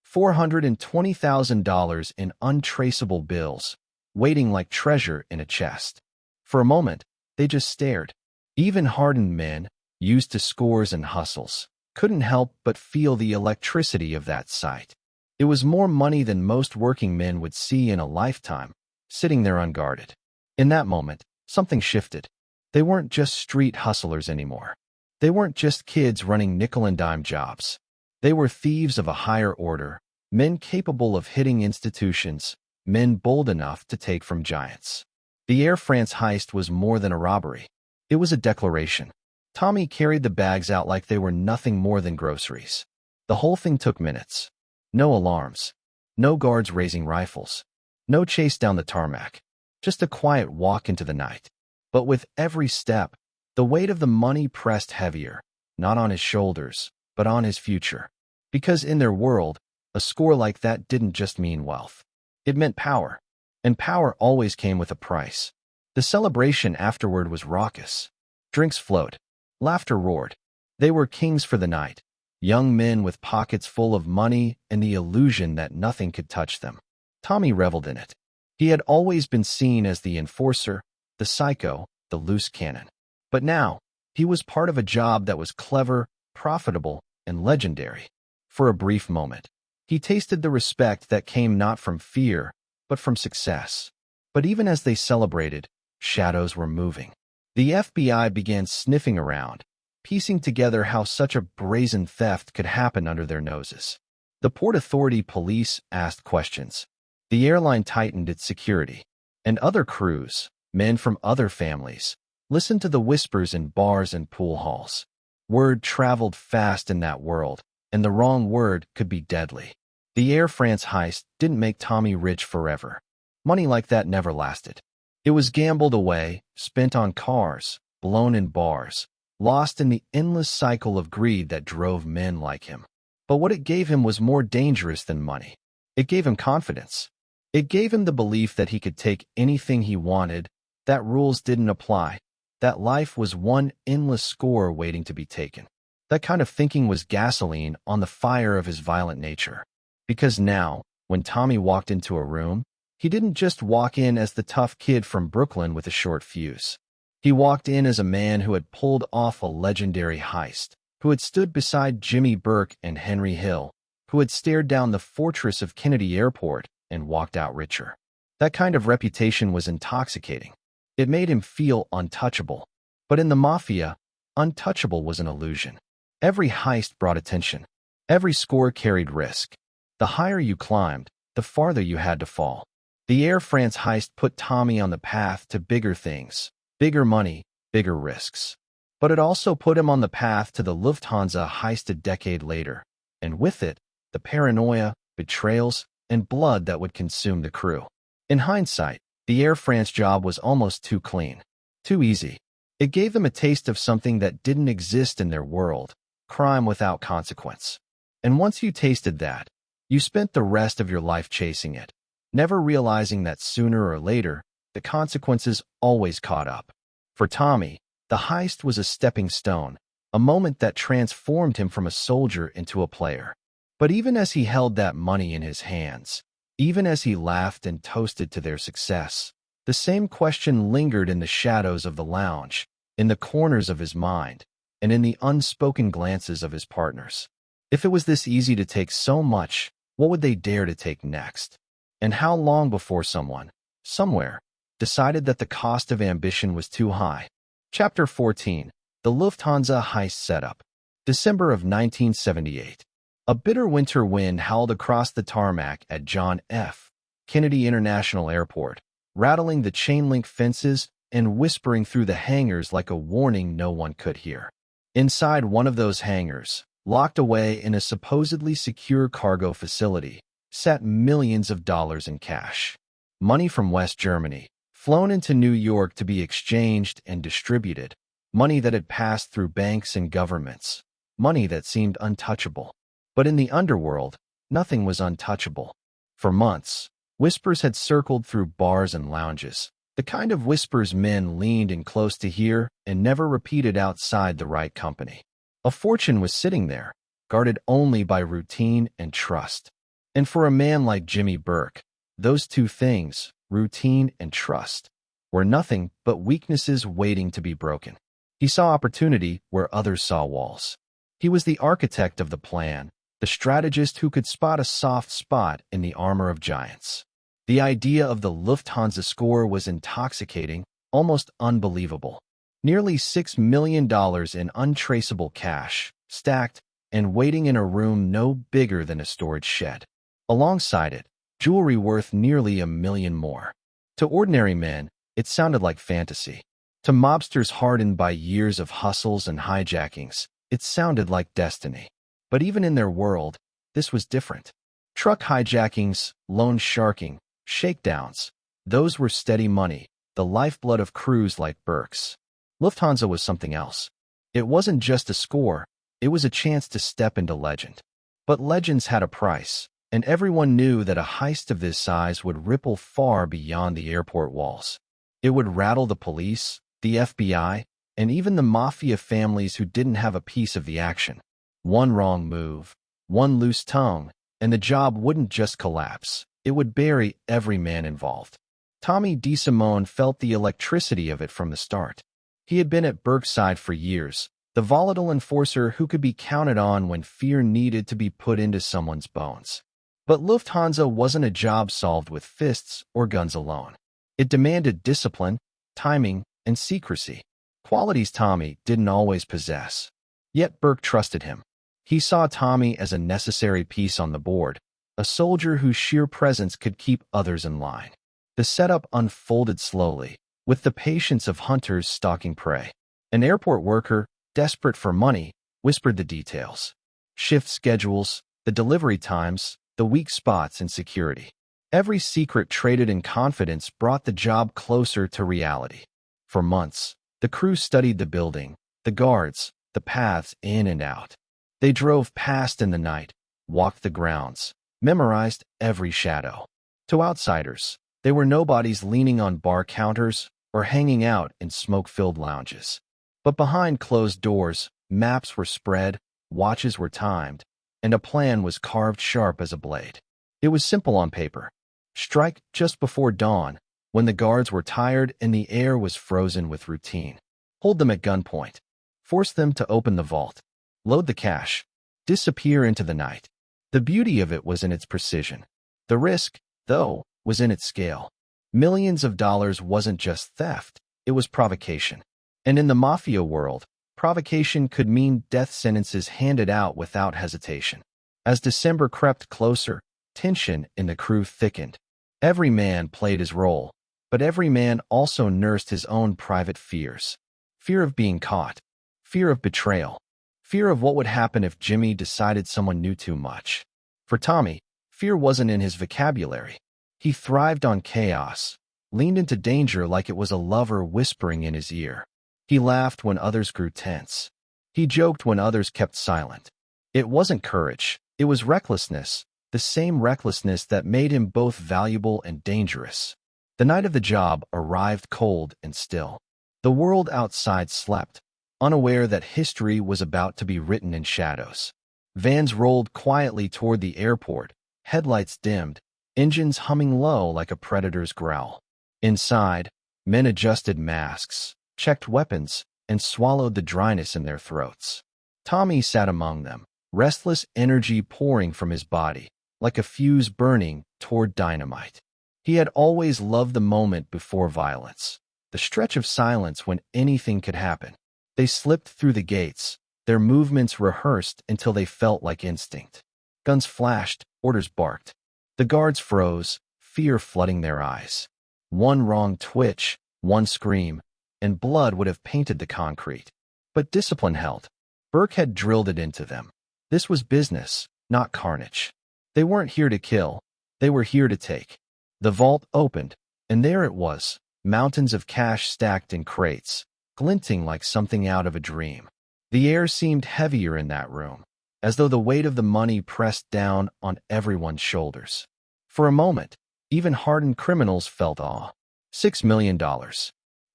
$420,000 in untraceable bills, waiting like treasure in a chest. For a moment, they just stared. Even hardened men, used to scores and hustles, couldn't help but feel the electricity of that sight. It was more money than most working men would see in a lifetime, sitting there unguarded. In that moment, something shifted. They weren't just street hustlers anymore. They weren't just kids running nickel-and-dime jobs. They were thieves of a higher order, men capable of hitting institutions, men bold enough to take from giants. The Air France heist was more than a robbery. It was a declaration. Tommy carried the bags out like they were nothing more than groceries. The whole thing took minutes. No alarms. No guards raising rifles. No chase down the tarmac. Just a quiet walk into the night. But with every step, the weight of the money pressed heavier, not on his shoulders, but on his future. Because in their world, a score like that didn't just mean wealth. It meant power. And power always came with a price. The celebration afterward was raucous. Drinks flowed. Laughter roared. They were kings for the night. Young men with pockets full of money and the illusion that nothing could touch them. Tommy reveled in it. He had always been seen as the enforcer, the psycho, the loose cannon. But now, he was part of a job that was clever, profitable, and legendary. For a brief moment, he tasted the respect that came not from fear, but from success. But even as they celebrated, shadows were moving. The FBI began sniffing around, piecing together how such a brazen theft could happen under their noses. The Port Authority police asked questions. The airline tightened its security. And other crews, men from other families, listened to the whispers in bars and pool halls. Word traveled fast in that world, and the wrong word could be deadly. The Air France heist didn't make Tommy rich forever. Money like that never lasted. It was gambled away, spent on cars, blown in bars, lost in the endless cycle of greed that drove men like him. But what it gave him was more dangerous than money. It gave him confidence. It gave him the belief that he could take anything he wanted, that rules didn't apply, that life was one endless score waiting to be taken. That kind of thinking was gasoline on the fire of his violent nature. Because now, when Tommy walked into a room, he didn't just walk in as the tough kid from Brooklyn with a short fuse. He walked in as a man who had pulled off a legendary heist, who had stood beside Jimmy Burke and Henry Hill, who had stared down the fortress of Kennedy Airport and walked out richer. That kind of reputation was intoxicating. It made him feel untouchable. But in the Mafia, untouchable was an illusion. Every heist brought attention. Every score carried risk. The higher you climbed, the farther you had to fall. The Air France heist put Tommy on the path to bigger things, bigger money, bigger risks. But it also put him on the path to the Lufthansa heist a decade later, and with it, the paranoia, betrayals, and blood that would consume the crew. In hindsight, the Air France job was almost too clean, too easy. It gave them a taste of something that didn't exist in their world, crime without consequence. And once you tasted that, you spent the rest of your life chasing it, never realizing that sooner or later, the consequences always caught up. For Tommy, the heist was a stepping stone, a moment that transformed him from a soldier into a player. But even as he held that money in his hands, even as he laughed and toasted to their success, the same question lingered in the shadows of the lounge, in the corners of his mind, and in the unspoken glances of his partners. If it was this easy to take so much, what would they dare to take next? And how long before someone, somewhere, decided that the cost of ambition was too high? Chapter 14. The Lufthansa Heist Setup. December of 1978. A bitter winter wind howled across the tarmac at John F. Kennedy International Airport, rattling the chain-link fences and whispering through the hangars like a warning no one could hear. Inside one of those hangars, locked away in a supposedly secure cargo facility, sat millions of dollars in cash. Money from West Germany, flown into New York to be exchanged and distributed. Money that had passed through banks and governments. Money that seemed untouchable. But in the underworld, nothing was untouchable. For months, whispers had circled through bars and lounges, the kind of whispers men leaned in close to hear and never repeated outside the right company. A fortune was sitting there, guarded only by routine and trust. And for a man like Jimmy Burke, those two things, routine and trust, were nothing but weaknesses waiting to be broken. He saw opportunity where others saw walls. He was the architect of the plan, the strategist who could spot a soft spot in the armor of giants. The idea of the Lufthansa score was intoxicating, almost unbelievable. Nearly $6 million in untraceable cash, stacked and waiting in a room no bigger than a storage shed. Alongside it, jewelry worth nearly $1 million more. To ordinary men, it sounded like fantasy. To mobsters hardened by years of hustles and hijackings, it sounded like destiny. But even in their world, this was different. Truck hijackings, loan sharking, shakedowns, those were steady money, the lifeblood of crews like Burke's. Lufthansa was something else. It wasn't just a score, it was a chance to step into legend. But legends had a price, and everyone knew that a heist of this size would ripple far beyond the airport walls. It would rattle the police, the FBI, and even the Mafia families who didn't have a piece of the action. One wrong move, one loose tongue, and the job wouldn't just collapse. It would bury every man involved. Tommy DeSimone felt the electricity of it from the start. He had been at Burke's side for years, the volatile enforcer who could be counted on when fear needed to be put into someone's bones. But Lufthansa wasn't a job solved with fists or guns alone. It demanded discipline, timing, and secrecy. Qualities Tommy didn't always possess. Yet Burke trusted him. He saw Tommy as a necessary piece on the board, a soldier whose sheer presence could keep others in line. The setup unfolded slowly, with the patience of hunters stalking prey. An airport worker, desperate for money, whispered the details. Shift schedules, the delivery times, the weak spots in security. Every secret traded in confidence brought the job closer to reality. For months, the crew studied the building, the guards, the paths in and out. They drove past in the night, walked the grounds, memorized every shadow. To outsiders, they were nobodies leaning on bar counters or hanging out in smoke-filled lounges. But behind closed doors, maps were spread, watches were timed, and a plan was carved sharp as a blade. It was simple on paper. Strike just before dawn, when the guards were tired and the air was frozen with routine. Hold them at gunpoint. Force them to open the vault. Load the cash. Disappear into the night. The beauty of it was in its precision. The risk, though, was in its scale. Millions of dollars wasn't just theft, it was provocation. And in the Mafia world, provocation could mean death sentences handed out without hesitation. As December crept closer, tension in the crew thickened. Every man played his role, but every man also nursed his own private fears. Fear of being caught, fear of betrayal, fear of what would happen if Jimmy decided someone knew too much. For Tommy, fear wasn't in his vocabulary. He thrived on chaos, leaned into danger like it was a lover whispering in his ear. He laughed when others grew tense. He joked when others kept silent. It wasn't courage, it was recklessness, the same recklessness that made him both valuable and dangerous. The night of the job arrived cold and still. The world outside slept, unaware that history was about to be written in shadows. Vans rolled quietly toward the airport, headlights dimmed, engines humming low like a predator's growl. Inside, men adjusted masks, checked weapons, and swallowed the dryness in their throats. Tommy sat among them, restless energy pouring from his body, like a fuse burning toward dynamite. He had always loved the moment before violence, the stretch of silence when anything could happen. They slipped through the gates, their movements rehearsed until they felt like instinct. Guns flashed, orders barked. The guards froze, fear flooding their eyes. One wrong twitch, one scream, and blood would have painted the concrete. But discipline held. Burke had drilled it into them. This was business, not carnage. They weren't here to kill, they were here to take. The vault opened, and there it was, mountains of cash stacked in crates, glinting like something out of a dream. The air seemed heavier in that room, as though the weight of the money pressed down on everyone's shoulders. For a moment, even hardened criminals felt awe. $6 million.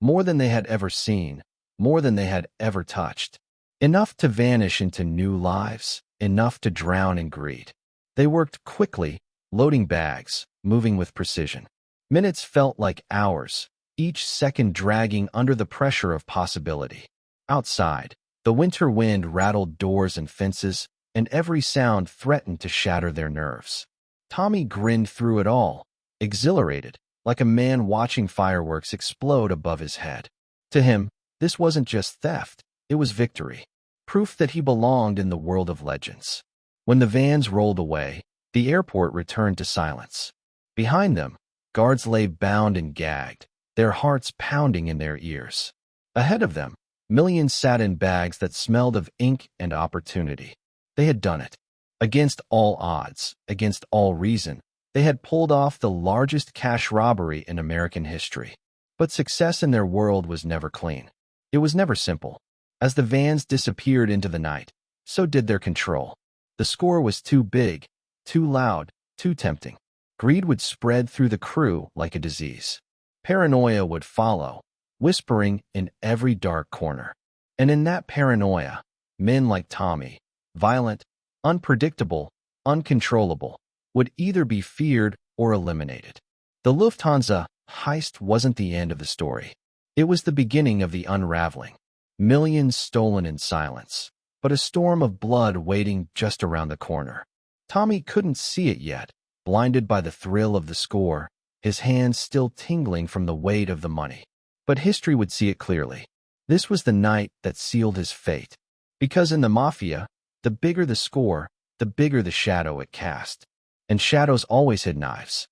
More than they had ever seen, more than they had ever touched. Enough to vanish into new lives, enough to drown in greed. They worked quickly, loading bags, moving with precision. Minutes felt like hours, each second dragging under the pressure of possibility. Outside, the winter wind rattled doors and fences, and every sound threatened to shatter their nerves. Tommy grinned through it all, exhilarated, like a man watching fireworks explode above his head. To him, this wasn't just theft, it was victory, proof that he belonged in the world of legends. When the vans rolled away, the airport returned to silence. Behind them, guards lay bound and gagged, their hearts pounding in their ears. Ahead of them, millions sat in bags that smelled of ink and opportunity. They had done it. Against all odds, against all reason, they had pulled off the largest cash robbery in American history. But success in their world was never clean. It was never simple. As the vans disappeared into the night, so did their control. The score was too big, too loud, too tempting. Greed would spread through the crew like a disease. Paranoia would follow, whispering in every dark corner. And in that paranoia, men like Tommy, violent, unpredictable, uncontrollable, would either be feared or eliminated. The Lufthansa heist wasn't the end of the story. It was the beginning of the unraveling. Millions stolen in silence, but a storm of blood waiting just around the corner. Tommy couldn't see it yet, blinded by the thrill of the score, his hands still tingling from the weight of the money. But history would see it clearly. This was the night that sealed his fate. Because in the Mafia, the bigger the score, the bigger the shadow it cast. And shadows always hid knives.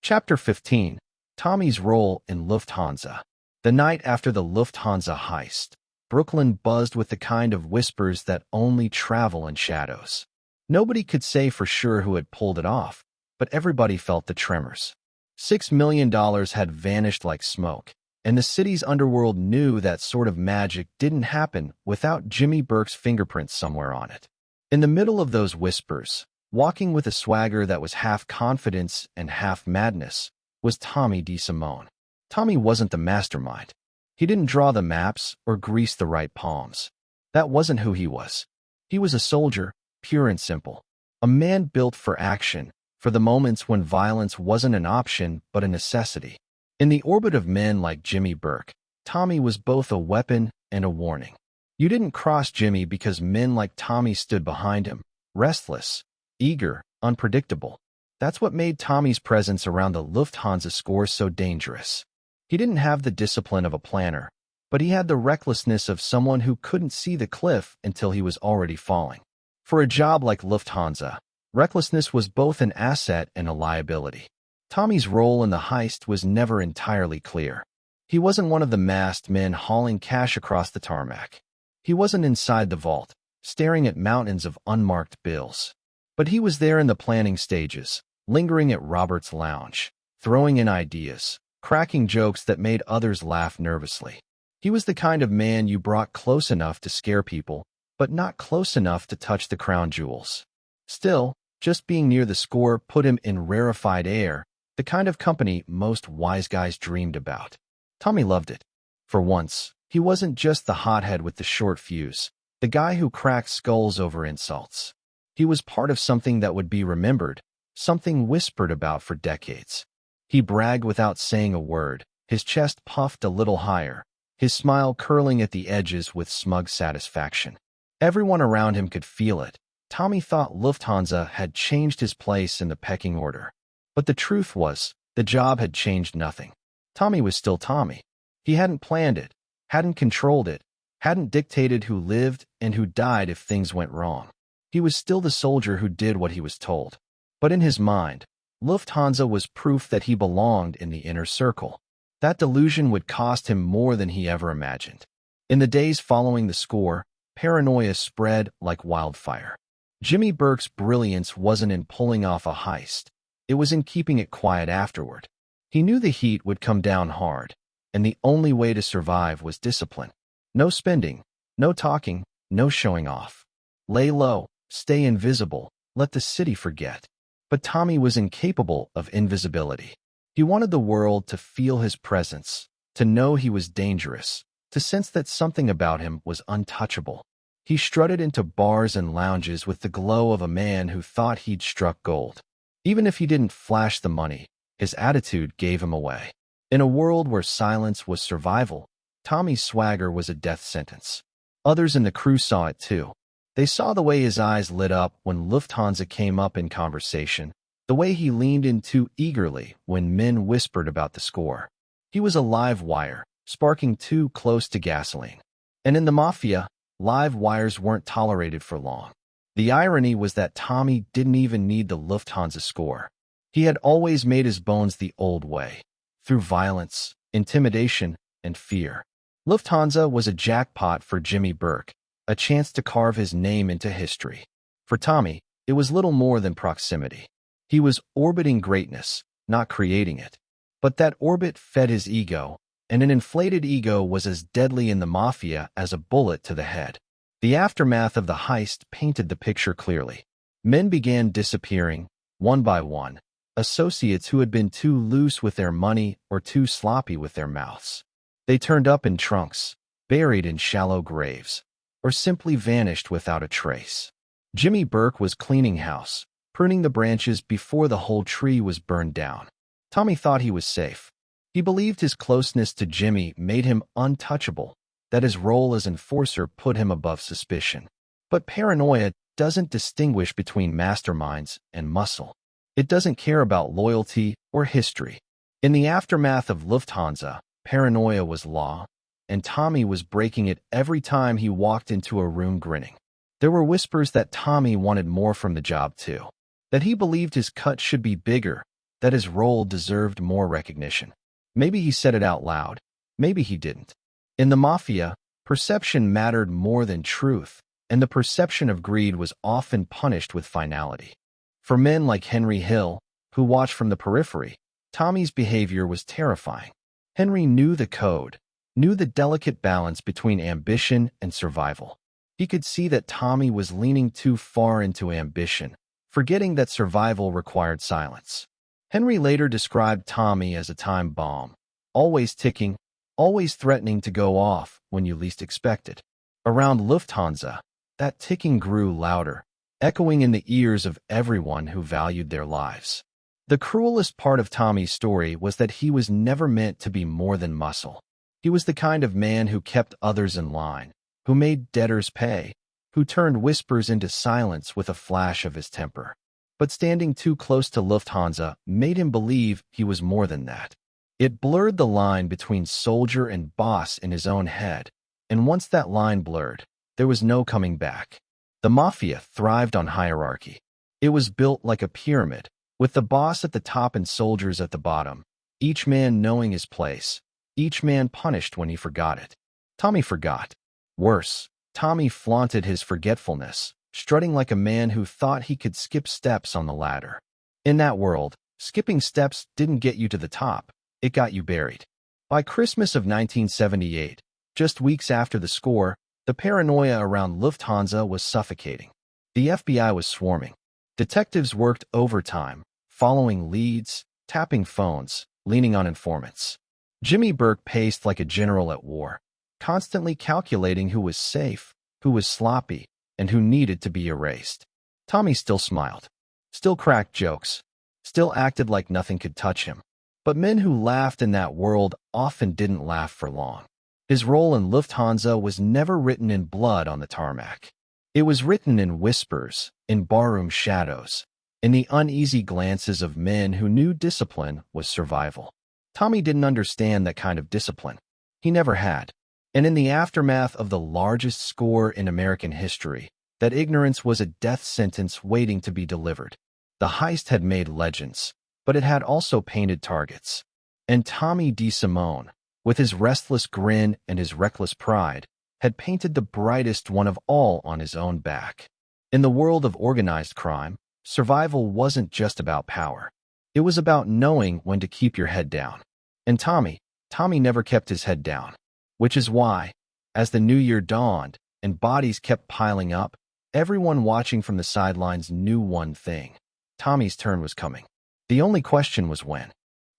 Chapter 15. Tommy's role in Lufthansa. The night after the Lufthansa heist, Brooklyn buzzed with the kind of whispers that only travel in shadows. Nobody could say for sure who had pulled it off, but everybody felt the tremors. $6 million had vanished like smoke, and the city's underworld knew that sort of magic didn't happen without Jimmy Burke's fingerprints somewhere on it. In the middle of those whispers, walking with a swagger that was half confidence and half madness, was Tommy DeSimone. Tommy wasn't the mastermind. He didn't draw the maps or grease the right palms. That wasn't who he was. He was a soldier, pure and simple. A man built for action, for the moments when violence wasn't an option but a necessity. In the orbit of men like Jimmy Burke, Tommy was both a weapon and a warning. You didn't cross Jimmy because men like Tommy stood behind him, restless, eager, unpredictable. That's what made Tommy's presence around the Lufthansa score so dangerous. He didn't have the discipline of a planner, but he had the recklessness of someone who couldn't see the cliff until he was already falling. For a job like Lufthansa, recklessness was both an asset and a liability. Tommy's role in the heist was never entirely clear. He wasn't one of the masked men hauling cash across the tarmac. He wasn't inside the vault, staring at mountains of unmarked bills. But he was there in the planning stages, lingering at Robert's lounge, throwing in ideas, cracking jokes that made others laugh nervously. He was the kind of man you brought close enough to scare people, but not close enough to touch the crown jewels. Still, just being near the score put him in rarefied air, the kind of company most wise guys dreamed about. Tommy loved it. For once, he wasn't just the hothead with the short fuse, the guy who cracked skulls over insults. He was part of something that would be remembered, something whispered about for decades. He bragged without saying a word, his chest puffed a little higher, his smile curling at the edges with smug satisfaction. Everyone around him could feel it. Tommy thought Lufthansa had changed his place in the pecking order. But the truth was, the job had changed nothing. Tommy was still Tommy. He hadn't planned it, hadn't controlled it, hadn't dictated who lived and who died if things went wrong. He was still the soldier who did what he was told. But in his mind, Lufthansa was proof that he belonged in the inner circle. That delusion would cost him more than he ever imagined. In the days following the score, paranoia spread like wildfire. Jimmy Burke's brilliance wasn't in pulling off a heist. It was in keeping it quiet afterward. He knew the heat would come down hard, and the only way to survive was discipline. No spending, no talking, no showing off. Lay low, stay invisible, let the city forget. But Tommy was incapable of invisibility. He wanted the world to feel his presence, to know he was dangerous, to sense that something about him was untouchable. He strutted into bars and lounges with the glow of a man who thought he'd struck gold. Even if he didn't flash the money, his attitude gave him away. In a world where silence was survival, Tommy's swagger was a death sentence. Others in the crew saw it too. They saw the way his eyes lit up when Lufthansa came up in conversation, the way he leaned in too eagerly when men whispered about the score. He was a live wire, sparking too close to gasoline. And in the Mafia, live wires weren't tolerated for long. The irony was that Tommy didn't even need the Lufthansa score. He had always made his bones the old way, through violence, intimidation, and fear. Lufthansa was a jackpot for Jimmy Burke, a chance to carve his name into history. For Tommy, it was little more than proximity. He was orbiting greatness, not creating it. But that orbit fed his ego, and an inflated ego was as deadly in the Mafia as a bullet to the head. The aftermath of the heist painted the picture clearly. Men began disappearing, one by one, associates who had been too loose with their money or too sloppy with their mouths. They turned up in trunks, buried in shallow graves, or simply vanished without a trace. Jimmy Burke was cleaning house, pruning the branches before the whole tree was burned down. Tommy thought he was safe. He believed his closeness to Jimmy made him untouchable, that his role as enforcer put him above suspicion. But paranoia doesn't distinguish between masterminds and muscle. It doesn't care about loyalty or history. In the aftermath of Lufthansa, paranoia was law, and Tommy was breaking it every time he walked into a room grinning. There were whispers that Tommy wanted more from the job too, that he believed his cut should be bigger, that his role deserved more recognition. Maybe he said it out loud, maybe he didn't. In the Mafia, perception mattered more than truth, and the perception of greed was often punished with finality. For men like Henry Hill, who watched from the periphery, Tommy's behavior was terrifying. Henry knew the code, knew the delicate balance between ambition and survival. He could see that Tommy was leaning too far into ambition, forgetting that survival required silence. Henry later described Tommy as a time bomb, always ticking, always threatening to go off when you least expect it. Around Lufthansa, that ticking grew louder, echoing in the ears of everyone who valued their lives. The cruelest part of Tommy's story was that he was never meant to be more than muscle. He was the kind of man who kept others in line, who made debtors pay, who turned whispers into silence with a flash of his temper. But standing too close to Lufthansa made him believe he was more than that. It blurred the line between soldier and boss in his own head, and once that line blurred, there was no coming back. The Mafia thrived on hierarchy. It was built like a pyramid, with the boss at the top and soldiers at the bottom, each man knowing his place, each man punished when he forgot it. Tommy forgot. Worse, Tommy flaunted his forgetfulness, strutting like a man who thought he could skip steps on the ladder. In that world, skipping steps didn't get you to the top, it got you buried. By Christmas of 1978, just weeks after the score, the paranoia around Lufthansa was suffocating. The FBI was swarming. Detectives worked overtime, following leads, tapping phones, leaning on informants. Jimmy Burke paced like a general at war, constantly calculating who was safe, who was sloppy, and who needed to be erased. Tommy still smiled, still cracked jokes, still acted like nothing could touch him. But men who laughed in that world often didn't laugh for long. His role in Lufthansa was never written in blood on the tarmac. It was written in whispers, in barroom shadows, in the uneasy glances of men who knew discipline was survival. Tommy didn't understand that kind of discipline. He never had. And in the aftermath of the largest score in American history, that ignorance was a death sentence waiting to be delivered. The heist had made legends, but it had also painted targets. And Tommy DeSimone, with his restless grin and his reckless pride, had painted the brightest one of all on his own back. In the world of organized crime, survival wasn't just about power. It was about knowing when to keep your head down. And Tommy never kept his head down. Which is why, as the new year dawned and bodies kept piling up, everyone watching from the sidelines knew one thing. Tommy's turn was coming. The only question was when.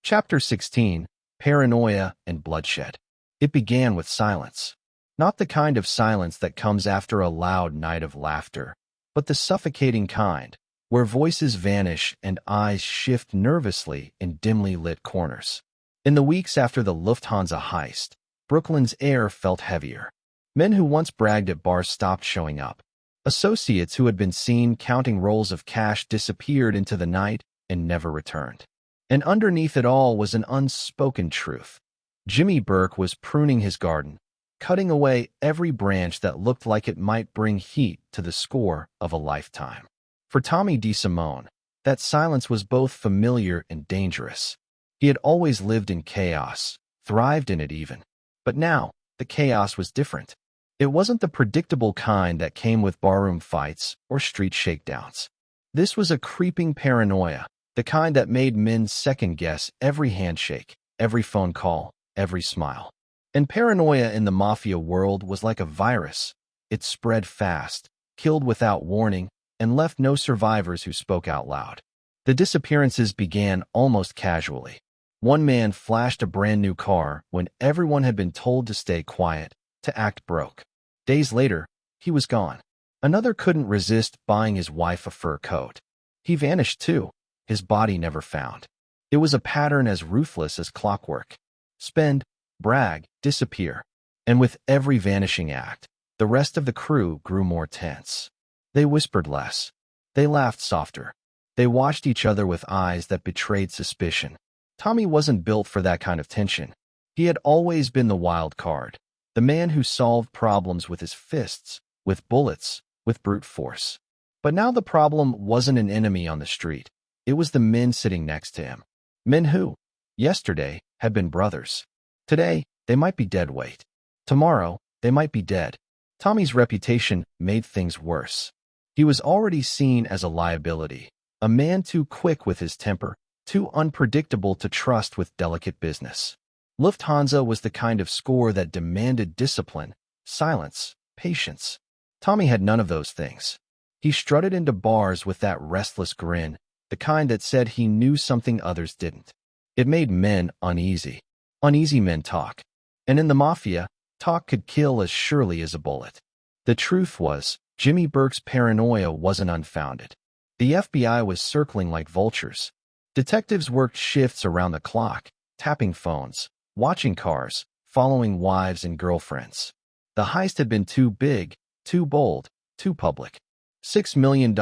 Chapter 16, Paranoia and Bloodshed. It began with silence. Not the kind of silence that comes after a loud night of laughter, but the suffocating kind, where voices vanish and eyes shift nervously in dimly lit corners. In the weeks after the Lufthansa heist, Brooklyn's air felt heavier. Men who once bragged at bars stopped showing up. Associates who had been seen counting rolls of cash disappeared into the night and never returned. And underneath it all was an unspoken truth. Jimmy Burke was pruning his garden, cutting away every branch that looked like it might bring heat to the score of a lifetime. For Tommy DeSimone, that silence was both familiar and dangerous. He had always lived in chaos, thrived in it even. But now, the chaos was different. It wasn't the predictable kind that came with barroom fights or street shakedowns. This was a creeping paranoia, the kind that made men second-guess every handshake, every phone call, every smile. And paranoia in the Mafia world was like a virus. It spread fast, killed without warning, and left no survivors who spoke out loud. The disappearances began almost casually. One man flashed a brand new car when everyone had been told to stay quiet, to act broke. Days later, he was gone. Another couldn't resist buying his wife a fur coat. He vanished too, his body never found. It was a pattern as ruthless as clockwork. Spend, brag, disappear. And with every vanishing act, the rest of the crew grew more tense. They whispered less. They laughed softer. They watched each other with eyes that betrayed suspicion. Tommy wasn't built for that kind of tension. He had always been the wild card, the man who solved problems with his fists, with bullets, with brute force. But now the problem wasn't an enemy on the street. It was the men sitting next to him. Men who, yesterday, had been brothers. Today, they might be dead weight. Tomorrow, they might be dead. Tommy's reputation made things worse. He was already seen as a liability, a man too quick with his temper, too unpredictable to trust with delicate business. Lufthansa was the kind of score that demanded discipline, silence, patience. Tommy had none of those things. He strutted into bars with that restless grin, the kind that said he knew something others didn't. It made men uneasy. Uneasy men talk. And in the Mafia, talk could kill as surely as a bullet. The truth was, Jimmy Burke's paranoia wasn't unfounded. The FBI was circling like vultures. Detectives worked shifts around the clock, tapping phones, watching cars, following wives and girlfriends. The heist had been too big, too bold, too public. $6 million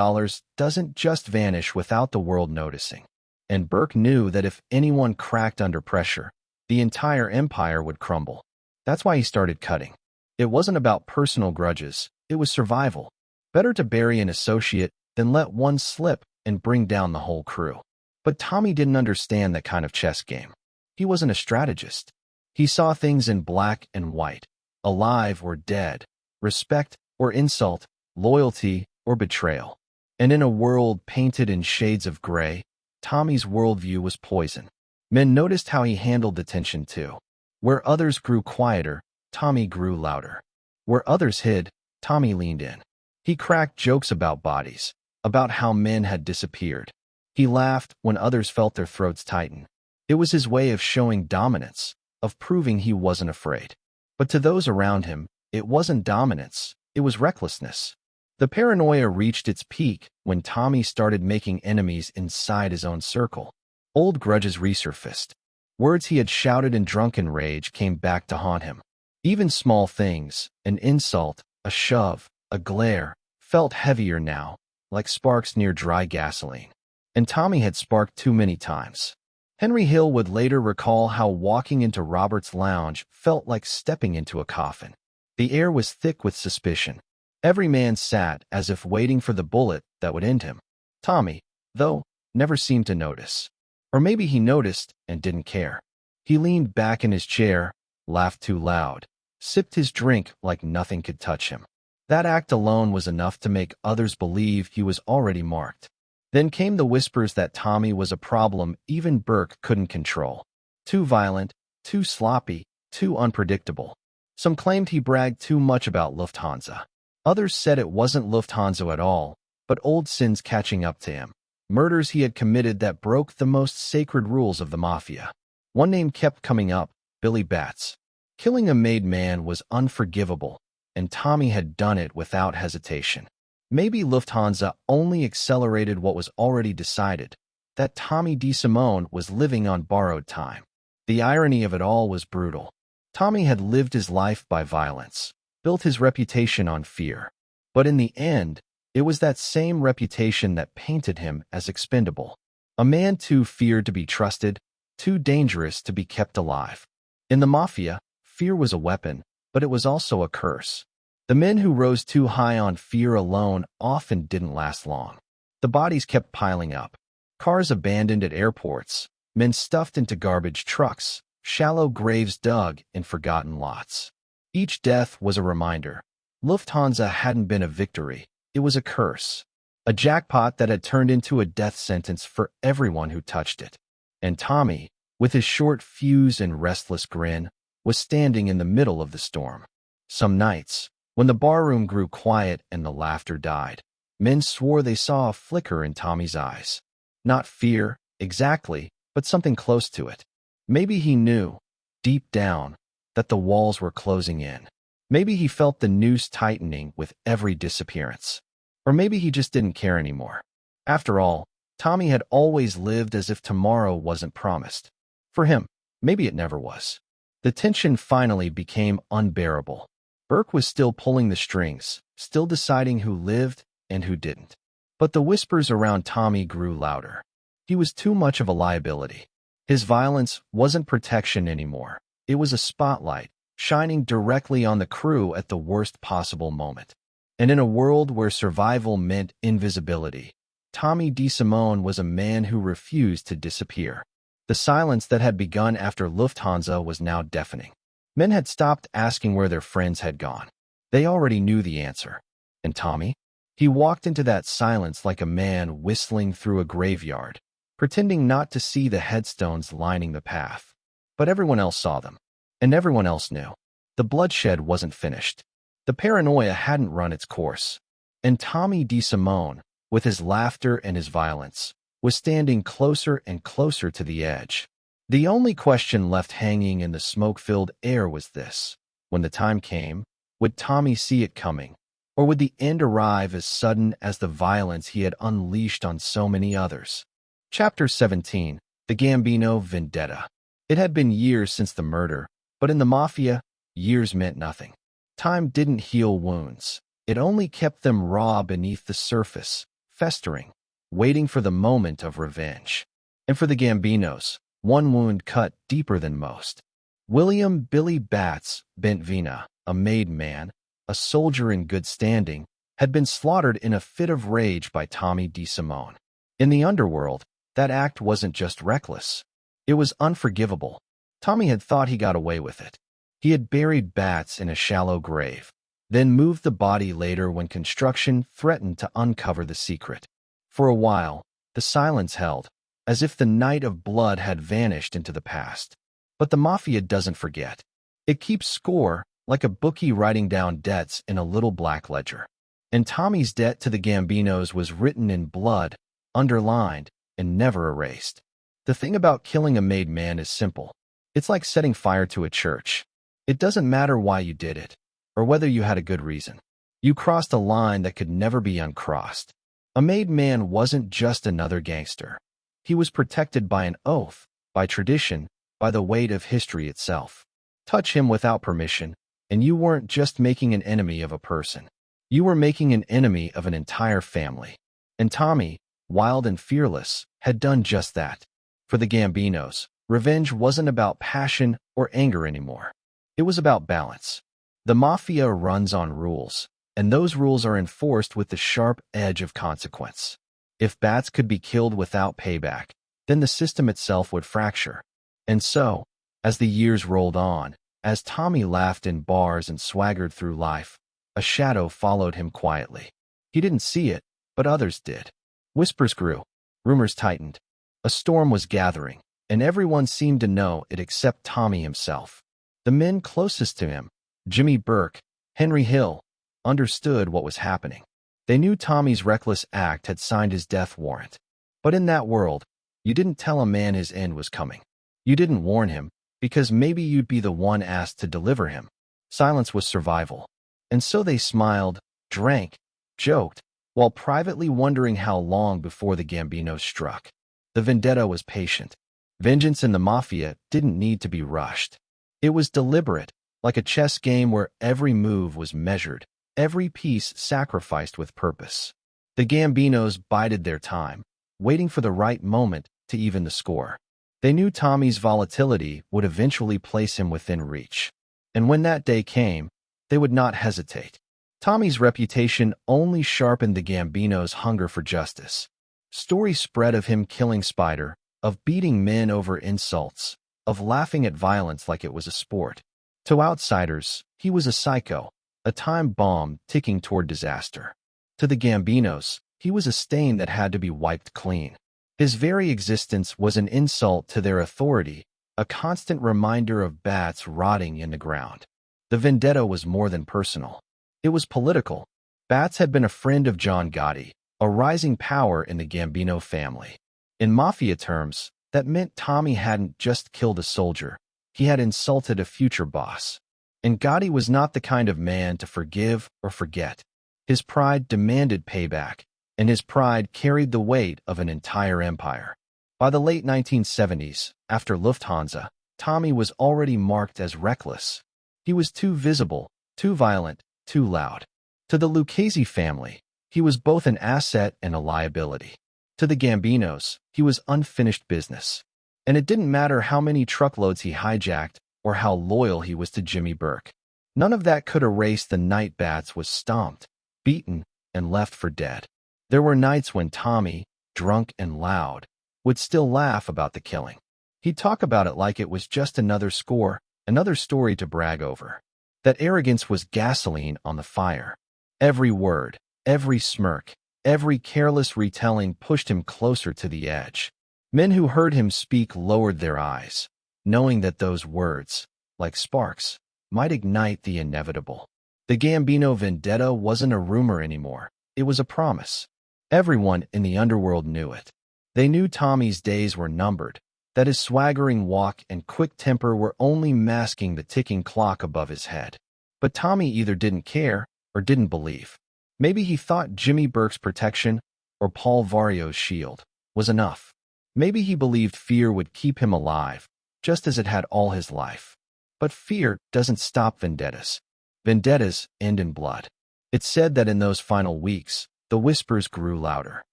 doesn't just vanish without the world noticing. And Burke knew that if anyone cracked under pressure, the entire empire would crumble. That's why he started cutting. It wasn't about personal grudges, it was survival. Better to bury an associate than let one slip and bring down the whole crew. But Tommy didn't understand that kind of chess game. He wasn't a strategist. He saw things in black and white, alive or dead, respect or insult, loyalty or betrayal. And in a world painted in shades of gray, Tommy's worldview was poison. Men noticed how he handled the tension too. Where others grew quieter, Tommy grew louder. Where others hid, Tommy leaned in. He cracked jokes about bodies, about how men had disappeared. He laughed when others felt their throats tighten. It was his way of showing dominance, of proving he wasn't afraid. But to those around him, it wasn't dominance, it was recklessness. The paranoia reached its peak when Tommy started making enemies inside his own circle. Old grudges resurfaced. Words he had shouted in drunken rage came back to haunt him. Even small things, an insult, a shove, a glare, felt heavier now, like sparks near dry gasoline. And Tommy had sparked too many times. Henry Hill would later recall how walking into Robert's lounge felt like stepping into a coffin. The air was thick with suspicion. Every man sat as if waiting for the bullet that would end him. Tommy, though, never seemed to notice. Or maybe he noticed and didn't care. He leaned back in his chair, laughed too loud, sipped his drink like nothing could touch him. That act alone was enough to make others believe he was already marked. Then came the whispers that Tommy was a problem even Burke couldn't control. Too violent, too sloppy, too unpredictable. Some claimed he bragged too much about Lufthansa. Others said it wasn't Lufthansa at all, but old sins catching up to him. Murders he had committed that broke the most sacred rules of the Mafia. One name kept coming up, Billy Batts. Killing a made man was unforgivable, and Tommy had done it without hesitation. Maybe Lufthansa only accelerated what was already decided, that Tommy DeSimone was living on borrowed time. The irony of it all was brutal. Tommy had lived his life by violence, built his reputation on fear. But in the end, it was that same reputation that painted him as expendable. A man too feared to be trusted, too dangerous to be kept alive. In the Mafia, fear was a weapon, but it was also a curse. The men who rose too high on fear alone often didn't last long. The bodies kept piling up. Cars abandoned at airports, men stuffed into garbage trucks, shallow graves dug in forgotten lots. Each death was a reminder. Lufthansa hadn't been a victory, it was a curse. A jackpot that had turned into a death sentence for everyone who touched it. And Tommy, with his short fuse and restless grin, was standing in the middle of the storm. Some nights, when the barroom grew quiet and the laughter died, men swore they saw a flicker in Tommy's eyes. Not fear, exactly, but something close to it. Maybe he knew, deep down, that the walls were closing in. Maybe he felt the noose tightening with every disappearance. Or maybe he just didn't care anymore. After all, Tommy had always lived as if tomorrow wasn't promised. For him, maybe it never was. The tension finally became unbearable. Burke was still pulling the strings, still deciding who lived and who didn't. But the whispers around Tommy grew louder. He was too much of a liability. His violence wasn't protection anymore. It was a spotlight, shining directly on the crew at the worst possible moment. And in a world where survival meant invisibility, Tommy DeSimone was a man who refused to disappear. The silence that had begun after Lufthansa was now deafening. Men had stopped asking where their friends had gone. They already knew the answer. And Tommy? He walked into that silence like a man whistling through a graveyard, pretending not to see the headstones lining the path. But everyone else saw them, and everyone else knew. The bloodshed wasn't finished. The paranoia hadn't run its course. And Tommy DeSimone, with his laughter and his violence, was standing closer and closer to the edge. The only question left hanging in the smoke-filled air was this: when the time came, would Tommy see it coming, or would the end arrive as sudden as the violence he had unleashed on so many others? Chapter 17. The Gambino Vendetta. It had been years since the murder, but in the Mafia, years meant nothing. Time didn't heal wounds. It only kept them raw beneath the surface, festering, waiting for the moment of revenge. And for the Gambinos, one wound cut deeper than most. William Billy Batts Bentvina, a made man, a soldier in good standing, had been slaughtered in a fit of rage by Tommy DeSimone. In the underworld, that act wasn't just reckless. It was unforgivable. Tommy had thought he got away with it. He had buried Batts in a shallow grave, then moved the body later when construction threatened to uncover the secret. For a while, the silence held, as if the night of blood had vanished into the past. But the Mafia doesn't forget. It keeps score, like a bookie writing down debts in a little black ledger. And Tommy's debt to the Gambinos was written in blood, underlined, and never erased. The thing about killing a made man is simple. It's like setting fire to a church. It doesn't matter why you did it, or whether you had a good reason. You crossed a line that could never be uncrossed. A made man wasn't just another gangster. He was protected by an oath, by tradition, by the weight of history itself. Touch him without permission, and you weren't just making an enemy of a person. You were making an enemy of an entire family. And Tommy, wild and fearless, had done just that. For the Gambinos, revenge wasn't about passion or anger anymore. It was about balance. The Mafia runs on rules, and those rules are enforced with the sharp edge of consequence. If Batts could be killed without payback, then the system itself would fracture. And so, as the years rolled on, as Tommy laughed in bars and swaggered through life, a shadow followed him quietly. He didn't see it, but others did. Whispers grew. Rumors tightened. A storm was gathering, and everyone seemed to know it except Tommy himself. The men closest to him, Jimmy Burke, Henry Hill, understood what was happening. They knew Tommy's reckless act had signed his death warrant. But in that world, you didn't tell a man his end was coming. You didn't warn him, because maybe you'd be the one asked to deliver him. Silence was survival. And so they smiled, drank, joked, while privately wondering how long before the Gambino struck. The vendetta was patient. Vengeance in the Mafia didn't need to be rushed. It was deliberate, like a chess game where every move was measured, every piece sacrificed with purpose. The Gambinos bided their time, waiting for the right moment to even the score. They knew Tommy's volatility would eventually place him within reach. And when that day came, they would not hesitate. Tommy's reputation only sharpened the Gambinos' hunger for justice. Stories spread of him killing Spider, of beating men over insults, of laughing at violence like it was a sport. To outsiders, he was a psycho, a time bomb ticking toward disaster. To the Gambinos, he was a stain that had to be wiped clean. His very existence was an insult to their authority, a constant reminder of bats rotting in the ground. The vendetta was more than personal. It was political. Batts had been a friend of John Gotti, a rising power in the Gambino family. In Mafia terms, that meant Tommy hadn't just killed a soldier, he had insulted a future boss. And Gotti was not the kind of man to forgive or forget. His pride demanded payback, and his pride carried the weight of an entire empire. By the late 1970s, after Lufthansa, Tommy was already marked as reckless. He was too visible, too violent, too loud. To the Lucchese family, he was both an asset and a liability. To the Gambinos, he was unfinished business. And it didn't matter how many truckloads he hijacked or how loyal he was to Jimmy Burke. None of that could erase the night Batts was stomped, beaten, and left for dead. There were nights when Tommy, drunk and loud, would still laugh about the killing. He'd talk about it like it was just another score, another story to brag over. That arrogance was gasoline on the fire. Every word, every smirk, every careless retelling pushed him closer to the edge. Men who heard him speak lowered their eyes, knowing that those words, like sparks, might ignite the inevitable. The Gambino vendetta wasn't a rumor anymore. It was a promise. Everyone in the underworld knew it. They knew Tommy's days were numbered, that his swaggering walk and quick temper were only masking the ticking clock above his head. But Tommy either didn't care or didn't believe. Maybe he thought Jimmy Burke's protection, or Paul Vario's shield, was enough. Maybe he believed fear would keep him alive, just as it had all his life. But fear doesn't stop vendettas. Vendettas end in blood. It's said that in those final weeks, the whispers grew louder.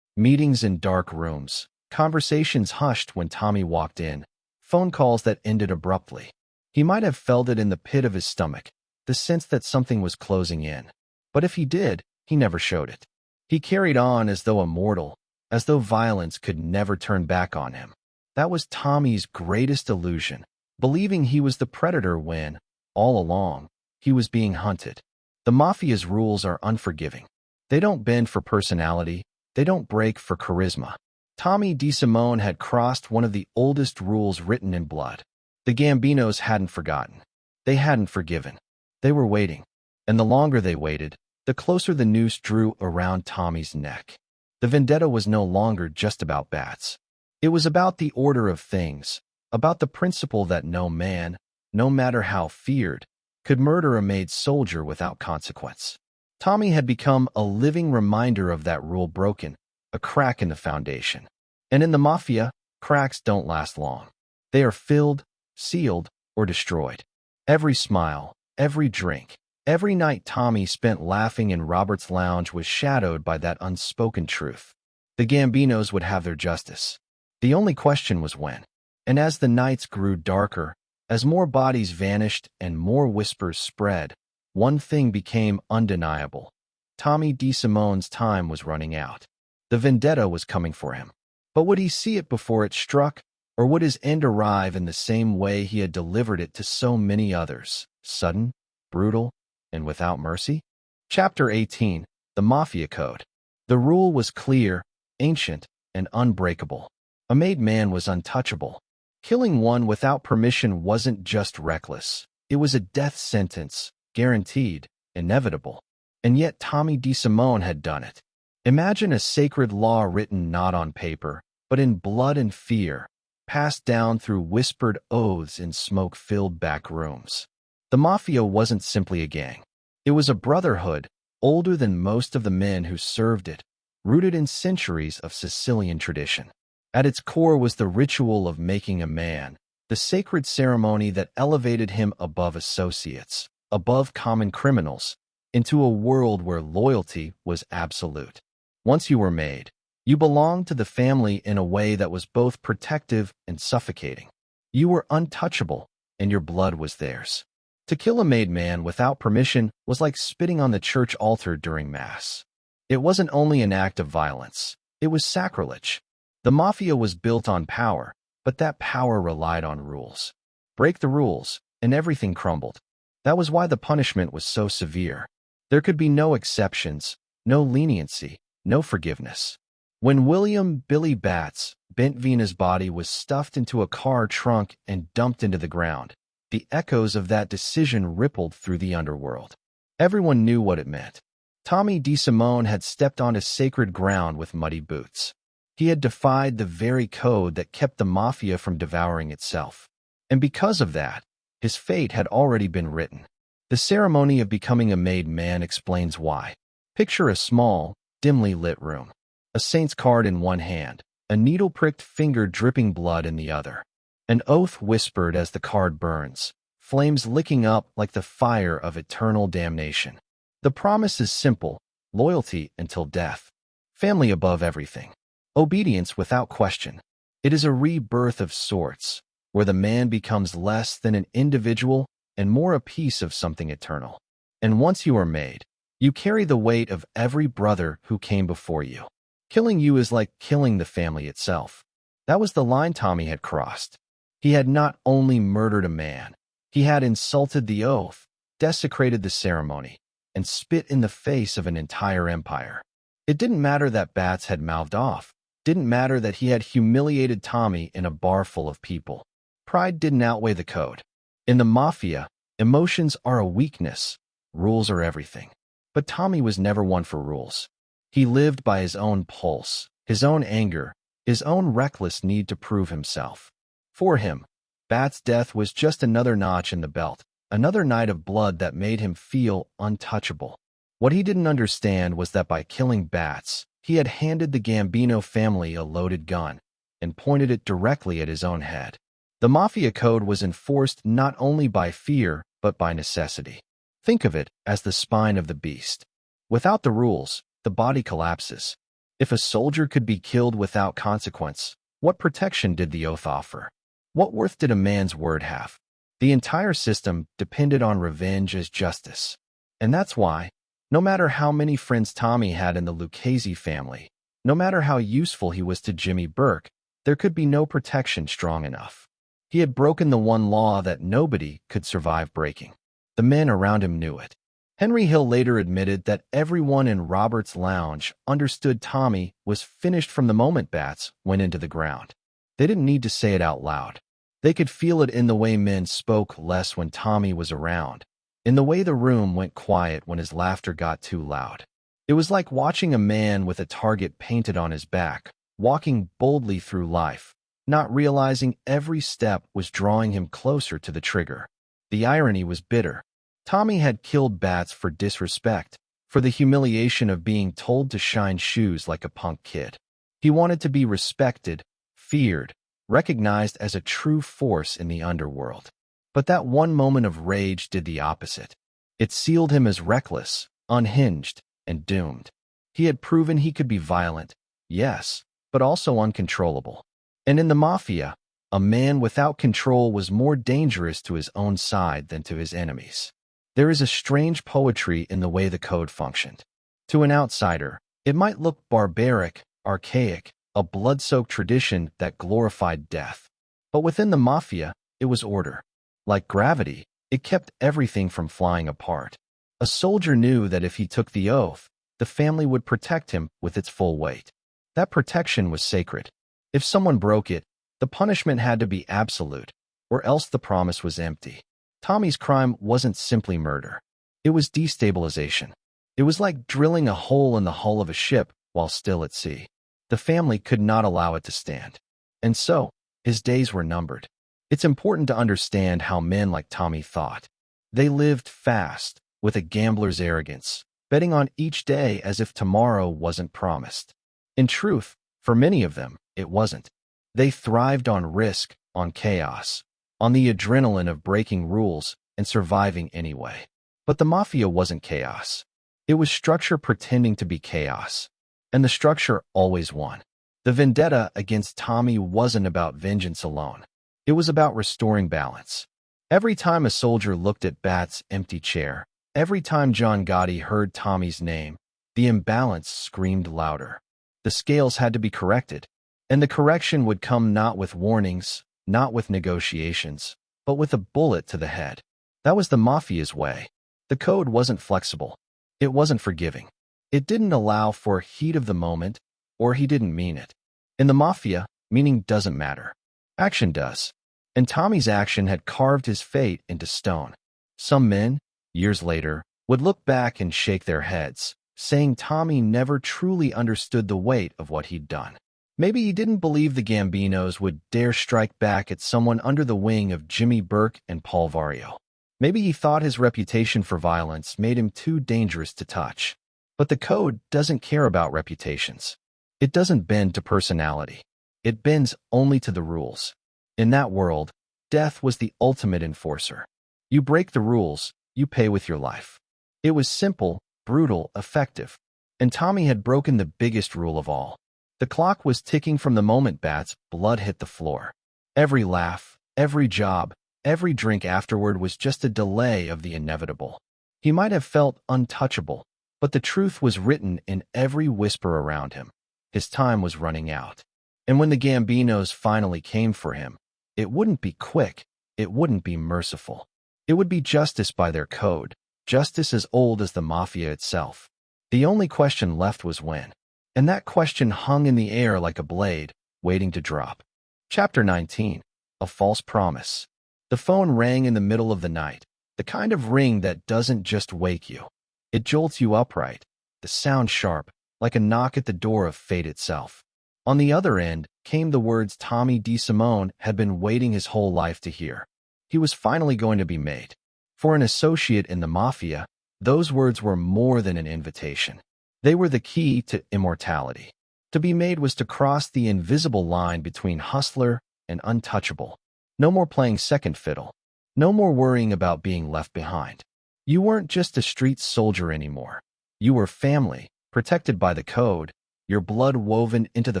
Meetings in dark rooms, conversations hushed when Tommy walked in, phone calls that ended abruptly. He might have felt it in the pit of his stomach, the sense that something was closing in. But if he did, he never showed it. He carried on as though immortal, as though violence could never turn back on him. That was Tommy's greatest illusion, believing he was the predator when, all along, he was being hunted. The Mafia's rules are unforgiving. They don't bend for personality, they don't break for charisma. Tommy DeSimone had crossed one of the oldest rules written in blood. The Gambinos hadn't forgotten. They hadn't forgiven. They were waiting. And the longer they waited, the closer the noose drew around Tommy's neck. The vendetta was no longer just about bats. It was about the order of things, about the principle that no man, no matter how feared, could murder a made soldier without consequence. Tommy had become a living reminder of that rule broken, a crack in the foundation. And in the Mafia, cracks don't last long. They are filled, sealed, or destroyed. Every smile, every drink, every night Tommy spent laughing in Robert's lounge was shadowed by that unspoken truth. The Gambinos would have their justice. The only question was when. And as the nights grew darker, as more bodies vanished and more whispers spread, one thing became undeniable. Tommy DeSimone's time was running out. The vendetta was coming for him. But would he see it before it struck, or would his end arrive in the same way he had delivered it to so many others, sudden, brutal, and without mercy? Chapter 18, The Mafia Code. The rule was clear, ancient, and unbreakable. A made man was untouchable. Killing one without permission wasn't just reckless. It was a death sentence, guaranteed, inevitable. And yet Tommy DeSimone had done it. Imagine a sacred law written not on paper, but in blood and fear, passed down through whispered oaths in smoke-filled back rooms. The Mafia wasn't simply a gang. It was a brotherhood, older than most of the men who served it, rooted in centuries of Sicilian tradition. At its core was the ritual of making a man, the sacred ceremony that elevated him above associates, above common criminals, into a world where loyalty was absolute. Once you were made, you belonged to the family in a way that was both protective and suffocating. You were untouchable, and your blood was theirs. To kill a made man without permission was like spitting on the church altar during Mass. It wasn't only an act of violence, it was sacrilege. The Mafia was built on power, but that power relied on rules. Break the rules, and everything crumbled. That was why the punishment was so severe. There could be no exceptions, no leniency, no forgiveness. When William "Billy" Batts Bentveen's body was stuffed into a car trunk and dumped into the ground, the echoes of that decision rippled through the underworld. Everyone knew what it meant. Tommy DeSimone had stepped onto sacred ground with muddy boots. He had defied the very code that kept the Mafia from devouring itself. And because of that, his fate had already been written. The ceremony of becoming a made man explains why. Picture a small, dimly lit room. A saint's card in one hand, a needle-pricked finger dripping blood in the other. An oath whispered as the card burns, flames licking up like the fire of eternal damnation. The promise is simple: loyalty until death. Family above everything. Obedience without question. It is a rebirth of sorts, where the man becomes less than an individual and more a piece of something eternal. And once you are made, you carry the weight of every brother who came before you. Killing you is like killing the family itself. That was the line Tommy had crossed. He had not only murdered a man, he had insulted the oath, desecrated the ceremony, and spit in the face of an entire empire. It didn't matter that Bats had mouthed off. Didn't matter that he had humiliated Tommy in a bar full of people. Pride didn't outweigh the code. In the Mafia, emotions are a weakness. Rules are everything. But Tommy was never one for rules. He lived by his own pulse, his own anger, his own reckless need to prove himself. For him, Bat's death was just another notch in the belt, another night of blood that made him feel untouchable. What he didn't understand was that by killing Bats, he had handed the Gambino family a loaded gun and pointed it directly at his own head. The Mafia code was enforced not only by fear, but by necessity. Think of it as the spine of the beast. Without the rules, the body collapses. If a soldier could be killed without consequence, what protection did the oath offer? What worth did a man's word have? The entire system depended on revenge as justice. And that's why, no matter how many friends Tommy had in the Lucchese family, no matter how useful he was to Jimmy Burke, there could be no protection strong enough. He had broken the one law that nobody could survive breaking. The men around him knew it. Henry Hill later admitted that everyone in Robert's lounge understood Tommy was finished from the moment Bats went into the ground. They didn't need to say it out loud. They could feel it in the way men spoke less when Tommy was around, in the way the room went quiet when his laughter got too loud. It was like watching a man with a target painted on his back, walking boldly through life, not realizing every step was drawing him closer to the trigger. The irony was bitter. Tommy had killed Bats for disrespect, for the humiliation of being told to shine shoes like a punk kid. He wanted to be respected, feared, recognized as a true force in the underworld. But that one moment of rage did the opposite. It sealed him as reckless, unhinged, and doomed. He had proven he could be violent, yes, but also uncontrollable. And in the Mafia, a man without control was more dangerous to his own side than to his enemies. There is a strange poetry in the way the code functioned. To an outsider, it might look barbaric, archaic, a blood-soaked tradition that glorified death. But within the Mafia, it was order. Like gravity, it kept everything from flying apart. A soldier knew that if he took the oath, the family would protect him with its full weight. That protection was sacred. If someone broke it, the punishment had to be absolute, or else the promise was empty. Tommy's crime wasn't simply murder. It was destabilization. It was like drilling a hole in the hull of a ship while still at sea. The family could not allow it to stand. And so, his days were numbered. It's important to understand how men like Tommy thought. They lived fast, with a gambler's arrogance, betting on each day as if tomorrow wasn't promised. In truth, for many of them, it wasn't. They thrived on risk, on chaos, on the adrenaline of breaking rules and surviving anyway. But the Mafia wasn't chaos. It was structure pretending to be chaos. And the structure always won. The vendetta against Tommy wasn't about vengeance alone. It was about restoring balance. Every time a soldier looked at Bat's empty chair, every time John Gotti heard Tommy's name, the imbalance screamed louder. The scales had to be corrected, and the correction would come not with warnings, not with negotiations, but with a bullet to the head. That was the Mafia's way. The code wasn't flexible. It wasn't forgiving. It didn't allow for heat of the moment, or he didn't mean it. In the Mafia, meaning doesn't matter. Action does. And Tommy's action had carved his fate into stone. Some men, years later, would look back and shake their heads, saying Tommy never truly understood the weight of what he'd done. Maybe he didn't believe the Gambinos would dare strike back at someone under the wing of Jimmy Burke and Paul Vario. Maybe he thought his reputation for violence made him too dangerous to touch. But the code doesn't care about reputations. It doesn't bend to personality. It bends only to the rules. In that world, death was the ultimate enforcer. You break the rules, you pay with your life. It was simple, brutal, effective. And Tommy had broken the biggest rule of all. The clock was ticking from the moment Bat's blood hit the floor. Every laugh, every job, every drink afterward was just a delay of the inevitable. He might have felt untouchable, but the truth was written in every whisper around him. His time was running out. And when the Gambinos finally came for him, it wouldn't be quick, it wouldn't be merciful. It would be justice by their code, justice as old as the Mafia itself. The only question left was when. And that question hung in the air like a blade, waiting to drop. Chapter 19. A False Promise. The phone rang in the middle of the night, the kind of ring that doesn't just wake you. It jolts you upright, the sound sharp, like a knock at the door of fate itself. On the other end came the words Tommy DeSimone had been waiting his whole life to hear. He was finally going to be made. For an associate in the Mafia, those words were more than an invitation. They were the key to immortality. To be made was to cross the invisible line between hustler and untouchable. No more playing second fiddle. No more worrying about being left behind. You weren't just a street soldier anymore. You were family, protected by the code, your blood woven into the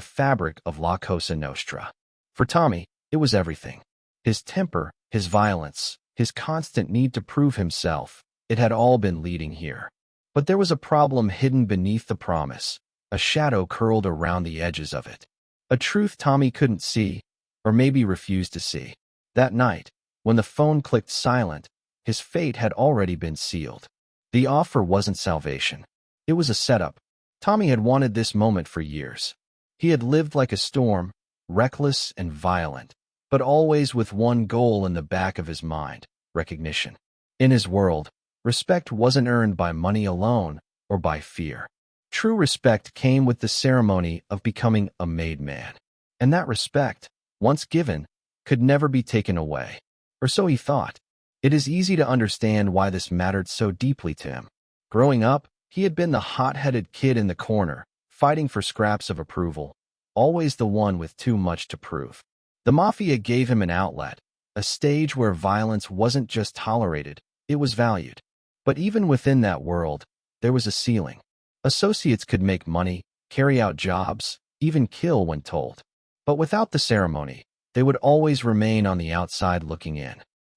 fabric of La Cosa Nostra. For Tommy, it was everything. His temper, his violence, his constant need to prove himself, it had all been leading here. But there was a problem hidden beneath the promise, a shadow curled around the edges of it. A truth Tommy couldn't see, or maybe refused to see. That night, when the phone clicked silent, his fate had already been sealed. The offer wasn't salvation. It was a setup. Tommy had wanted this moment for years. He had lived like a storm, reckless and violent, but always with one goal in the back of his mind: recognition. In his world, respect wasn't earned by money alone or by fear. True respect came with the ceremony of becoming a made man. And that respect, once given, could never be taken away. Or so he thought. It is easy to understand why this mattered so deeply to him. Growing up, he had been the hot-headed kid in the corner, fighting for scraps of approval, always the one with too much to prove. The Mafia gave him an outlet, a stage where violence wasn't just tolerated, it was valued. But even within that world, there was a ceiling. Associates could make money, carry out jobs, even kill when told. But without the ceremony, they would always remain on the outside looking in.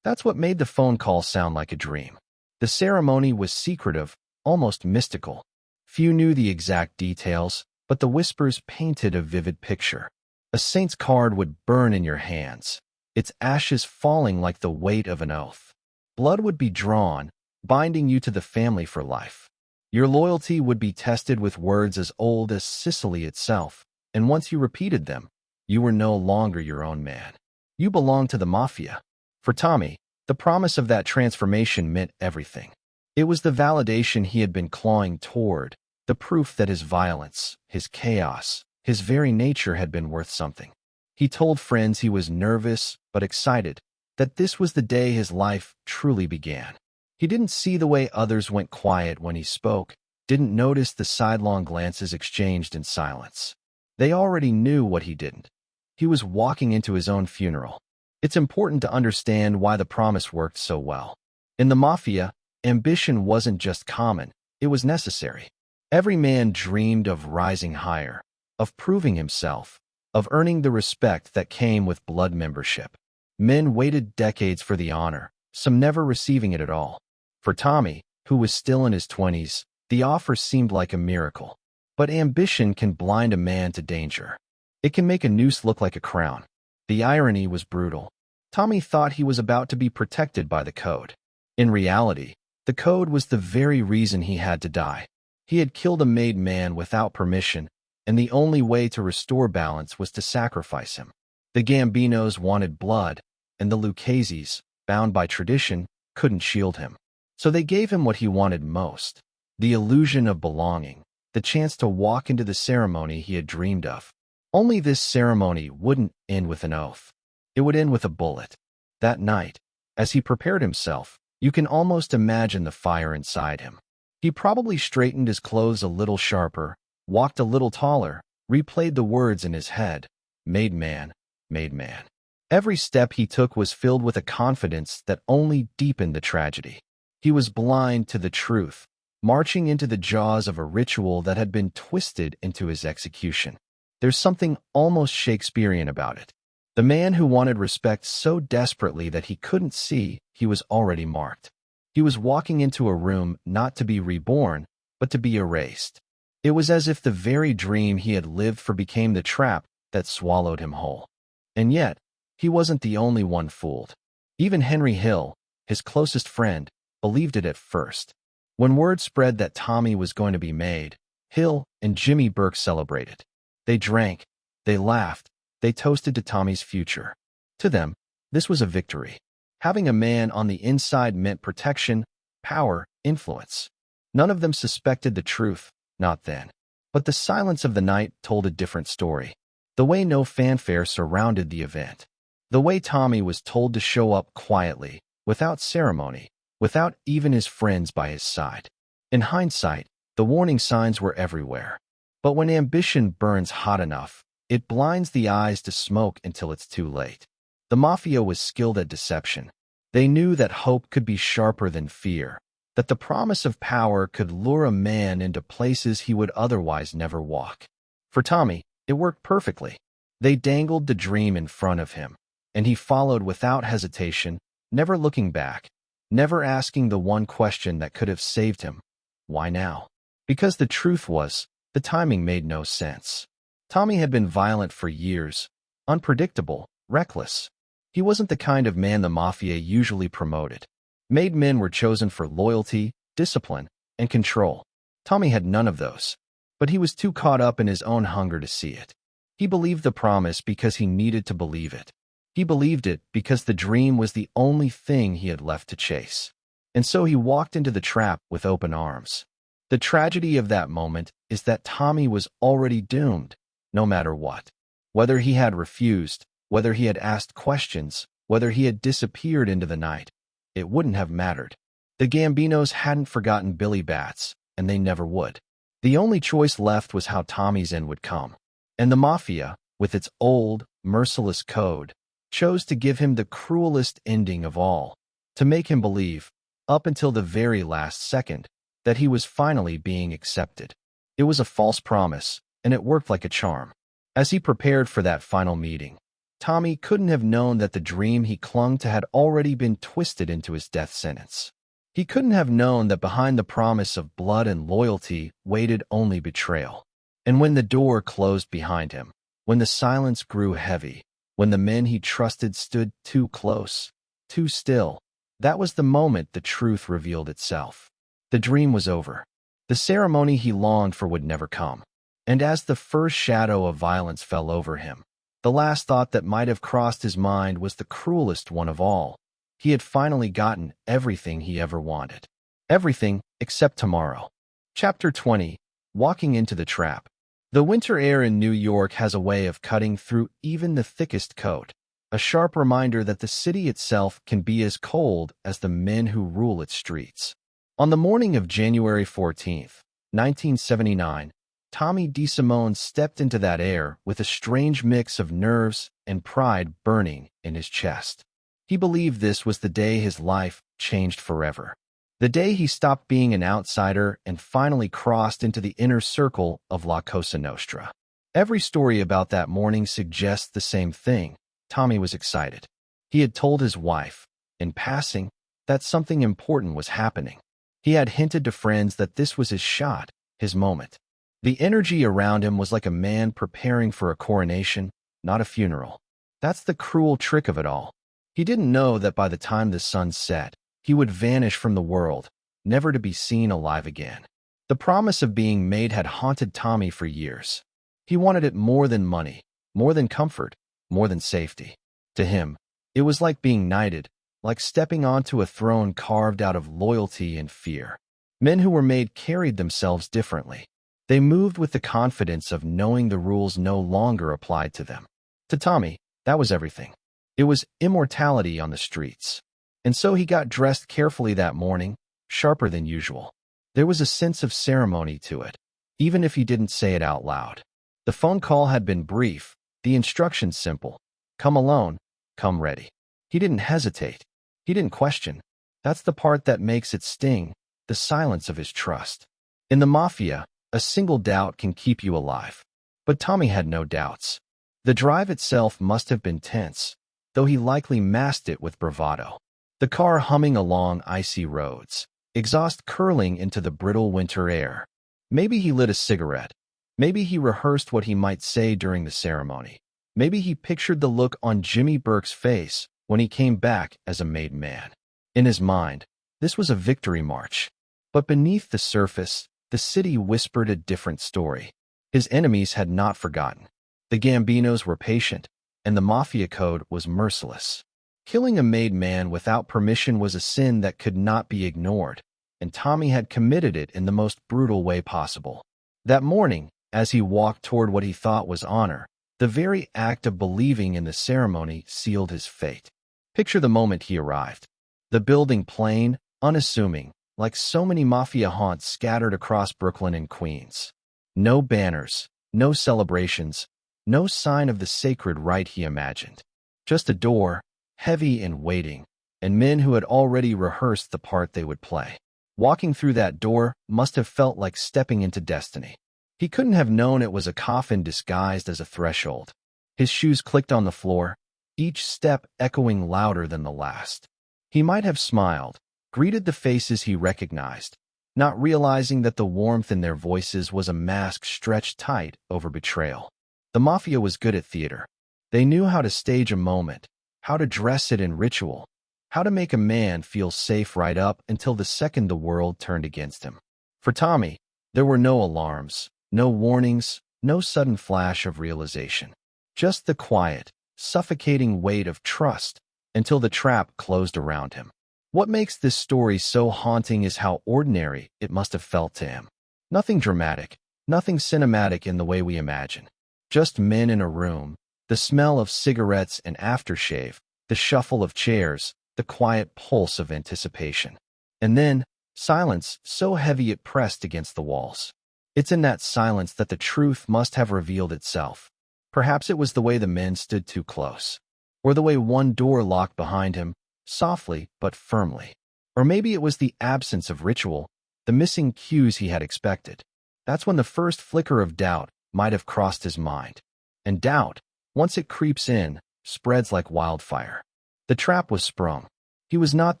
That's what made the phone call sound like a dream. The ceremony was secretive, almost mystical. Few knew the exact details, but the whispers painted a vivid picture. A saint's card would burn in your hands, its ashes falling like the weight of an oath. Blood would be drawn, binding you to the family for life. Your loyalty would be tested with words as old as Sicily itself, and once you repeated them, you were no longer your own man. You belonged to the Mafia. For Tommy, the promise of that transformation meant everything. It was the validation he had been clawing toward, the proof that his violence, his chaos, his very nature had been worth something. He told friends he was nervous but excited, that this was the day his life truly began. He didn't see the way others went quiet when he spoke, didn't notice the sidelong glances exchanged in silence. They already knew what he didn't. He was walking into his own funeral. It's important to understand why the promise worked so well. In the Mafia, ambition wasn't just common, it was necessary. Every man dreamed of rising higher, of proving himself, of earning the respect that came with blood membership. Men waited decades for the honor, some never receiving it at all. For Tommy, who was still in his 20s, the offer seemed like a miracle. But ambition can blind a man to danger. It can make a noose look like a crown. The irony was brutal. Tommy thought he was about to be protected by the code. In reality, the code was the very reason he had to die. He had killed a made man without permission, and the only way to restore balance was to sacrifice him. The Gambinos wanted blood, and the Luccheses, bound by tradition, couldn't shield him. So they gave him what he wanted most: the illusion of belonging, the chance to walk into the ceremony he had dreamed of. Only this ceremony wouldn't end with an oath. It would end with a bullet. That night, as he prepared himself, you can almost imagine the fire inside him. He probably straightened his clothes a little sharper, walked a little taller, replayed the words in his head: made man, made man. Every step he took was filled with a confidence that only deepened the tragedy. He was blind to the truth, marching into the jaws of a ritual that had been twisted into his execution. There's something almost Shakespearean about it. The man who wanted respect so desperately that he couldn't see he was already marked. He was walking into a room not to be reborn, but to be erased. It was as if the very dream he had lived for became the trap that swallowed him whole. And yet, he wasn't the only one fooled. Even Henry Hill, his closest friend, believed it at first. When word spread that Tommy was going to be made, Hill and Jimmy Burke celebrated. They drank, they laughed, they toasted to Tommy's future. To them, this was a victory. Having a man on the inside meant protection, power, influence. None of them suspected the truth, not then. But the silence of the night told a different story. The way no fanfare surrounded the event. The way Tommy was told to show up quietly, without ceremony, without even his friends by his side. In hindsight, the warning signs were everywhere. But when ambition burns hot enough, it blinds the eyes to smoke until it's too late. The Mafia was skilled at deception. They knew that hope could be sharper than fear, that the promise of power could lure a man into places he would otherwise never walk. For Tommy, it worked perfectly. They dangled the dream in front of him, and he followed without hesitation, never looking back, never asking the one question that could have saved him. Why now? Because the truth was, the timing made no sense. Tommy had been violent for years, unpredictable, reckless. He wasn't the kind of man the Mafia usually promoted. Made men were chosen for loyalty, discipline, and control. Tommy had none of those, but he was too caught up in his own hunger to see it. He believed the promise because he needed to believe it. He believed it because the dream was the only thing he had left to chase. And so he walked into the trap with open arms. The tragedy of that moment is that Tommy was already doomed, no matter what. Whether he had refused, whether he had asked questions, whether he had disappeared into the night, it wouldn't have mattered. The Gambinos hadn't forgotten Billy Bats, and they never would. The only choice left was how Tommy's end would come. And the Mafia, with its old, merciless code, chose to give him the cruelest ending of all, to make him believe, up until the very last second, that he was finally being accepted. It was a false promise, and it worked like a charm. As he prepared for that final meeting, Tommy couldn't have known that the dream he clung to had already been twisted into his death sentence. He couldn't have known that behind the promise of blood and loyalty waited only betrayal. And when the door closed behind him, when the silence grew heavy, when the men he trusted stood too close, too still, that was the moment the truth revealed itself. The dream was over. The ceremony he longed for would never come. And as the first shadow of violence fell over him, the last thought that might have crossed his mind was the cruelest one of all. He had finally gotten everything he ever wanted. Everything except tomorrow. Chapter 20. Walking into the Trap. The winter air in New York has a way of cutting through even the thickest coat, a sharp reminder that the city itself can be as cold as the men who rule its streets. On the morning of January 14th, 1979, Tommy DeSimone stepped into that air with a strange mix of nerves and pride burning in his chest. He believed this was the day his life changed forever. The day he stopped being an outsider and finally crossed into the inner circle of La Cosa Nostra. Every story about that morning suggests the same thing. Tommy was excited. He had told his wife, in passing, that something important was happening. He had hinted to friends that this was his shot, his moment. The energy around him was like a man preparing for a coronation, not a funeral. That's the cruel trick of it all. He didn't know that by the time the sun set, he would vanish from the world, never to be seen alive again. The promise of being made had haunted Tommy for years. He wanted it more than money, more than comfort, more than safety. To him, it was like being knighted, like stepping onto a throne carved out of loyalty and fear. Men who were made carried themselves differently. They moved with the confidence of knowing the rules no longer applied to them. To Tommy, that was everything. It was immortality on the streets. And so he got dressed carefully that morning, sharper than usual. There was a sense of ceremony to it, even if he didn't say it out loud. The phone call had been brief, the instructions simple. Come alone, come ready. He didn't hesitate. He didn't question. That's the part that makes it sting, the silence of his trust. In the Mafia, a single doubt can keep you alive. But Tommy had no doubts. The drive itself must have been tense, though he likely masked it with bravado. The car humming along icy roads, exhaust curling into the brittle winter air. Maybe he lit a cigarette. Maybe he rehearsed what he might say during the ceremony. Maybe he pictured the look on Jimmy Burke's face when he came back as a made man. In his mind, this was a victory march. But beneath the surface, the city whispered a different story. His enemies had not forgotten. The Gambinos were patient, and the Mafia code was merciless. Killing a made man without permission was a sin that could not be ignored, and Tommy had committed it in the most brutal way possible. That morning, as he walked toward what he thought was honor, the very act of believing in the ceremony sealed his fate. Picture the moment he arrived. The building plain, unassuming, like so many Mafia haunts scattered across Brooklyn and Queens. No banners, no celebrations, no sign of the sacred rite he imagined. Just a door, heavy and waiting, and men who had already rehearsed the part they would play. Walking through that door must have felt like stepping into destiny. He couldn't have known it was a coffin disguised as a threshold. His shoes clicked on the floor, each step echoing louder than the last. He might have smiled, greeted the faces he recognized, not realizing that the warmth in their voices was a mask stretched tight over betrayal. The Mafia was good at theater. They knew how to stage a moment, how to dress it in ritual, how to make a man feel safe right up until the second the world turned against him. For Tommy, there were no alarms, no warnings, no sudden flash of realization. Just the quiet, suffocating weight of trust until the trap closed around him. What makes this story so haunting is how ordinary it must have felt to him. Nothing dramatic, nothing cinematic in the way we imagine. Just men in a room, the smell of cigarettes and aftershave, the shuffle of chairs, the quiet pulse of anticipation. And then, silence so heavy it pressed against the walls. It's in that silence that the truth must have revealed itself. Perhaps it was the way the men stood too close, or the way one door locked behind him, softly but firmly. Or maybe it was the absence of ritual, the missing cues he had expected. That's when the first flicker of doubt might have crossed his mind. And doubt, once it creeps in, spreads like wildfire. The trap was sprung. He was not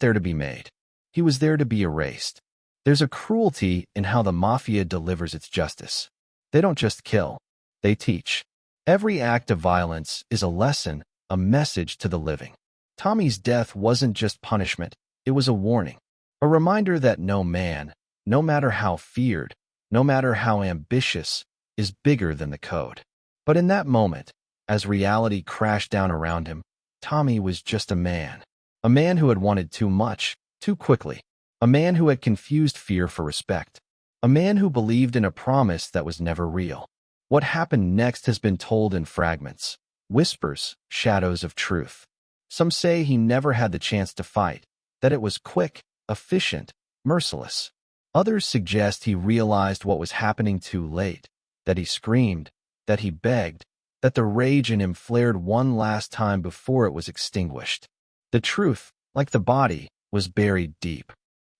there to be made. He was there to be erased. There's a cruelty in how the Mafia delivers its justice. They don't just kill, they teach. Every act of violence is a lesson, a message to the living. Tommy's death wasn't just punishment, it was a warning. A reminder that no man, no matter how feared, no matter how ambitious, is bigger than the code. But in that moment, as reality crashed down around him, Tommy was just a man who had wanted too much, too quickly, a man who had confused fear for respect, a man who believed in a promise that was never real. What happened next has been told in fragments, whispers, shadows of truth. Some say he never had the chance to fight, that it was quick, efficient, merciless. Others suggest he realized what was happening too late, that he screamed, that he begged, that the rage in him flared one last time before it was extinguished. The truth, like the body, was buried deep.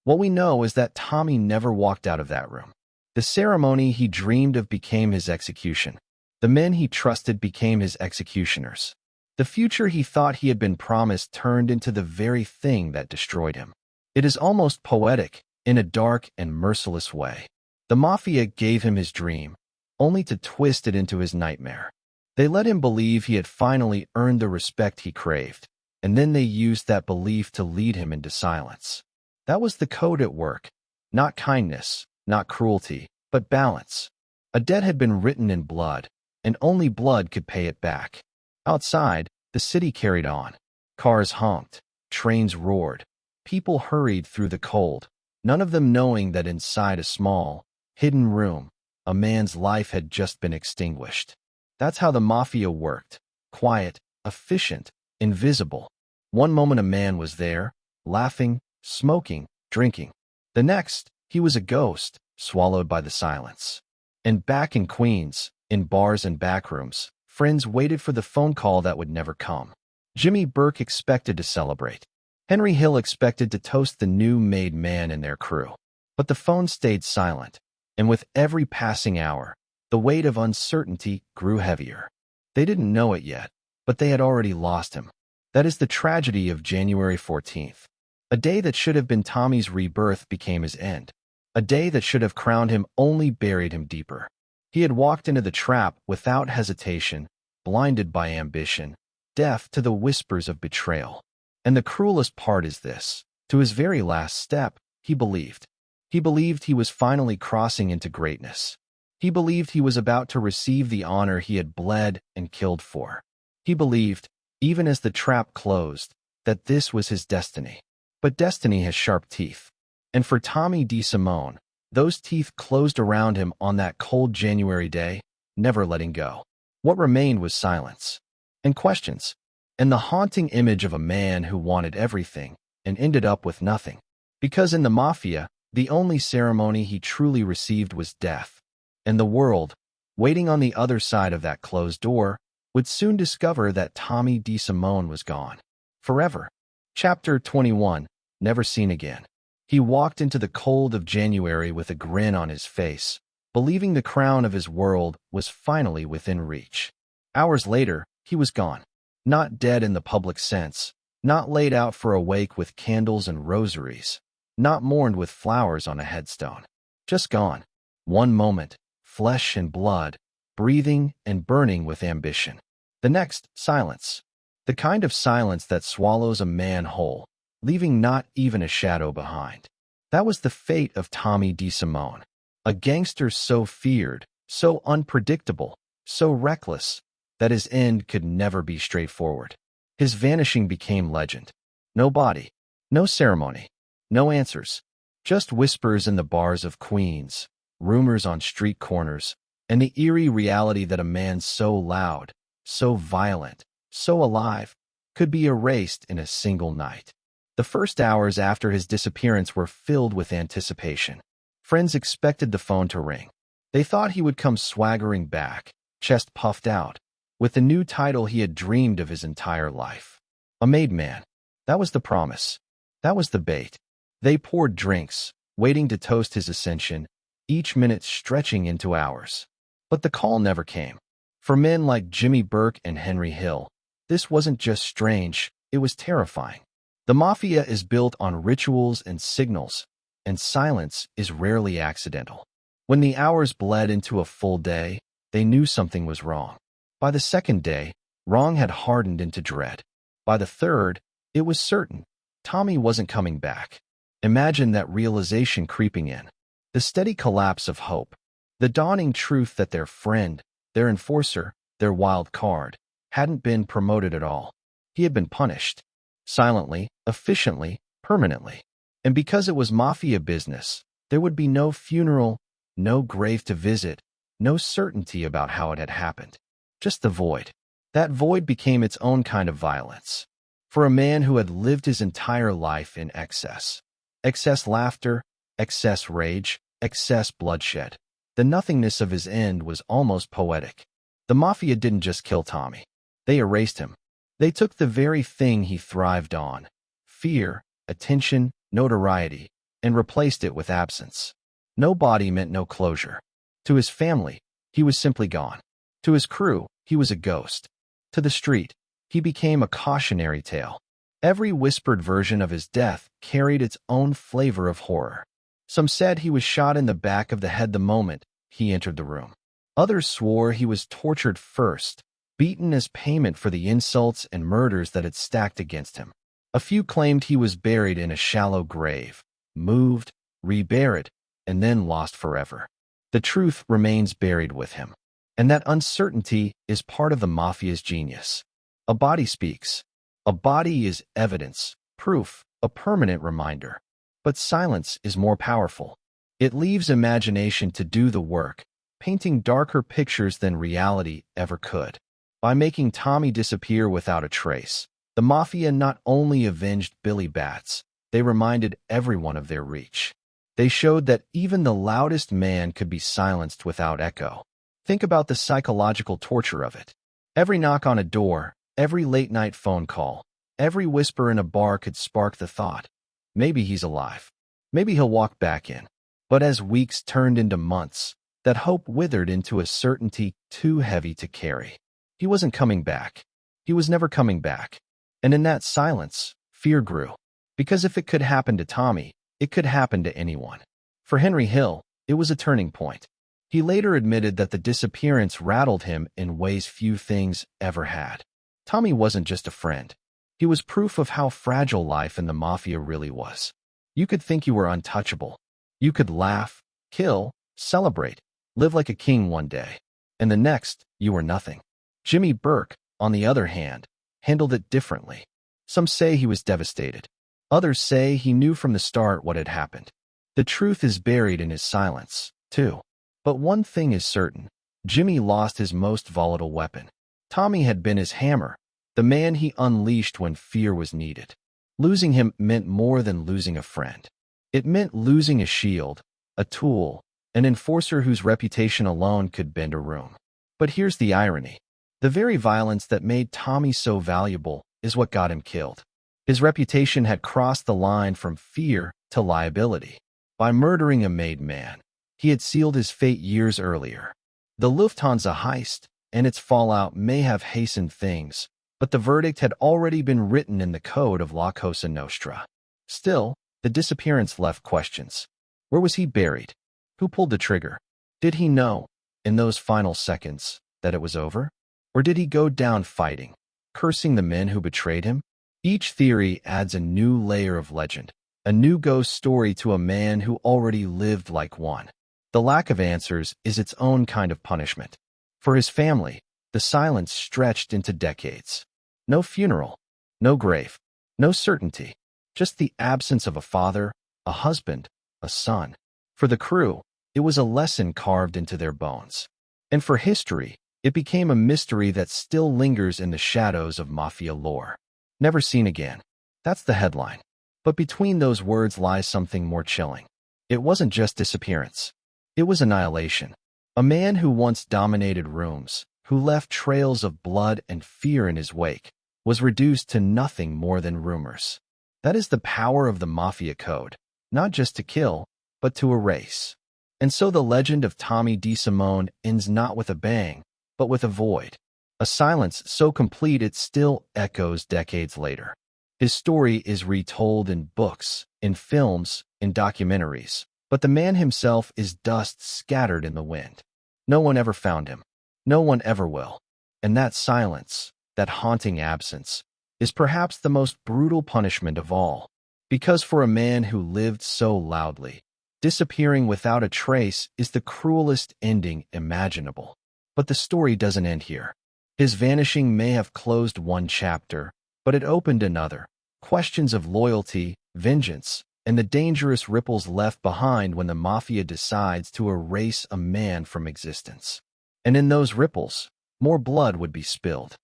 What we know is that Tommy never walked out of that room. The ceremony he dreamed of became his execution. The men he trusted became his executioners. The future he thought he had been promised turned into the very thing that destroyed him. It is almost poetic, in a dark and merciless way. The Mafia gave him his dream, only to twist it into his nightmare. They let him believe he had finally earned the respect he craved, and then they used that belief to lead him into silence. That was the code at work. Not kindness, not cruelty, but balance. A debt had been written in blood, and only blood could pay it back. Outside, the city carried on. Cars honked, trains roared, people hurried through the cold, none of them knowing that inside a small, hidden room, a man's life had just been extinguished. That's how the Mafia worked. Quiet, efficient, invisible. One moment a man was there, laughing, smoking, drinking. The next, he was a ghost, swallowed by the silence. And back in Queens, in bars and backrooms, friends waited for the phone call that would never come. Jimmy Burke expected to celebrate. Henry Hill expected to toast the new made man in their crew. But the phone stayed silent, and with every passing hour, the weight of uncertainty grew heavier. They didn't know it yet, but they had already lost him. That is the tragedy of January 14th. A day that should have been Tommy's rebirth became his end. A day that should have crowned him only buried him deeper. He had walked into the trap without hesitation, blinded by ambition, deaf to the whispers of betrayal. And the cruelest part is this. To his very last step, he believed. He believed he was finally crossing into greatness. He believed he was about to receive the honor he had bled and killed for. He believed, even as the trap closed, that this was his destiny. But destiny has sharp teeth. And for Tommy DeSimone, those teeth closed around him on that cold January day, never letting go. What remained was silence. And questions. And the haunting image of a man who wanted everything and ended up with nothing. Because in the Mafia, the only ceremony he truly received was death. And the world, waiting on the other side of that closed door, would soon discover that Tommy DeSimone was gone. Forever. Chapter 21, Never Seen Again. He walked into the cold of January with a grin on his face, believing the crown of his world was finally within reach. Hours later, he was gone. Not dead in the public sense, not laid out for a wake with candles and rosaries, not mourned with flowers on a headstone. Just gone. One moment, flesh and blood, breathing and burning with ambition. The next, silence. The kind of silence that swallows a man whole, leaving not even a shadow behind. That was the fate of Tommy DeSimone, a gangster so feared, so unpredictable, so reckless, that his end could never be straightforward. His vanishing became legend. No body, no ceremony, no answers, just whispers in the bars of Queens, rumors on street corners, and the eerie reality that a man so loud, so violent, so alive, could be erased in a single night. The first hours after his disappearance were filled with anticipation. Friends expected the phone to ring. They thought he would come swaggering back, chest puffed out, with the new title he had dreamed of his entire life. A made man. That was the promise. That was the bait. They poured drinks, waiting to toast his ascension, each minute stretching into hours. But the call never came. For men like Jimmy Burke and Henry Hill, this wasn't just strange, it was terrifying. The Mafia is built on rituals and signals, and silence is rarely accidental. When the hours bled into a full day, they knew something was wrong. By the second day, wrong had hardened into dread. By the third, it was certain. Tommy wasn't coming back. Imagine that realization creeping in. The steady collapse of hope. The dawning truth that their friend, their enforcer, their wild card, hadn't been promoted at all. He had been punished. Silently, efficiently, permanently. And because it was Mafia business, there would be no funeral, no grave to visit, no certainty about how it had happened. Just the void. That void became its own kind of violence. For a man who had lived his entire life in excess. Excess laughter, excess rage, excess bloodshed. The nothingness of his end was almost poetic. The Mafia didn't just kill Tommy. They erased him. They took the very thing he thrived on, fear, attention, notoriety, and replaced it with absence. No body meant no closure. To his family, he was simply gone. To his crew, he was a ghost. To the street, he became a cautionary tale. Every whispered version of his death carried its own flavor of horror. Some said he was shot in the back of the head the moment he entered the room. Others swore he was tortured first, beaten as payment for the insults and murders that had stacked against him. A few claimed he was buried in a shallow grave, moved, reburied, and then lost forever. The truth remains buried with him. And that uncertainty is part of the Mafia's genius. A body speaks. A body is evidence, proof, a permanent reminder. But silence is more powerful. It leaves imagination to do the work, painting darker pictures than reality ever could. By making Tommy disappear without a trace, the Mafia not only avenged Billy Bats, they reminded everyone of their reach. They showed that even the loudest man could be silenced without echo. Think about the psychological torture of it. Every knock on a door, every late-night phone call, every whisper in a bar could spark the thought, maybe he's alive. Maybe he'll walk back in. But as weeks turned into months, that hope withered into a certainty too heavy to carry. He wasn't coming back. He was never coming back. And in that silence, fear grew. Because if it could happen to Tommy, it could happen to anyone. For Henry Hill, it was a turning point. He later admitted that the disappearance rattled him in ways few things ever had. Tommy wasn't just a friend. He was proof of how fragile life in the Mafia really was. You could think you were untouchable. You could laugh, kill, celebrate, live like a king one day, and the next, you were nothing. Jimmy Burke, on the other hand, handled it differently. Some say he was devastated. Others say he knew from the start what had happened. The truth is buried in his silence, too. But one thing is certain. Jimmy lost his most volatile weapon. Tommy had been his hammer, the man he unleashed when fear was needed. Losing him meant more than losing a friend. It meant losing a shield, a tool, an enforcer whose reputation alone could bend a room. But here's the irony. The very violence that made Tommy so valuable is what got him killed. His reputation had crossed the line from fear to liability. By murdering a made man, he had sealed his fate years earlier. The Lufthansa heist and its fallout may have hastened things, but the verdict had already been written in the code of La Cosa Nostra. Still, the disappearance left questions. Where was he buried? Who pulled the trigger? Did he know, in those final seconds, that it was over? Or did he go down fighting, cursing the men who betrayed him? Each theory adds a new layer of legend, a new ghost story to a man who already lived like one. The lack of answers is its own kind of punishment. For his family, the silence stretched into decades. No funeral, no grave, no certainty, just the absence of a father, a husband, a son. For the crew, it was a lesson carved into their bones. And for history, it became a mystery that still lingers in the shadows of Mafia lore. Never seen again. That's the headline. But between those words lies something more chilling. It wasn't just disappearance. It was annihilation. A man who once dominated rooms, who left trails of blood and fear in his wake, was reduced to nothing more than rumors. That is the power of the Mafia code, not just to kill, but to erase. And so the legend of Tommy DeSimone ends not with a bang, but with a void. A silence so complete it still echoes decades later. His story is retold in books, in films, in documentaries, but the man himself is dust scattered in the wind. No one ever found him. No one ever will. And that silence, that haunting absence, is perhaps the most brutal punishment of all. Because for a man who lived so loudly, disappearing without a trace is the cruelest ending imaginable. But the story doesn't end here. His vanishing may have closed one chapter, but it opened another. Questions of loyalty, vengeance, and the dangerous ripples left behind when the Mafia decides to erase a man from existence. And in those ripples, more blood would be spilled.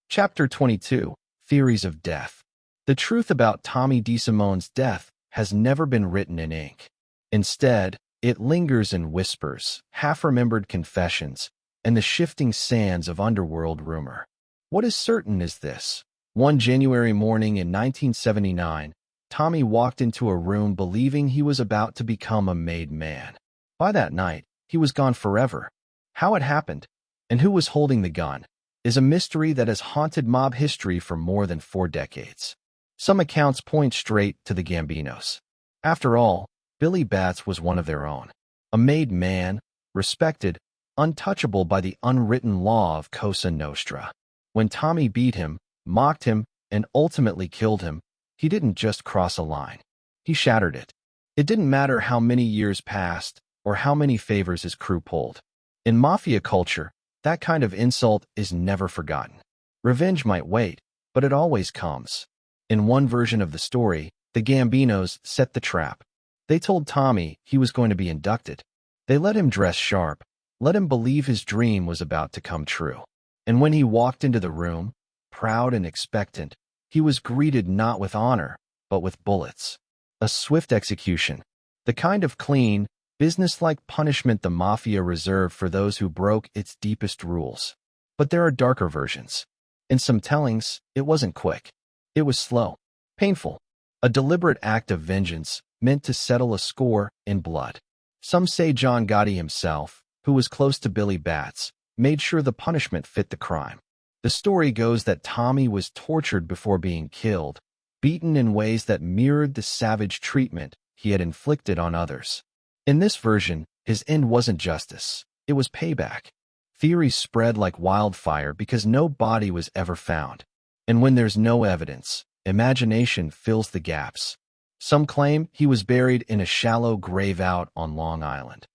Chapter 22, Theories of Death. The truth about Tommy DeSimone's death has never been written in ink. Instead, it lingers in whispers, half-remembered confessions, and the shifting sands of underworld rumor. What is certain is this. One January morning in 1979, Tommy walked into a room believing he was about to become a made man. By that night, he was gone forever. How it happened, and who was holding the gun, is a mystery that has haunted mob history for more than 4 decades. Some accounts point straight to the Gambinos. After all, Billy Batts was one of their own. A made man, respected, untouchable by the unwritten law of Cosa Nostra. When Tommy beat him, mocked him, and ultimately killed him, he didn't just cross a line. He shattered it. It didn't matter how many years passed or how many favors his crew pulled. In Mafia culture, that kind of insult is never forgotten. Revenge might wait, but it always comes. In one version of the story, the Gambinos set the trap. They told Tommy he was going to be inducted. They let him dress sharp, let him believe his dream was about to come true. And when he walked into the room, proud and expectant, he was greeted not with honor, but with bullets. A swift execution. The kind of clean, businesslike punishment the Mafia reserved for those who broke its deepest rules. But there are darker versions. In some tellings, it wasn't quick. It was slow, painful, a deliberate act of vengeance meant to settle a score in blood. Some say John Gotti himself, who was close to Billy Batts, made sure the punishment fit the crime. The story goes that Tommy was tortured before being killed, beaten in ways that mirrored the savage treatment he had inflicted on others. In this version, his end wasn't justice, it was payback. Theories spread like wildfire because no body was ever found. And when there's no evidence, imagination fills the gaps. Some claim he was buried in a shallow grave out on Long Island,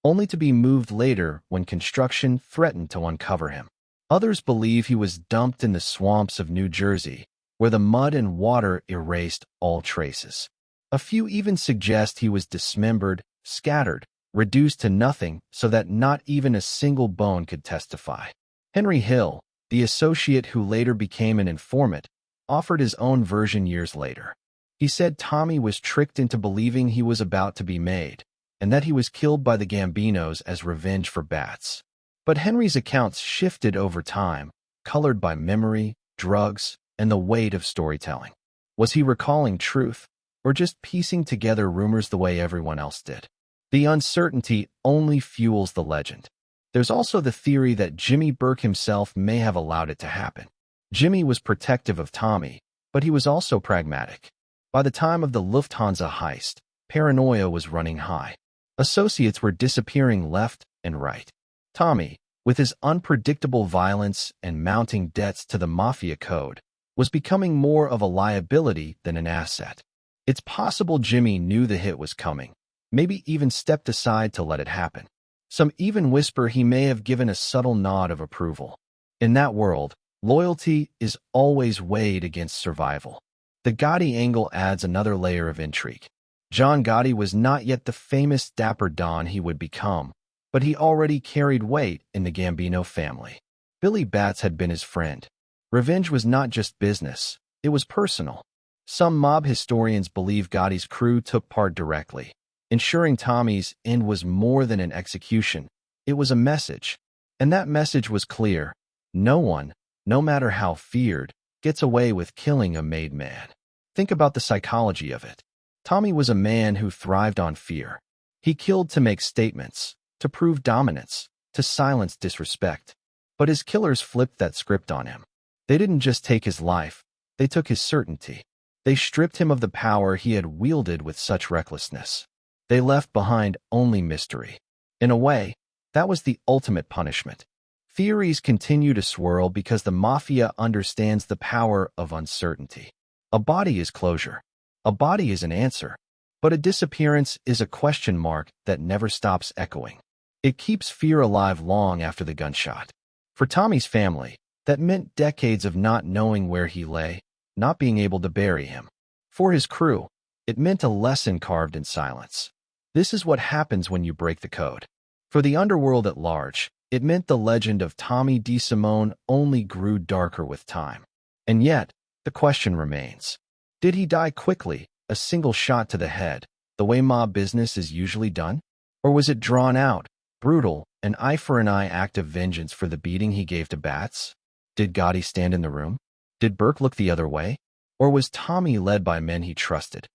only to be moved later when construction threatened to uncover him. Others believe he was dumped in the swamps of New Jersey, where the mud and water erased all traces. A few even suggest he was dismembered, scattered, reduced to nothing so that not even a single bone could testify. Henry Hill, the associate who later became an informant, offered his own version years later. He said Tommy was tricked into believing he was about to be made, and that he was killed by the Gambinos as revenge for bats. But Henry's accounts shifted over time, colored by memory, drugs, and the weight of storytelling. Was he recalling truth, or just piecing together rumors the way everyone else did? The uncertainty only fuels the legend. There's also the theory that Jimmy Burke himself may have allowed it to happen. Jimmy was protective of Tommy, but he was also pragmatic. By the time of the Lufthansa heist, paranoia was running high. Associates were disappearing left and right. Tommy, with his unpredictable violence and mounting debts to the Mafia code, was becoming more of a liability than an asset. It's possible Jimmy knew the hit was coming, maybe even stepped aside to let it happen. Some even whisper he may have given a subtle nod of approval. In that world, loyalty is always weighed against survival. The Gotti angle adds another layer of intrigue. John Gotti was not yet the famous dapper Don he would become, but he already carried weight in the Gambino family. Billy Batts had been his friend. Revenge was not just business, it was personal. Some mob historians believe Gotti's crew took part directly. Ensuring Tommy's end was more than an execution, it was a message. And that message was clear. No one, no matter how feared, gets away with killing a made man. Think about the psychology of it. Tommy was a man who thrived on fear. He killed to make statements, to prove dominance, to silence disrespect. But his killers flipped that script on him. They didn't just take his life, they took his certainty. They stripped him of the power he had wielded with such recklessness. They left behind only mystery. In a way, that was the ultimate punishment. Theories continue to swirl because the Mafia understands the power of uncertainty. A body is closure. A body is an answer. But a disappearance is a question mark that never stops echoing. It keeps fear alive long after the gunshot. For Tommy's family, that meant decades of not knowing where he lay, not being able to bury him. For his crew, it meant a lesson carved in silence. This is what happens when you break the code. For the underworld at large, it meant the legend of Tommy DeSimone only grew darker with time. And yet, the question remains. Did he die quickly, a single shot to the head, the way mob business is usually done? Or was it drawn out, brutal, an eye-for-an-eye act of vengeance for the beating he gave to Batts? Did Gotti stand in the room? Did Burke look the other way? Or was Tommy led by men he trusted,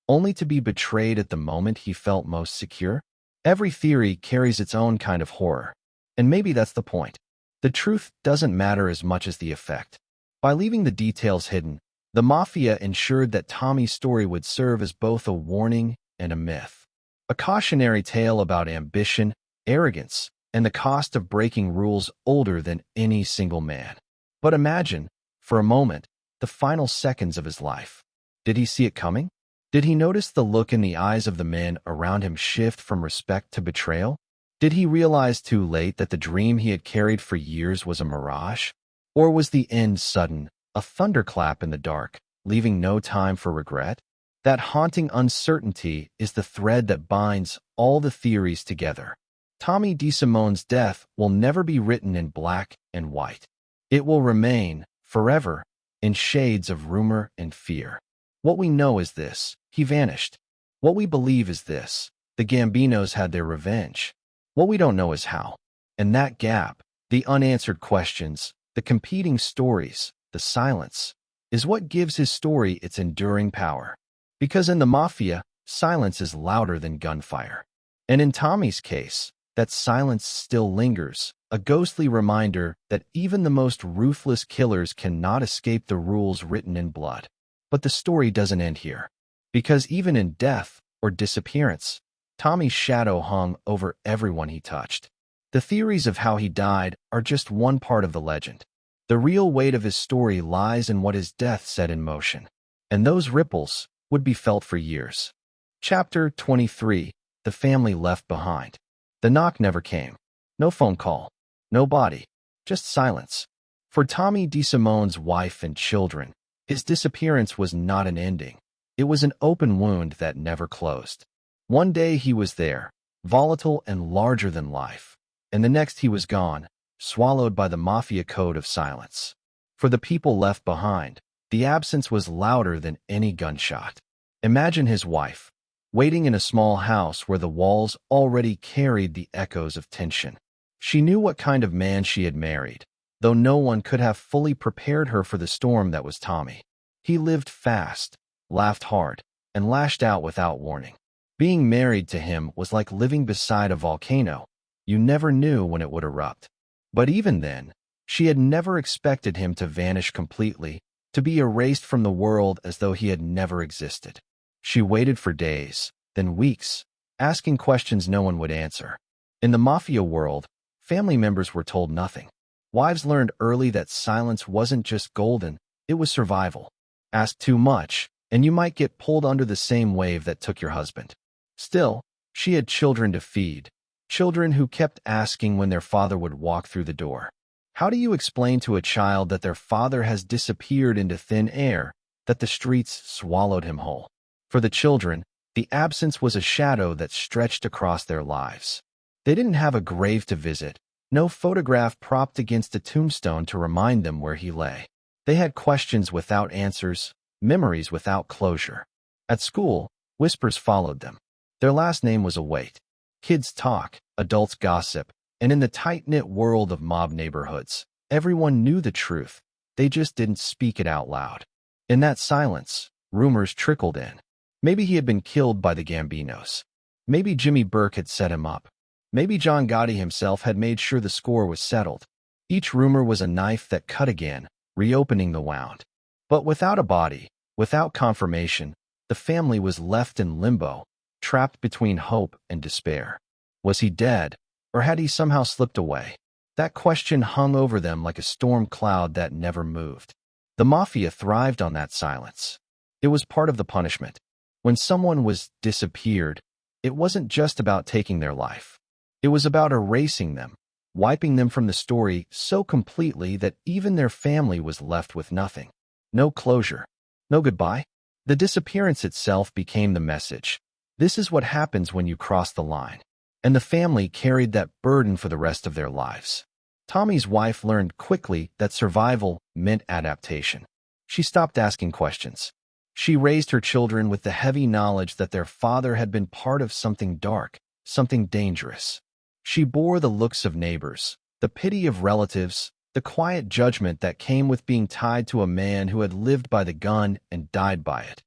only to be betrayed at the moment he felt most secure? Every theory carries its own kind of horror. And maybe that's the point. The truth doesn't matter as much as the effect. By leaving the details hidden, the Mafia ensured that Tommy's story would serve as both a warning and a myth. A cautionary tale about ambition, arrogance, and the cost of breaking rules older than any single man. But imagine, for a moment, the final seconds of his life. Did he see it coming? Did he notice the look in the eyes of the men around him shift from respect to betrayal? Did he realize too late that the dream he had carried for years was a mirage? Or was the end sudden, a thunderclap in the dark, leaving no time for regret? That haunting uncertainty is the thread that binds all the theories together. Tommy DeSimone's death will never be written in black and white. It will remain, forever, in shades of rumor and fear. What we know is this: he vanished. What we believe is this: the Gambinos had their revenge. What we don't know is how. And that gap, the unanswered questions, the competing stories, the silence, is what gives his story its enduring power. Because in the Mafia, silence is louder than gunfire. And in Tommy's case, that silence still lingers, a ghostly reminder that even the most ruthless killers cannot escape the rules written in blood. But the story doesn't end here. Because even in death or disappearance, Tommy's shadow hung over everyone he touched. The theories of how he died are just one part of the legend. The real weight of his story lies in what his death set in motion. and those ripples would be felt for years. Chapter 23. The family left behind. The knock never came. No phone call. No body. Just silence. For Tommy DeSimone's wife and children, his disappearance was not an ending. It was an open wound that never closed. One day he was there, volatile and larger than life, and the next he was gone, swallowed by the Mafia code of silence. For the people left behind, the absence was louder than any gunshot. Imagine his wife, waiting in a small house where the walls already carried the echoes of tension. She knew what kind of man she had married, though no one could have fully prepared her for the storm that was Tommy. He lived fast, laughed hard, and lashed out without warning. Being married to him was like living beside a volcano. You never knew when it would erupt. But even then, she had never expected him to vanish completely, to be erased from the world as though he had never existed. She waited for days, then weeks, asking questions no one would answer. In the Mafia world, family members were told nothing. Wives learned early that silence wasn't just golden, it was survival. Ask too much, and you might get pulled under the same wave that took your husband. Still, she had children to feed, children who kept asking when their father would walk through the door. How do you explain to a child that their father has disappeared into thin air, that the streets swallowed him whole? For the children, the absence was a shadow that stretched across their lives. They didn't have a grave to visit, no photograph propped against a tombstone to remind them where he lay. They had questions without answers, memories without closure. At school, whispers followed them. Their last name was a weight. Kids talk, adults gossip, and in the tight-knit world of mob neighborhoods, everyone knew the truth. They just didn't speak it out loud. In that silence, rumors trickled in. Maybe he had been killed by the Gambinos. Maybe Jimmy Burke had set him up. Maybe John Gotti himself had made sure the score was settled. Each rumor was a knife that cut again, reopening the wound. But without a body, without confirmation, the family was left in limbo, trapped between hope and despair. Was he dead, or had he somehow slipped away? That question hung over them like a storm cloud that never moved. The Mafia thrived on that silence. It was part of the punishment. When someone was disappeared, it wasn't just about taking their life. It was about erasing them, wiping them from the story so completely that even their family was left with nothing. No closure. No goodbye. The disappearance itself became the message. This is what happens when you cross the line. And the family carried that burden for the rest of their lives. Tommy's wife learned quickly that survival meant adaptation. She stopped asking questions. She raised her children with the heavy knowledge that their father had been part of something dark, something dangerous. She bore the looks of neighbors, the pity of relatives, the quiet judgment that came with being tied to a man who had lived by the gun and died by it,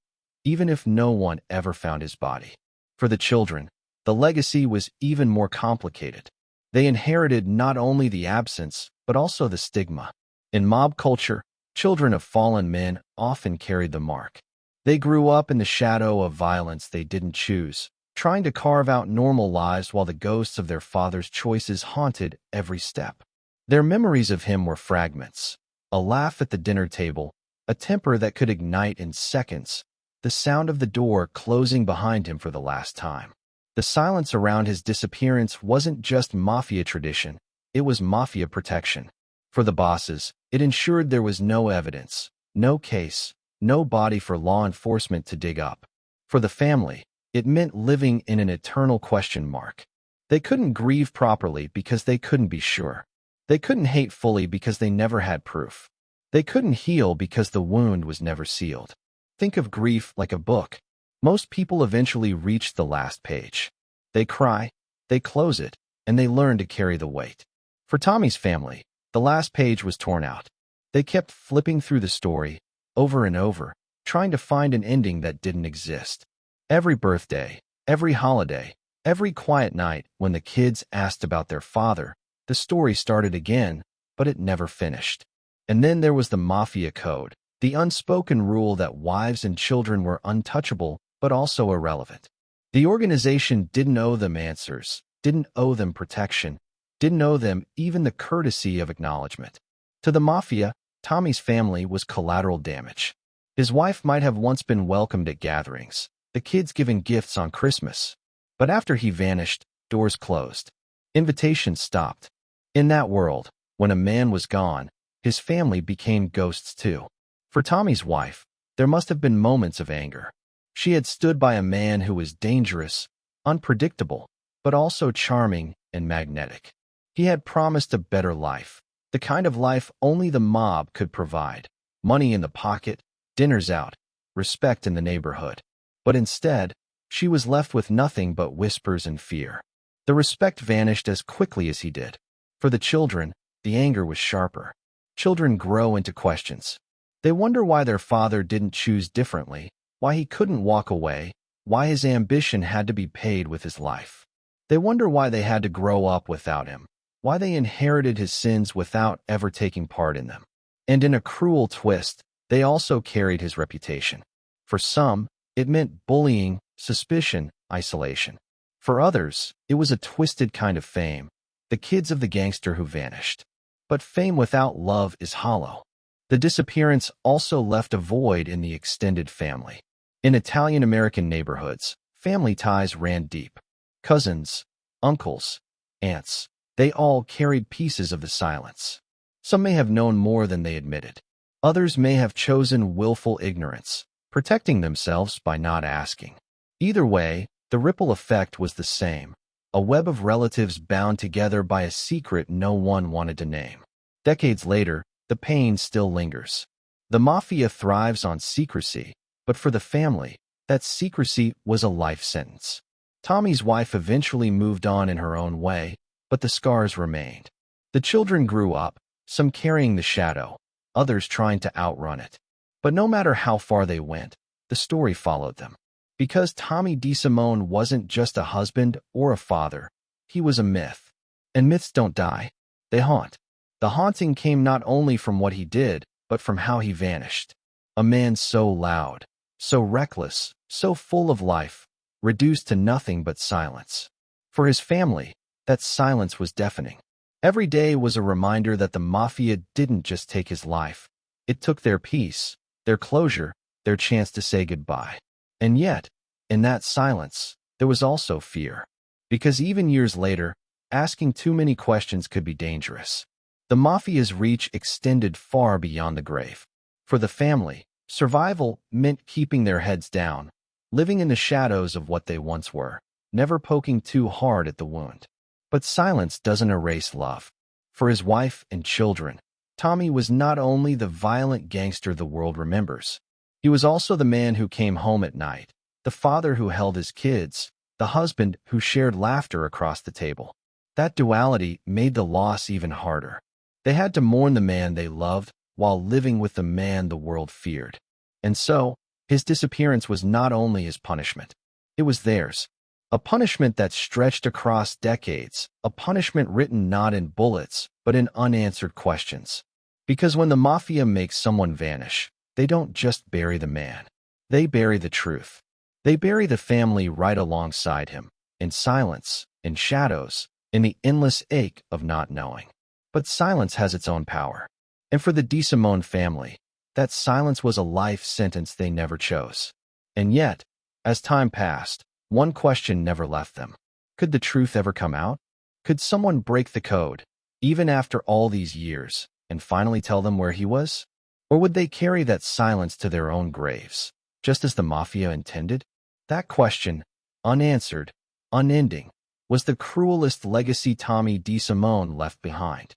even if no one ever found his body. For the children, the legacy was even more complicated. They inherited not only the absence, but also the stigma. In mob culture, children of fallen men often carried the mark. They grew up in the shadow of violence they didn't choose, trying to carve out normal lives while the ghosts of their father's choices haunted every step. Their memories of him were fragments. A laugh at the dinner table, a temper that could ignite in seconds, the sound of the door closing behind him for the last time. The silence around his disappearance wasn't just Mafia tradition, it was Mafia protection. For the bosses, it ensured there was no evidence, no case, no body for law enforcement to dig up. For the family, it meant living in an eternal question mark. They couldn't grieve properly because they couldn't be sure. They couldn't hate fully because they never had proof. They couldn't heal because the wound was never sealed. Think of grief like a book. Most people eventually reach the last page. They cry, they close it, and they learn to carry the weight. For Tommy's family, the last page was torn out. They kept flipping through the story, over and over, trying to find an ending that didn't exist. Every birthday, every holiday, every quiet night when the kids asked about their father, the story started again, but it never finished. And then there was the Mafia code, the unspoken rule that wives and children were untouchable, but also irrelevant. The organization didn't owe them answers, didn't owe them protection, didn't owe them even the courtesy of acknowledgement. To the Mafia, Tommy's family was collateral damage. His wife might have once been welcomed at gatherings, the kids given gifts on Christmas. But after he vanished, doors closed. Invitations stopped. In that world, when a man was gone, his family became ghosts too. For Tommy's wife, there must have been moments of anger. She had stood by a man who was dangerous, unpredictable, but also charming and magnetic. He had promised a better life, the kind of life only the mob could provide. Money in the pocket, dinners out, respect in the neighborhood. But instead, she was left with nothing but whispers and fear. The respect vanished as quickly as he did. For the children, the anger was sharper. Children grow into questions. They wonder why their father didn't choose differently, why he couldn't walk away, why his ambition had to be paid with his life. They wonder why they had to grow up without him, why they inherited his sins without ever taking part in them. And in a cruel twist, they also carried his reputation. For some, it meant bullying, suspicion, isolation. For others, it was a twisted kind of fame, the kids of the gangster who vanished. But fame without love is hollow. The disappearance also left a void in the extended family. In Italian-American neighborhoods, family ties ran deep. Cousins, uncles, aunts, they all carried pieces of the silence. Some may have known more than they admitted. Others may have chosen willful ignorance, protecting themselves by not asking. Either way, the ripple effect was the same, a web of relatives bound together by a secret no one wanted to name. Decades later, the pain still lingers. The Mafia thrives on secrecy, but for the family, that secrecy was a life sentence. Tommy's wife eventually moved on in her own way, but the scars remained. The children grew up, some carrying the shadow, others trying to outrun it. But no matter how far they went, the story followed them. Because Tommy DeSimone wasn't just a husband or a father, he was a myth. And myths don't die, they haunt. The haunting came not only from what he did, but from how he vanished. A man so loud, so reckless, so full of life, reduced to nothing but silence. For his family, that silence was deafening. Every day was a reminder that the Mafia didn't just take his life. It took their peace, their closure, their chance to say goodbye. And yet, in that silence, there was also fear. Because even years later, asking too many questions could be dangerous. The Mafia's reach extended far beyond the grave. For the family, survival meant keeping their heads down, living in the shadows of what they once were, never poking too hard at the wound. But silence doesn't erase love. For his wife and children, Tommy was not only the violent gangster the world remembers. He was also the man who came home at night, the father who held his kids, the husband who shared laughter across the table. That duality made the loss even harder. They had to mourn the man they loved while living with the man the world feared. And so, his disappearance was not only his punishment. It was theirs. A punishment that stretched across decades, a punishment written not in bullets, but in unanswered questions. Because when the Mafia makes someone vanish, they don't just bury the man. They bury the truth. They bury the family right alongside him, in silence, in shadows, in the endless ache of not knowing. But silence has its own power. And for the DeSimone family, that silence was a life sentence they never chose. And yet, as time passed, one question never left them. Could the truth ever come out? Could someone break the code, even after all these years, and finally tell them where he was? Or would they carry that silence to their own graves, just as the Mafia intended? That question, unanswered, unending, was the cruelest legacy Tommy DeSimone left behind.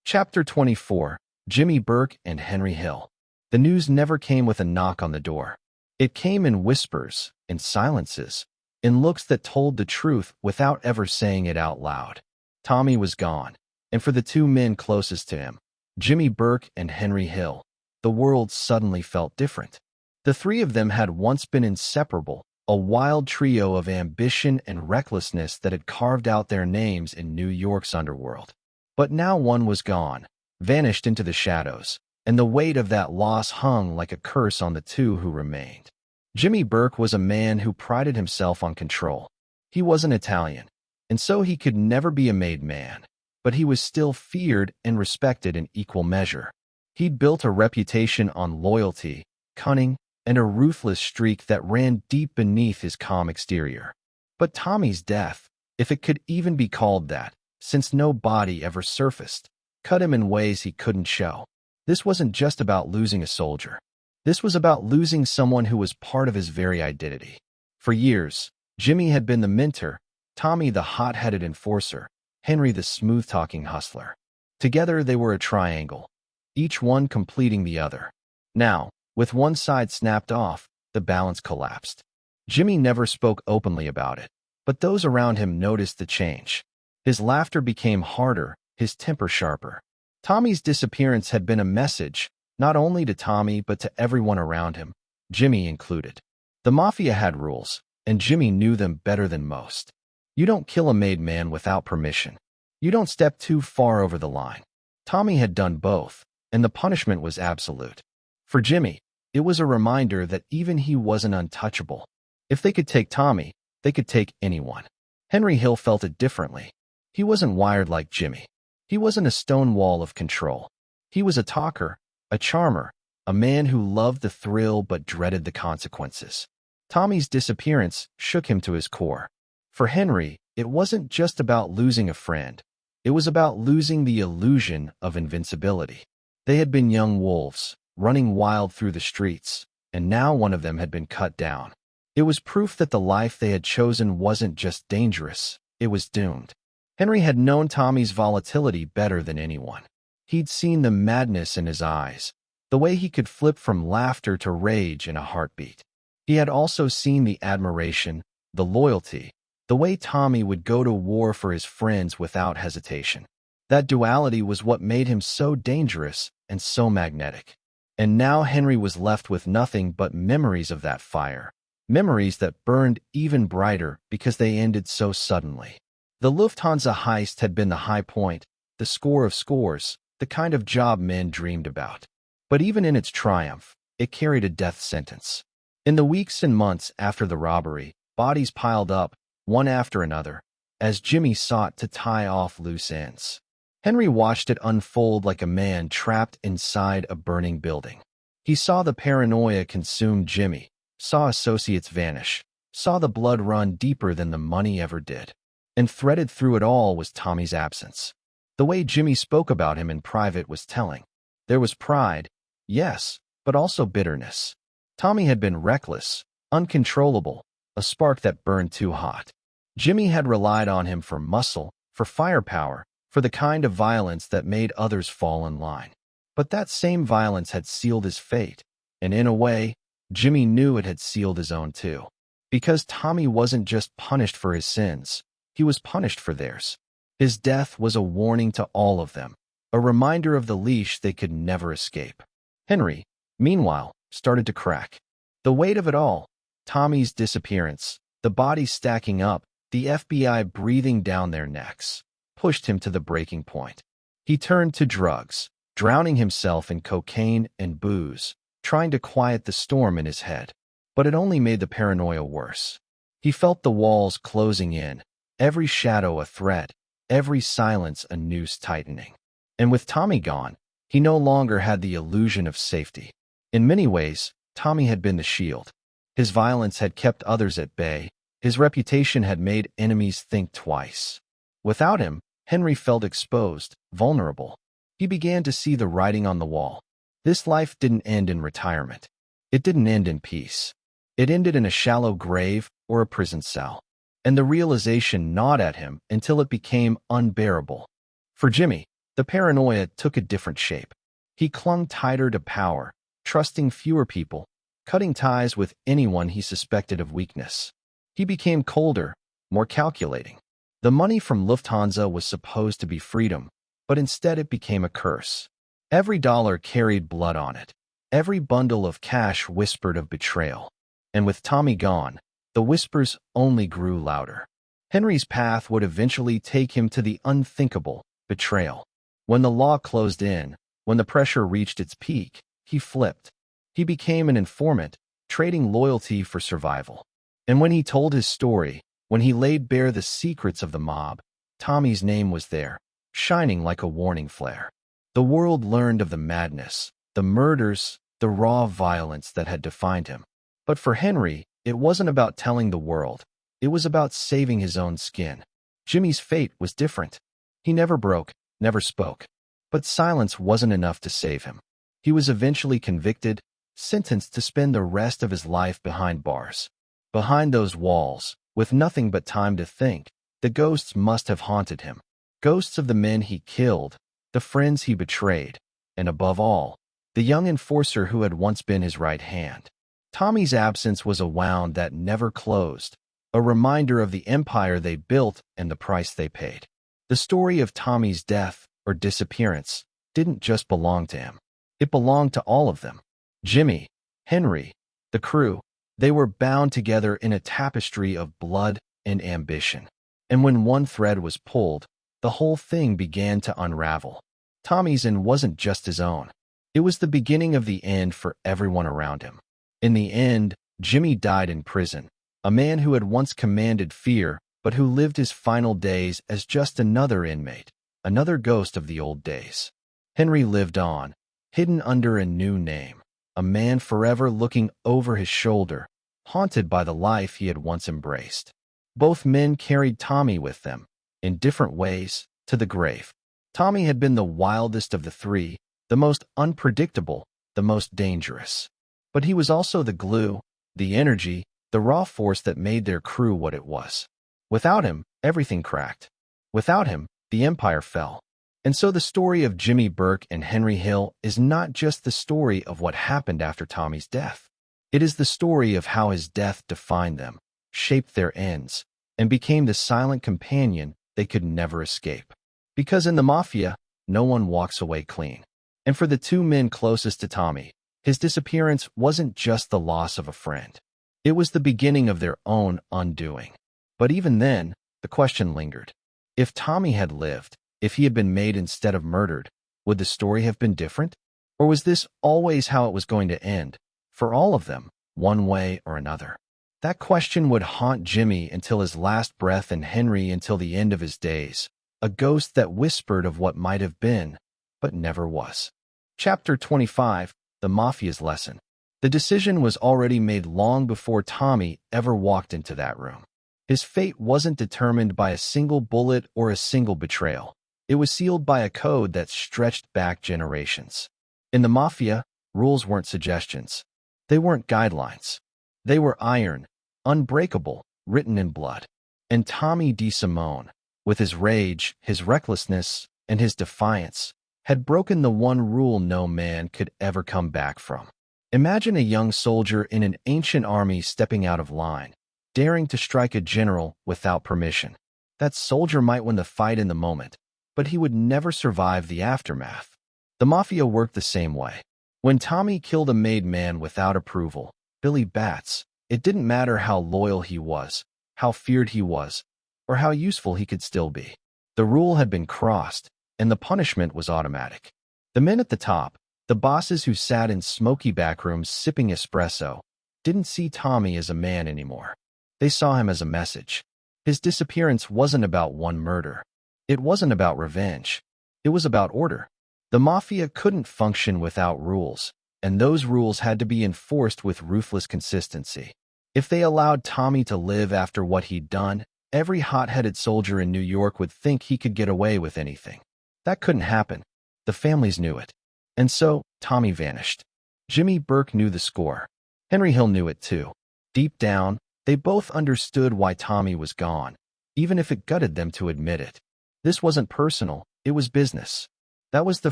Chapter 24, Jimmy Burke and Henry Hill. The news never came with a knock on the door. It came in whispers, in silences, in looks that told the truth without ever saying it out loud. Tommy was gone, and for the two men closest to him, Jimmy Burke and Henry Hill, the world suddenly felt different. The three of them had once been inseparable, a wild trio of ambition and recklessness that had carved out their names in New York's underworld. But now one was gone, vanished into the shadows, and the weight of that loss hung like a curse on the two who remained. Jimmy Burke was a man who prided himself on control. He wasn't Italian, and so he could never be a made man, but he was still feared and respected in equal measure. He'd built a reputation on loyalty, cunning, and a ruthless streak that ran deep beneath his calm exterior. But Tommy's death, if it could even be called that, since no body ever surfaced, cut him in ways he couldn't show. This wasn't just about losing a soldier. This was about losing someone who was part of his very identity. For years, Jimmy had been the mentor, Tommy the hot-headed enforcer, Henry the smooth-talking hustler. Together they were a triangle, each one completing the other. Now, with one side snapped off, the balance collapsed. Jimmy never spoke openly about it, but those around him noticed the change. His laughter became harder, his temper sharper. Tommy's disappearance had been a message, not only to Tommy but to everyone around him, Jimmy included. The Mafia had rules, and Jimmy knew them better than most. You don't kill a made man without permission. You don't step too far over the line. Tommy had done both, and the punishment was absolute. For Jimmy, it was a reminder that even he wasn't untouchable. If they could take Tommy, they could take anyone. Henry Hill felt it differently. He wasn't wired like Jimmy. He wasn't a stone wall of control. He was a talker, a charmer, a man who loved the thrill but dreaded the consequences. Tommy's disappearance shook him to his core. For Henry, it wasn't just about losing a friend. It was about losing the illusion of invincibility. They had been young wolves, running wild through the streets, and now one of them had been cut down. It was proof that the life they had chosen wasn't just dangerous, it was doomed. Henry had known Tommy's volatility better than anyone. He'd seen the madness in his eyes, the way he could flip from laughter to rage in a heartbeat. He had also seen the admiration, the loyalty, the way Tommy would go to war for his friends without hesitation. That duality was what made him so dangerous and so magnetic. And now Henry was left with nothing but memories of that fire, memories that burned even brighter because they ended so suddenly. The Lufthansa heist had been the high point, the score of scores, the kind of job men dreamed about. But even in its triumph, it carried a death sentence. In the weeks and months after the robbery, bodies piled up, one after another, as Jimmy sought to tie off loose ends. Henry watched it unfold like a man trapped inside a burning building. He saw the paranoia consume Jimmy, saw associates vanish, saw the blood run deeper than the money ever did. And threaded through it all was Tommy's absence. The way Jimmy spoke about him in private was telling. There was pride, yes, but also bitterness. Tommy had been reckless, uncontrollable, a spark that burned too hot. Jimmy had relied on him for muscle, for firepower, for the kind of violence that made others fall in line. But that same violence had sealed his fate, and in a way, Jimmy knew it had sealed his own too. Because Tommy wasn't just punished for his sins, he was punished for theirs. His death was a warning to all of them, a reminder of the leash they could never escape. Henry, meanwhile, started to crack. The weight of it all, Tommy's disappearance, the bodies stacking up, the FBI breathing down their necks, pushed him to the breaking point. He turned to drugs, drowning himself in cocaine and booze, trying to quiet the storm in his head. But it only made the paranoia worse. He felt the walls closing in, every shadow a threat, every silence a noose tightening. And with Tommy gone, he no longer had the illusion of safety. In many ways, Tommy had been the shield. His violence had kept others at bay. His reputation had made enemies think twice. Without him, Henry felt exposed, vulnerable. He began to see the writing on the wall. This life didn't end in retirement. It didn't end in peace. It ended in a shallow grave or a prison cell. And the realization gnawed at him until it became unbearable. For Jimmy, the paranoia took a different shape. He clung tighter to power, trusting fewer people, cutting ties with anyone he suspected of weakness. He became colder, more calculating. The money from Lufthansa was supposed to be freedom, but instead it became a curse. Every dollar carried blood on it. Every bundle of cash whispered of betrayal. And with Tommy gone, the whispers only grew louder. Henry's path would eventually take him to the unthinkable, betrayal. When the law closed in, when the pressure reached its peak, he flipped. He became an informant, trading loyalty for survival. And when he told his story, when he laid bare the secrets of the mob, Tommy's name was there, shining like a warning flare. The world learned of the madness, the murders, the raw violence that had defined him. But for Henry, it wasn't about telling the world. It was about saving his own skin. Jimmy's fate was different. He never broke, never spoke. But silence wasn't enough to save him. He was eventually convicted, sentenced to spend the rest of his life behind bars. Behind those walls, with nothing but time to think, the ghosts must have haunted him. Ghosts of the men he killed, the friends he betrayed, and above all, the young enforcer who had once been his right hand. Tommy's absence was a wound that never closed, a reminder of the empire they built and the price they paid. The story of Tommy's death, or disappearance, didn't just belong to him. It belonged to all of them. Jimmy, Henry, the crew, they were bound together in a tapestry of blood and ambition. And when one thread was pulled, the whole thing began to unravel. Tommy's end wasn't just his own. It was the beginning of the end for everyone around him. In the end, Jimmy died in prison, a man who had once commanded fear, but who lived his final days as just another inmate, another ghost of the old days. Henry lived on, hidden under a new name, a man forever looking over his shoulder, haunted by the life he had once embraced. Both men carried Tommy with them, in different ways, to the grave. Tommy had been the wildest of the three, the most unpredictable, the most dangerous. But he was also the glue, the energy, the raw force that made their crew what it was. Without him, everything cracked. Without him, the empire fell. And so the story of Jimmy Burke and Henry Hill is not just the story of what happened after Tommy's death. It is the story of how his death defined them, shaped their ends, and became the silent companion they could never escape. Because in the Mafia, no one walks away clean. And for the two men closest to Tommy, his disappearance wasn't just the loss of a friend. It was the beginning of their own undoing. But even then, the question lingered. If Tommy had lived, if he had been made instead of murdered, would the story have been different? Or was this always how it was going to end, for all of them, one way or another? That question would haunt Jimmy until his last breath and Henry until the end of his days, a ghost that whispered of what might have been, but never was. Chapter 25, The Mafia's Lesson. The decision was already made long before Tommy ever walked into that room. His fate wasn't determined by a single bullet or a single betrayal. It was sealed by a code that stretched back generations. In the Mafia, rules weren't suggestions. They weren't guidelines. They were iron, unbreakable, written in blood. And Tommy DeSimone, with his rage, his recklessness, and his defiance, had broken the one rule no man could ever come back from. Imagine a young soldier in an ancient army stepping out of line, daring to strike a general without permission. That soldier might win the fight in the moment, but he would never survive the aftermath. The Mafia worked the same way. When Tommy killed a made man without approval, Billy Bats, it didn't matter how loyal he was, how feared he was, or how useful he could still be. The rule had been crossed, and the punishment was automatic. The men at the top, the bosses who sat in smoky backrooms sipping espresso, didn't see Tommy as a man anymore. They saw him as a message. His disappearance wasn't about one murder. It wasn't about revenge. It was about order. The Mafia couldn't function without rules, and those rules had to be enforced with ruthless consistency. If they allowed Tommy to live after what he'd done, every hot-headed soldier in New York would think he could get away with anything. That couldn't happen. The families knew it. And so, Tommy vanished. Jimmy Burke knew the score. Henry Hill knew it too. Deep down, they both understood why Tommy was gone, even if it gutted them to admit it. This wasn't personal, it was business. That was the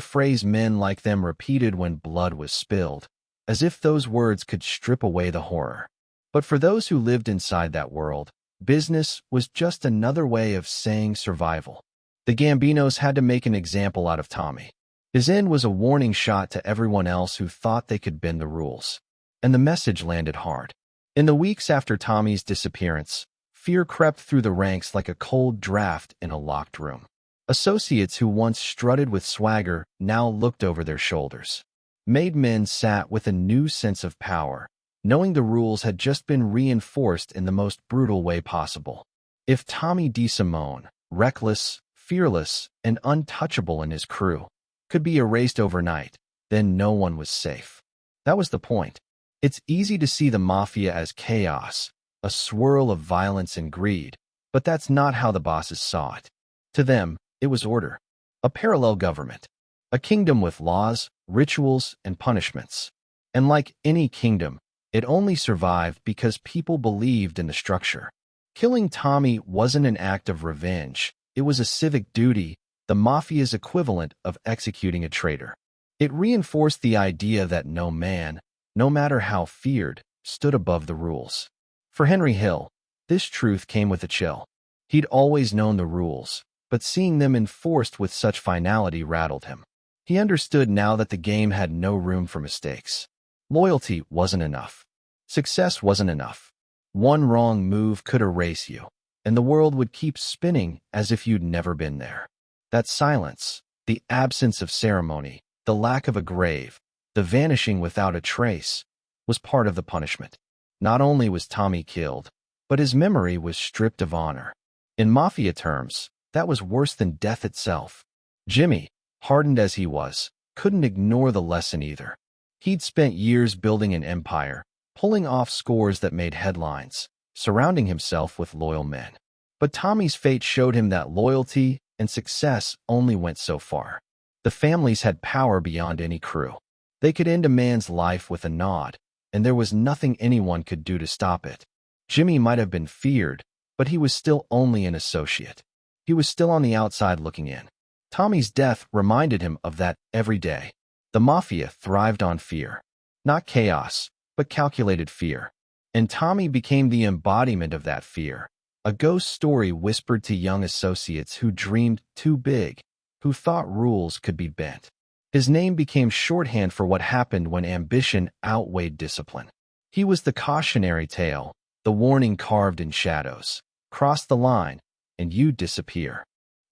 phrase men like them repeated when blood was spilled, as if those words could strip away the horror. But for those who lived inside that world, business was just another way of saying survival. The Gambinos had to make an example out of Tommy. His end was a warning shot to everyone else who thought they could bend the rules. And the message landed hard. In the weeks after Tommy's disappearance, fear crept through the ranks like a cold draft in a locked room. Associates who once strutted with swagger now looked over their shoulders. Made men sat with a new sense of power, knowing the rules had just been reinforced in the most brutal way possible. If Tommy DeSimone, reckless, fearless, and untouchable in his crew, could be erased overnight, then no one was safe. That was the point. It's easy to see the Mafia as chaos, a swirl of violence and greed, but that's not how the bosses saw it. To them, it was order, a parallel government, a kingdom with laws, rituals, and punishments. And like any kingdom, it only survived because people believed in the structure. Killing Tommy wasn't an act of revenge. It was a civic duty, the Mafia's equivalent of executing a traitor. It reinforced the idea that no man, no matter how feared, stood above the rules. For Henry Hill, this truth came with a chill. He'd always known the rules, but seeing them enforced with such finality rattled him. He understood now that the game had no room for mistakes. Loyalty wasn't enough. Success wasn't enough. One wrong move could erase you, and the world would keep spinning as if you'd never been there. That silence, the absence of ceremony, the lack of a grave, the vanishing without a trace, was part of the punishment. Not only was Tommy killed, but his memory was stripped of honor. In Mafia terms, that was worse than death itself. Jimmy, hardened as he was, couldn't ignore the lesson either. He'd spent years building an empire, pulling off scores that made headlines, surrounding himself with loyal men. But Tommy's fate showed him that loyalty and success only went so far. The families had power beyond any crew. They could end a man's life with a nod, and there was nothing anyone could do to stop it. Jimmy might have been feared, but he was still only an associate. He was still on the outside looking in. Tommy's death reminded him of that every day. The Mafia thrived on fear. Not chaos, but calculated fear. And Tommy became the embodiment of that fear. A ghost story whispered to young associates who dreamed too big, who thought rules could be bent. His name became shorthand for what happened when ambition outweighed discipline. He was the cautionary tale, the warning carved in shadows. Cross the line, and you disappear.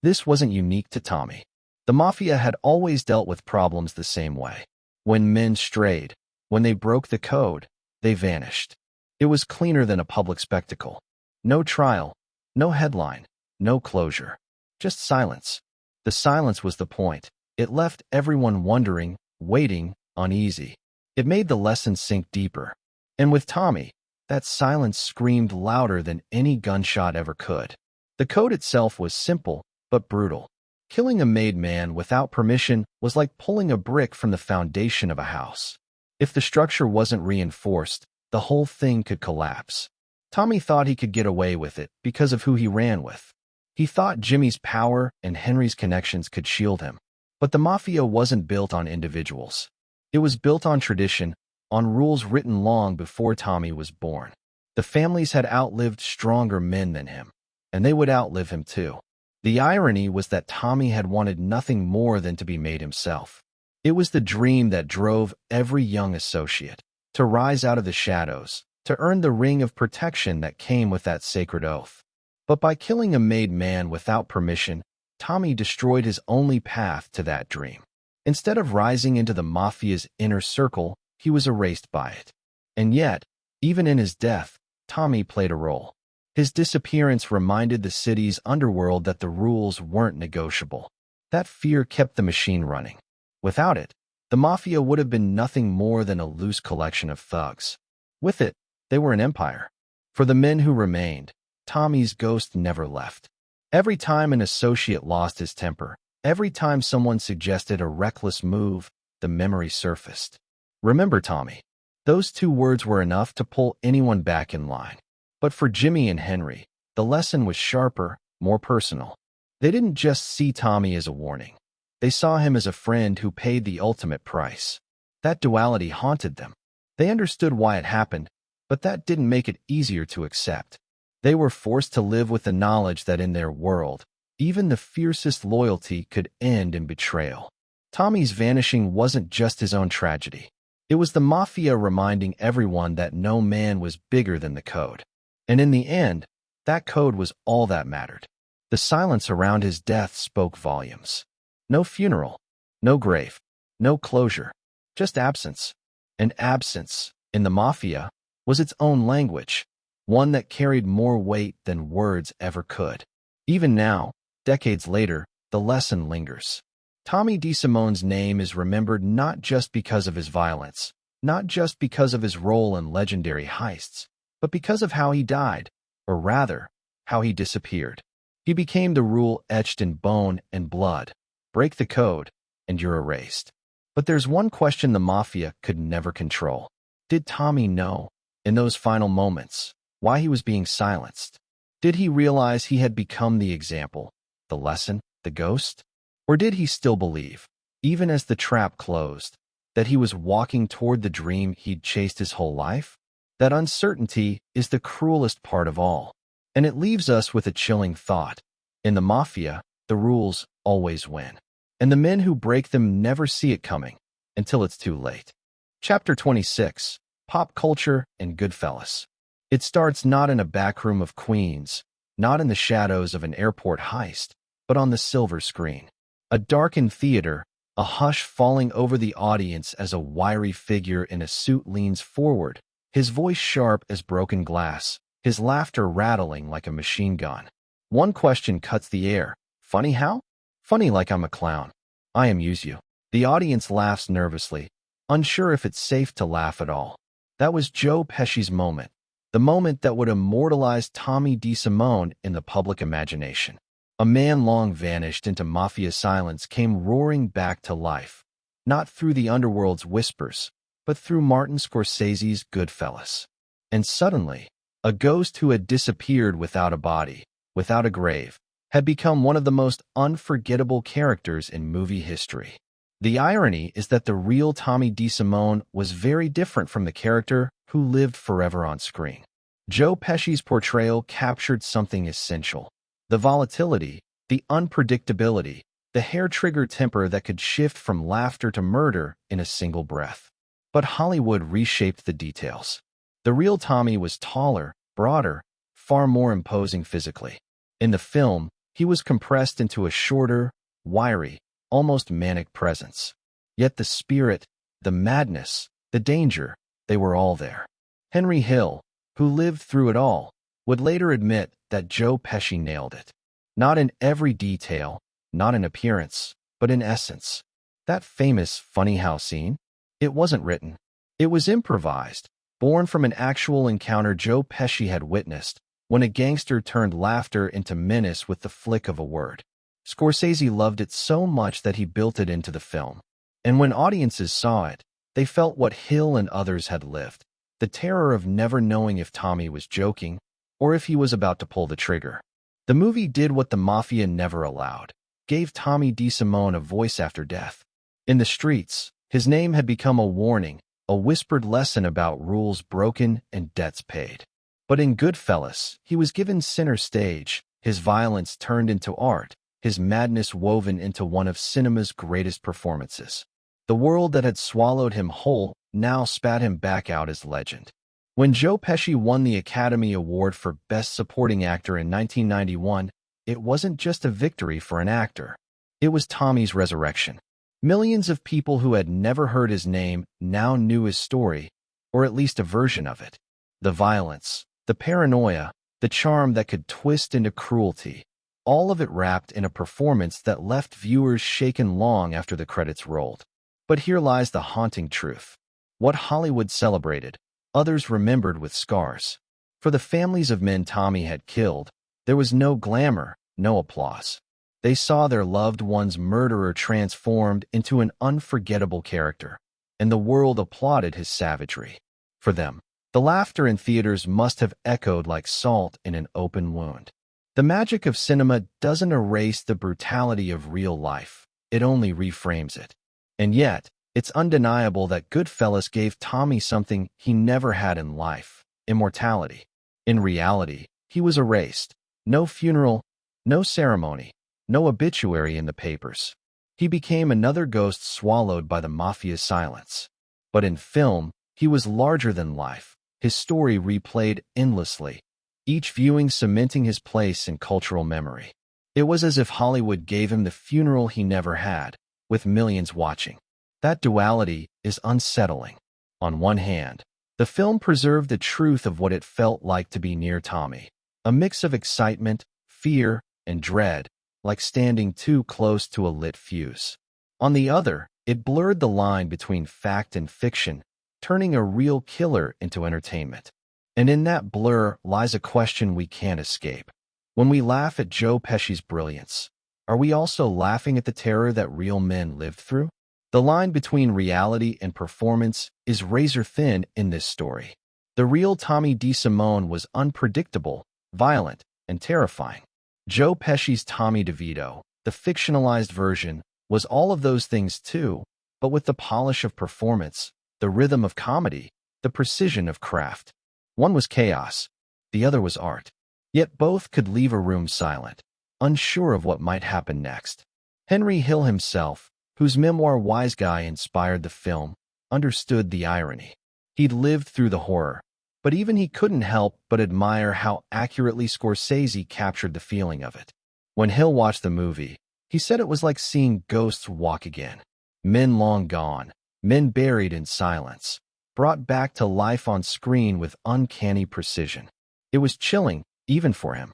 This wasn't unique to Tommy. The Mafia had always dealt with problems the same way. When men strayed, when they broke the code, they vanished. It was cleaner than a public spectacle. No trial, no headline, no closure. Just silence. The silence was the point. It left everyone wondering, waiting, uneasy. It made the lesson sink deeper. And with Tommy, that silence screamed louder than any gunshot ever could. The code itself was simple, but brutal. Killing a made man without permission was like pulling a brick from the foundation of a house. If the structure wasn't reinforced, the whole thing could collapse. Tommy thought he could get away with it because of who he ran with. He thought Jimmy's power and Henry's connections could shield him. But the Mafia wasn't built on individuals. It was built on tradition, on rules written long before Tommy was born. The families had outlived stronger men than him, and they would outlive him too. The irony was that Tommy had wanted nothing more than to be made himself. It was the dream that drove every young associate to rise out of the shadows, to earn the ring of protection that came with that sacred oath. But by killing a made man without permission, Tommy destroyed his only path to that dream. Instead of rising into the Mafia's inner circle, he was erased by it. And yet, even in his death, Tommy played a role. His disappearance reminded the city's underworld that the rules weren't negotiable. That fear kept the machine running. Without it, the Mafia would have been nothing more than a loose collection of thugs. With it, they were an empire. For the men who remained, Tommy's ghost never left. Every time an associate lost his temper, every time someone suggested a reckless move, the memory surfaced. Remember, Tommy. Those two words were enough to pull anyone back in line. But for Jimmy and Henry, the lesson was sharper, more personal. They didn't just see Tommy as a warning. They saw him as a friend who paid the ultimate price. That duality haunted them. They understood why it happened, but that didn't make it easier to accept. They were forced to live with the knowledge that in their world, even the fiercest loyalty could end in betrayal. Tommy's vanishing wasn't just his own tragedy. It was the Mafia reminding everyone that no man was bigger than the code. And in the end, that code was all that mattered. The silence around his death spoke volumes. No funeral, no grave, no closure, just absence. And absence, in the Mafia, was its own language, one that carried more weight than words ever could. Even now, decades later, the lesson lingers. Tommy DeSimone's name is remembered not just because of his violence, not just because of his role in legendary heists, but because of how he died, or rather, how he disappeared. He became the rule etched in bone and blood. Break the code, and you're erased. But there's one question the Mafia could never control. Did Tommy know, in those final moments, why he was being silenced? Did he realize he had become the example, the lesson, the ghost? Or did he still believe, even as the trap closed, that he was walking toward the dream he'd chased his whole life? That uncertainty is the cruelest part of all. And it leaves us with a chilling thought. In the Mafia, the rules always win. And the men who break them never see it coming, until it's too late. Chapter 26. Pop Culture and Goodfellas. It starts not in a backroom of Queens, not in the shadows of an airport heist, but on the silver screen. A darkened theater, a hush falling over the audience as a wiry figure in a suit leans forward, his voice sharp as broken glass, his laughter rattling like a machine gun. One question cuts the air. Funny how? Funny like I'm a clown. I amuse you. The audience laughs nervously, unsure if it's safe to laugh at all. That was Joe Pesci's moment. The moment that would immortalize Tommy DeSimone in the public imagination. A man long vanished into Mafia silence came roaring back to life, not through the underworld's whispers, but through Martin Scorsese's Goodfellas. And suddenly, a ghost who had disappeared without a body, without a grave, had become one of the most unforgettable characters in movie history. The irony is that the real Tommy DeSimone was very different from the character who lived forever on screen. Joe Pesci's portrayal captured something essential. The volatility, the unpredictability, the hair-trigger temper that could shift from laughter to murder in a single breath. But Hollywood reshaped the details. The real Tommy was taller, broader, far more imposing physically. In the film, he was compressed into a shorter, wiry, almost manic presence. Yet the spirit, the madness, the danger, they were all there. Henry Hill, who lived through it all, would later admit that Joe Pesci nailed it. Not in every detail, not in appearance, but in essence. That famous funny how scene? It wasn't written. It was improvised, born from an actual encounter Joe Pesci had witnessed, when a gangster turned laughter into menace with the flick of a word. Scorsese loved it so much that he built it into the film. And when audiences saw it, they felt what Hill and others had lived. The terror of never knowing if Tommy was joking, or if he was about to pull the trigger. The movie did what the Mafia never allowed, gave Tommy DeSimone a voice after death. In the streets, his name had become a warning, a whispered lesson about rules broken and debts paid. But in Goodfellas, he was given center stage, his violence turned into art, his madness woven into one of cinema's greatest performances. The world that had swallowed him whole now spat him back out as legend. When Joe Pesci won the Academy Award for Best Supporting Actor in 1991, it wasn't just a victory for an actor. It was Tommy's resurrection. Millions of people who had never heard his name now knew his story, or at least a version of it. The violence, the paranoia, the charm that could twist into cruelty, all of it wrapped in a performance that left viewers shaken long after the credits rolled. But here lies the haunting truth. What Hollywood celebrated, others remembered with scars. For the families of men Tommy had killed, there was no glamour, no applause. They saw their loved one's murderer transformed into an unforgettable character, and the world applauded his savagery. For them, the laughter in theaters must have echoed like salt in an open wound. The magic of cinema doesn't erase the brutality of real life, it only reframes it. And yet, it's undeniable that Goodfellas gave Tommy something he never had in life: immortality. In reality, he was erased. No funeral, no ceremony, no obituary in the papers. He became another ghost swallowed by the Mafia's silence. But in film, he was larger than life, his story replayed endlessly, each viewing cementing his place in cultural memory. It was as if Hollywood gave him the funeral he never had, with millions watching. That duality is unsettling. On one hand, the film preserved the truth of what it felt like to be near Tommy, a mix of excitement, fear, and dread, like standing too close to a lit fuse. On the other, it blurred the line between fact and fiction, turning a real killer into entertainment. And in that blur lies a question we can't escape. When we laugh at Joe Pesci's brilliance, are we also laughing at the terror that real men lived through? The line between reality and performance is razor thin in this story. The real Tommy DeSimone was unpredictable, violent, and terrifying. Joe Pesci's Tommy DeVito, the fictionalized version, was all of those things too, but with the polish of performance, the rhythm of comedy, the precision of craft. One was chaos, the other was art. Yet both could leave a room silent, unsure of what might happen next. Henry Hill himself, whose memoir Wise Guy inspired the film, understood the irony. He'd lived through the horror, but even he couldn't help but admire how accurately Scorsese captured the feeling of it. When Hill watched the movie, he said it was like seeing ghosts walk again. Men long gone, men buried in silence, brought back to life on screen with uncanny precision. It was chilling, even for him.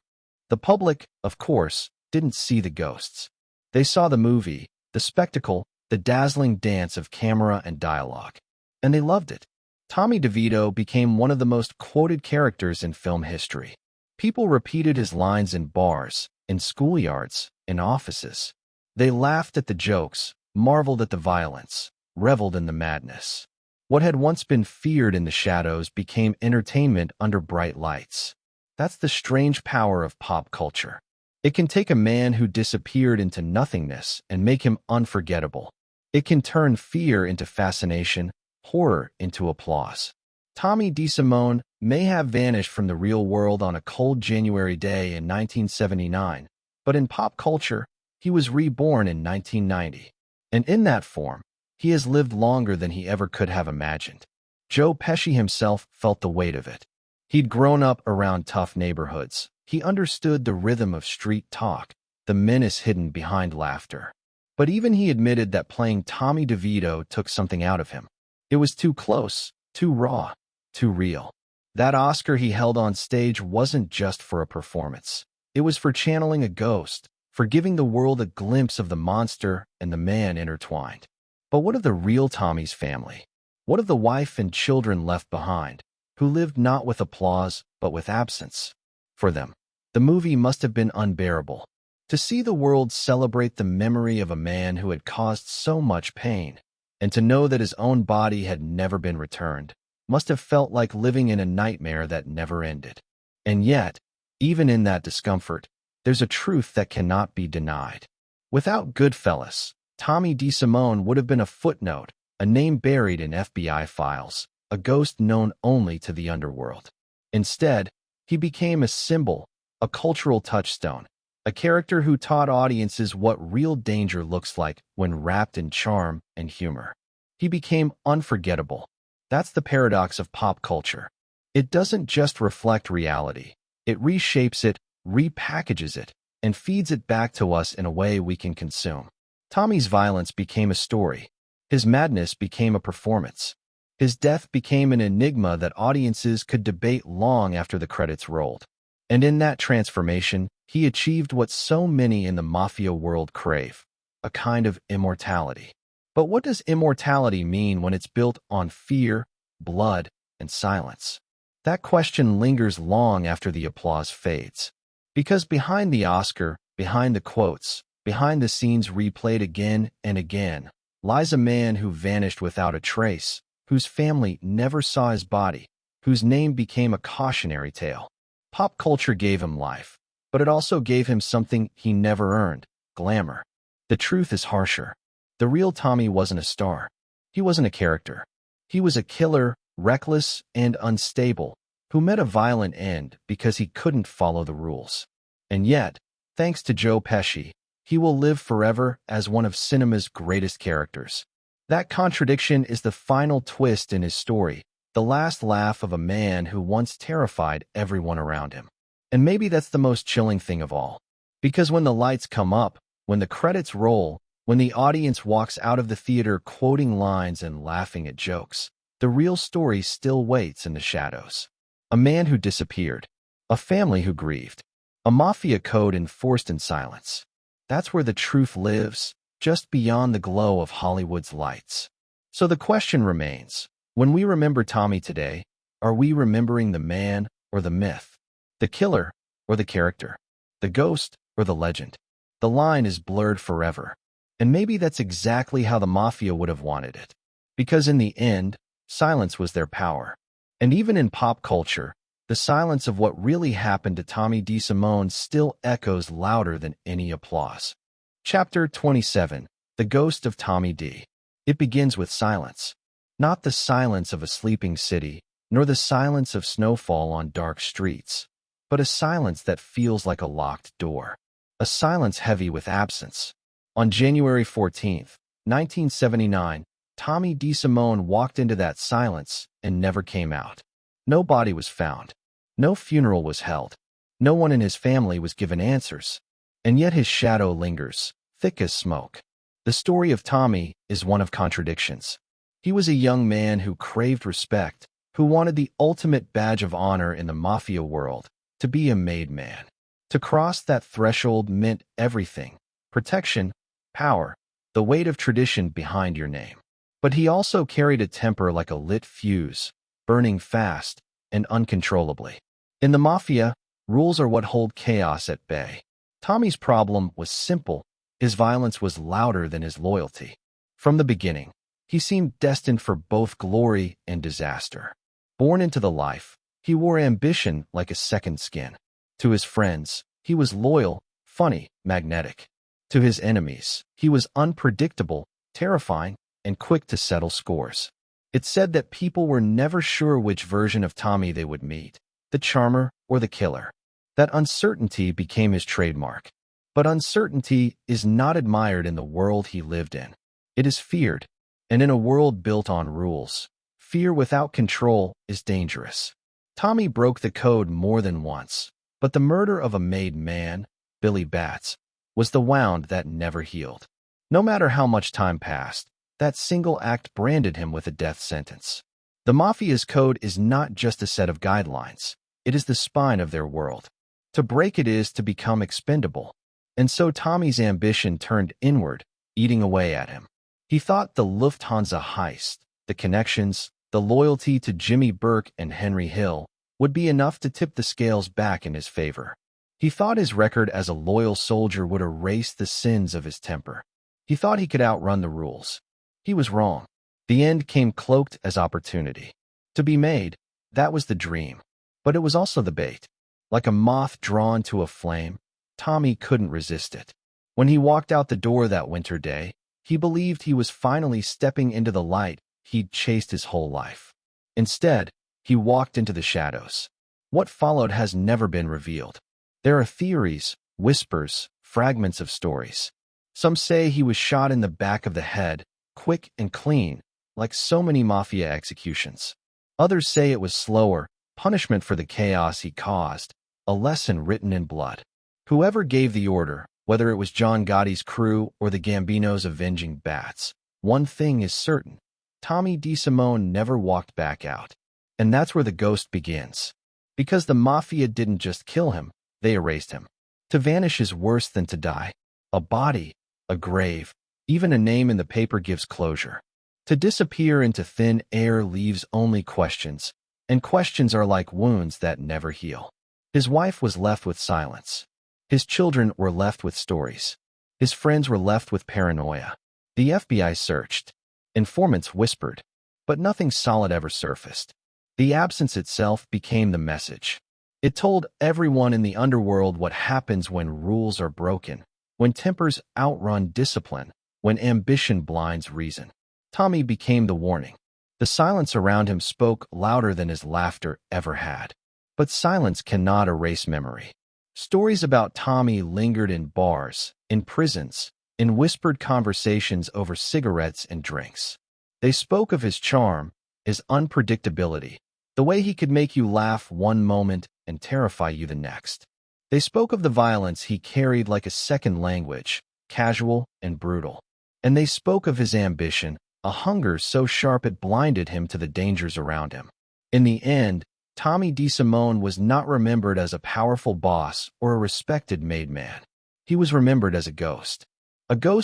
The public, of course, didn't see the ghosts. They saw the movie, the spectacle, the dazzling dance of camera and dialogue. And they loved it. Tommy DeVito became one of the most quoted characters in film history. People repeated his lines in bars, in schoolyards, in offices. They laughed at the jokes, marveled at the violence, reveled in the madness. What had once been feared in the shadows became entertainment under bright lights. That's the strange power of pop culture. It can take a man who disappeared into nothingness and make him unforgettable. It can turn fear into fascination, horror into applause. Tommy DeSimone may have vanished from the real world on a cold January day in 1979, but in pop culture, he was reborn in 1990. And in that form, he has lived longer than he ever could have imagined. Joe Pesci himself felt the weight of it. He'd grown up around tough neighborhoods. He understood the rhythm of street talk, the menace hidden behind laughter. But even he admitted that playing Tommy DeVito took something out of him. It was too close, too raw, too real. That Oscar he held on stage wasn't just for a performance. It was for channeling a ghost, for giving the world a glimpse of the monster and the man intertwined. But what of the real Tommy's family? What of the wife and children left behind, who lived not with applause, but with absence? For them, the movie must have been unbearable. To see the world celebrate the memory of a man who had caused so much pain, and to know that his own body had never been returned, must have felt like living in a nightmare that never ended. And yet, even in that discomfort, there's a truth that cannot be denied. Without Goodfellas, Tommy DeSimone would have been a footnote, a name buried in FBI files, a ghost known only to the underworld. Instead, he became a symbol, a cultural touchstone, a character who taught audiences what real danger looks like when wrapped in charm and humor. He became unforgettable. That's the paradox of pop culture. It doesn't just reflect reality. It reshapes it, repackages it, and feeds it back to us in a way we can consume. Tommy's violence became a story. His madness became a performance. His death became an enigma that audiences could debate long after the credits rolled. And in that transformation, he achieved what so many in the Mafia world crave, a kind of immortality. But what does immortality mean when it's built on fear, blood, and silence? That question lingers long after the applause fades. Because behind the Oscar, behind the quotes, behind the scenes replayed again and again, lies a man who vanished without a trace, whose family never saw his body, whose name became a cautionary tale. Pop culture gave him life, but it also gave him something he never earned: glamour. The truth is harsher. The real Tommy wasn't a star. He wasn't a character. He was a killer, reckless and unstable, who met a violent end because he couldn't follow the rules. And yet, thanks to Joe Pesci, he will live forever as one of cinema's greatest characters. That contradiction is the final twist in his story, the last laugh of a man who once terrified everyone around him. And maybe that's the most chilling thing of all. Because when the lights come up, when the credits roll, when the audience walks out of the theater quoting lines and laughing at jokes, the real story still waits in the shadows. A man who disappeared, a family who grieved, a mafia code enforced in silence. That's where the truth lives, just beyond the glow of Hollywood's lights. So the question remains, When we remember Tommy today, are we remembering the man or the myth? The killer or the character? The ghost or the legend? The line is blurred forever. And maybe that's exactly how the Mafia would have wanted it. Because in the end, silence was their power. And even in pop culture, the silence of what really happened to Tommy DeSimone still echoes louder than any applause. Chapter 27. The Ghost of Tommy D. It begins with silence. Not the silence of a sleeping city, nor the silence of snowfall on dark streets, but a silence that feels like a locked door. A silence heavy with absence. On January 14th, 1979, Tommy DeSimone walked into that silence and never came out. No body was found. No funeral was held. No one in his family was given answers. And yet his shadow lingers, thick as smoke. The story of Tommy is one of contradictions. He was a young man who craved respect, who wanted the ultimate badge of honor in the Mafia world, to be a made man. To cross that threshold meant everything: protection, power, the weight of tradition behind your name. But he also carried a temper like a lit fuse, burning fast and uncontrollably. In the Mafia, rules are what hold chaos at bay. Tommy's problem was simple. His violence was louder than his loyalty. From the beginning, he seemed destined for both glory and disaster. Born into the life, he wore ambition like a second skin. To his friends, he was loyal, funny, magnetic. To his enemies, he was unpredictable, terrifying, and quick to settle scores. It said that people were never sure which version of Tommy they would meet, the charmer or the killer. That uncertainty became his trademark. But uncertainty is not admired in the world he lived in. It is feared, and in a world built on rules, fear without control is dangerous. Tommy broke the code more than once, but the murder of a made man, Billy Batts, was the wound that never healed. No matter how much time passed, that single act branded him with a death sentence. The Mafia's code is not just a set of guidelines. It is the spine of their world. To break it is to become expendable. And so Tommy's ambition turned inward, eating away at him. He thought the Lufthansa heist, the connections, the loyalty to Jimmy Burke and Henry Hill would be enough to tip the scales back in his favor. He thought his record as a loyal soldier would erase the sins of his temper. He thought he could outrun the rules. He was wrong. The end came cloaked as opportunity. To be made, that was the dream. But it was also the bait. Like a moth drawn to a flame, Tommy couldn't resist it. When he walked out the door that winter day, he believed he was finally stepping into the light he'd chased his whole life. Instead, he walked into the shadows. What followed has never been revealed. There are theories, whispers, fragments of stories. Some say he was shot in the back of the head, quick and clean, like so many Mafia executions. Others say it was slower, punishment for the chaos he caused, a lesson written in blood. Whoever gave the order, whether it was John Gotti's crew or the Gambinos avenging Bats, one thing is certain: Tommy DeSimone never walked back out. And that's where the ghost begins. Because the Mafia didn't just kill him, they erased him. To vanish is worse than to die. A body, a grave, even a name in the paper gives closure. To disappear into thin air leaves only questions, and questions are like wounds that never heal. His wife was left with silence. His children were left with stories. His friends were left with paranoia. The FBI searched. Informants whispered. But nothing solid ever surfaced. The absence itself became the message. It told everyone in the underworld what happens when rules are broken, when tempers outrun discipline, when ambition blinds reason. Tommy became the warning. The silence around him spoke louder than his laughter ever had. But silence cannot erase memory. Stories about Tommy lingered in bars, in prisons, in whispered conversations over cigarettes and drinks. They spoke of his charm, his unpredictability, the way he could make you laugh one moment and terrify you the next. They spoke of the violence he carried like a second language, casual and brutal. And they spoke of his ambition, a hunger so sharp it blinded him to the dangers around him. In the end, Tommy DeSimone was not remembered as a powerful boss or a respected made man. He was remembered as a ghost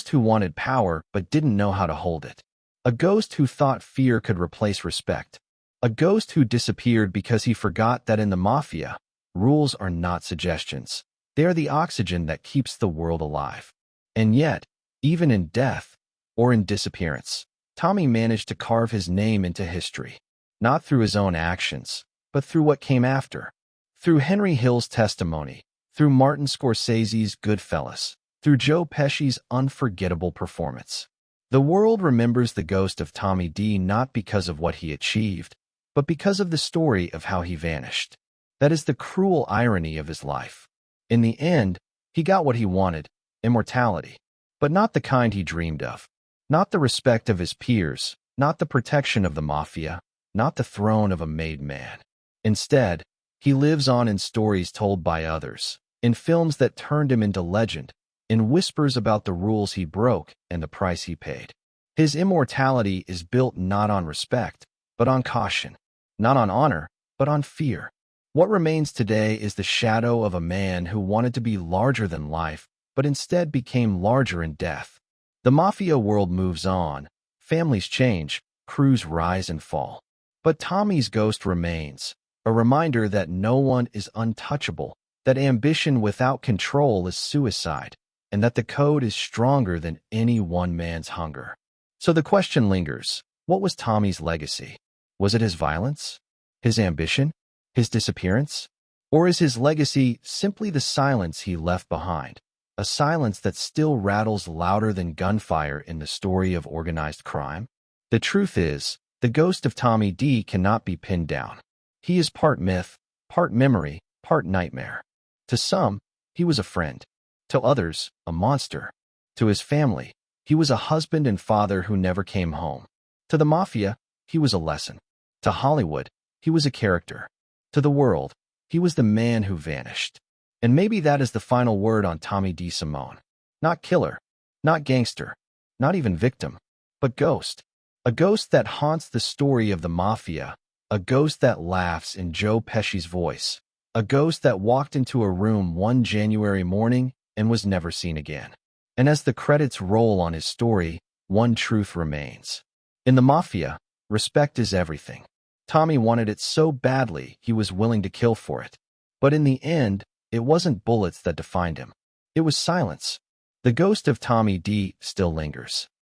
who wanted power but didn't know how to hold it. A ghost who thought fear could replace respect. A ghost who disappeared because he forgot that in the Mafia, rules are not suggestions. They are the oxygen that keeps the world alive. And yet, even in death, or in disappearance, Tommy managed to carve his name into history, not through his own actions, but through what came after. Through Henry Hill's testimony, through Martin Scorsese's Goodfellas, through Joe Pesci's unforgettable performance. The world remembers the ghost of Tommy D not because of what he achieved, but because of the story of how he vanished. That is the cruel irony of his life. In the end, he got what he wanted, immortality, but not the kind he dreamed of. Not the respect of his peers, not the protection of the Mafia, not the throne of a made man. Instead, he lives on in stories told by others, in films that turned him into legend, in whispers about the rules he broke and the price he paid. His immortality is built not on respect, but on caution, not on honor, but on fear. What remains today is the shadow of a man who wanted to be larger than life, but instead became larger in death. The Mafia world moves on, families change, crews rise and fall. But Tommy's ghost remains, a reminder that no one is untouchable, that ambition without control is suicide, and that the code is stronger than any one man's hunger. So the question lingers, what was Tommy's legacy? Was it his violence? His ambition? His disappearance? Or is his legacy simply the silence he left behind? A silence that still rattles louder than gunfire in the story of organized crime? The truth is, the ghost of Tommy D cannot be pinned down. He is part myth, part memory, part nightmare. To some, he was a friend. To others, a monster. To his family, he was a husband and father who never came home. To the Mafia, he was a lesson. To Hollywood, he was a character. To the world, he was the man who vanished. And maybe that is the final word on Tommy DeSimone. Not killer, not gangster, not even victim, but ghost. A ghost that haunts the story of the Mafia, a ghost that laughs in Joe Pesci's voice, a ghost that walked into a room one January morning and was never seen again. And as the credits roll on his story, one truth remains. In the Mafia, respect is everything. Tommy wanted it so badly he was willing to kill for it. But in the end, it wasn't bullets that defined him. It was silence. The ghost of Tommy D still lingers.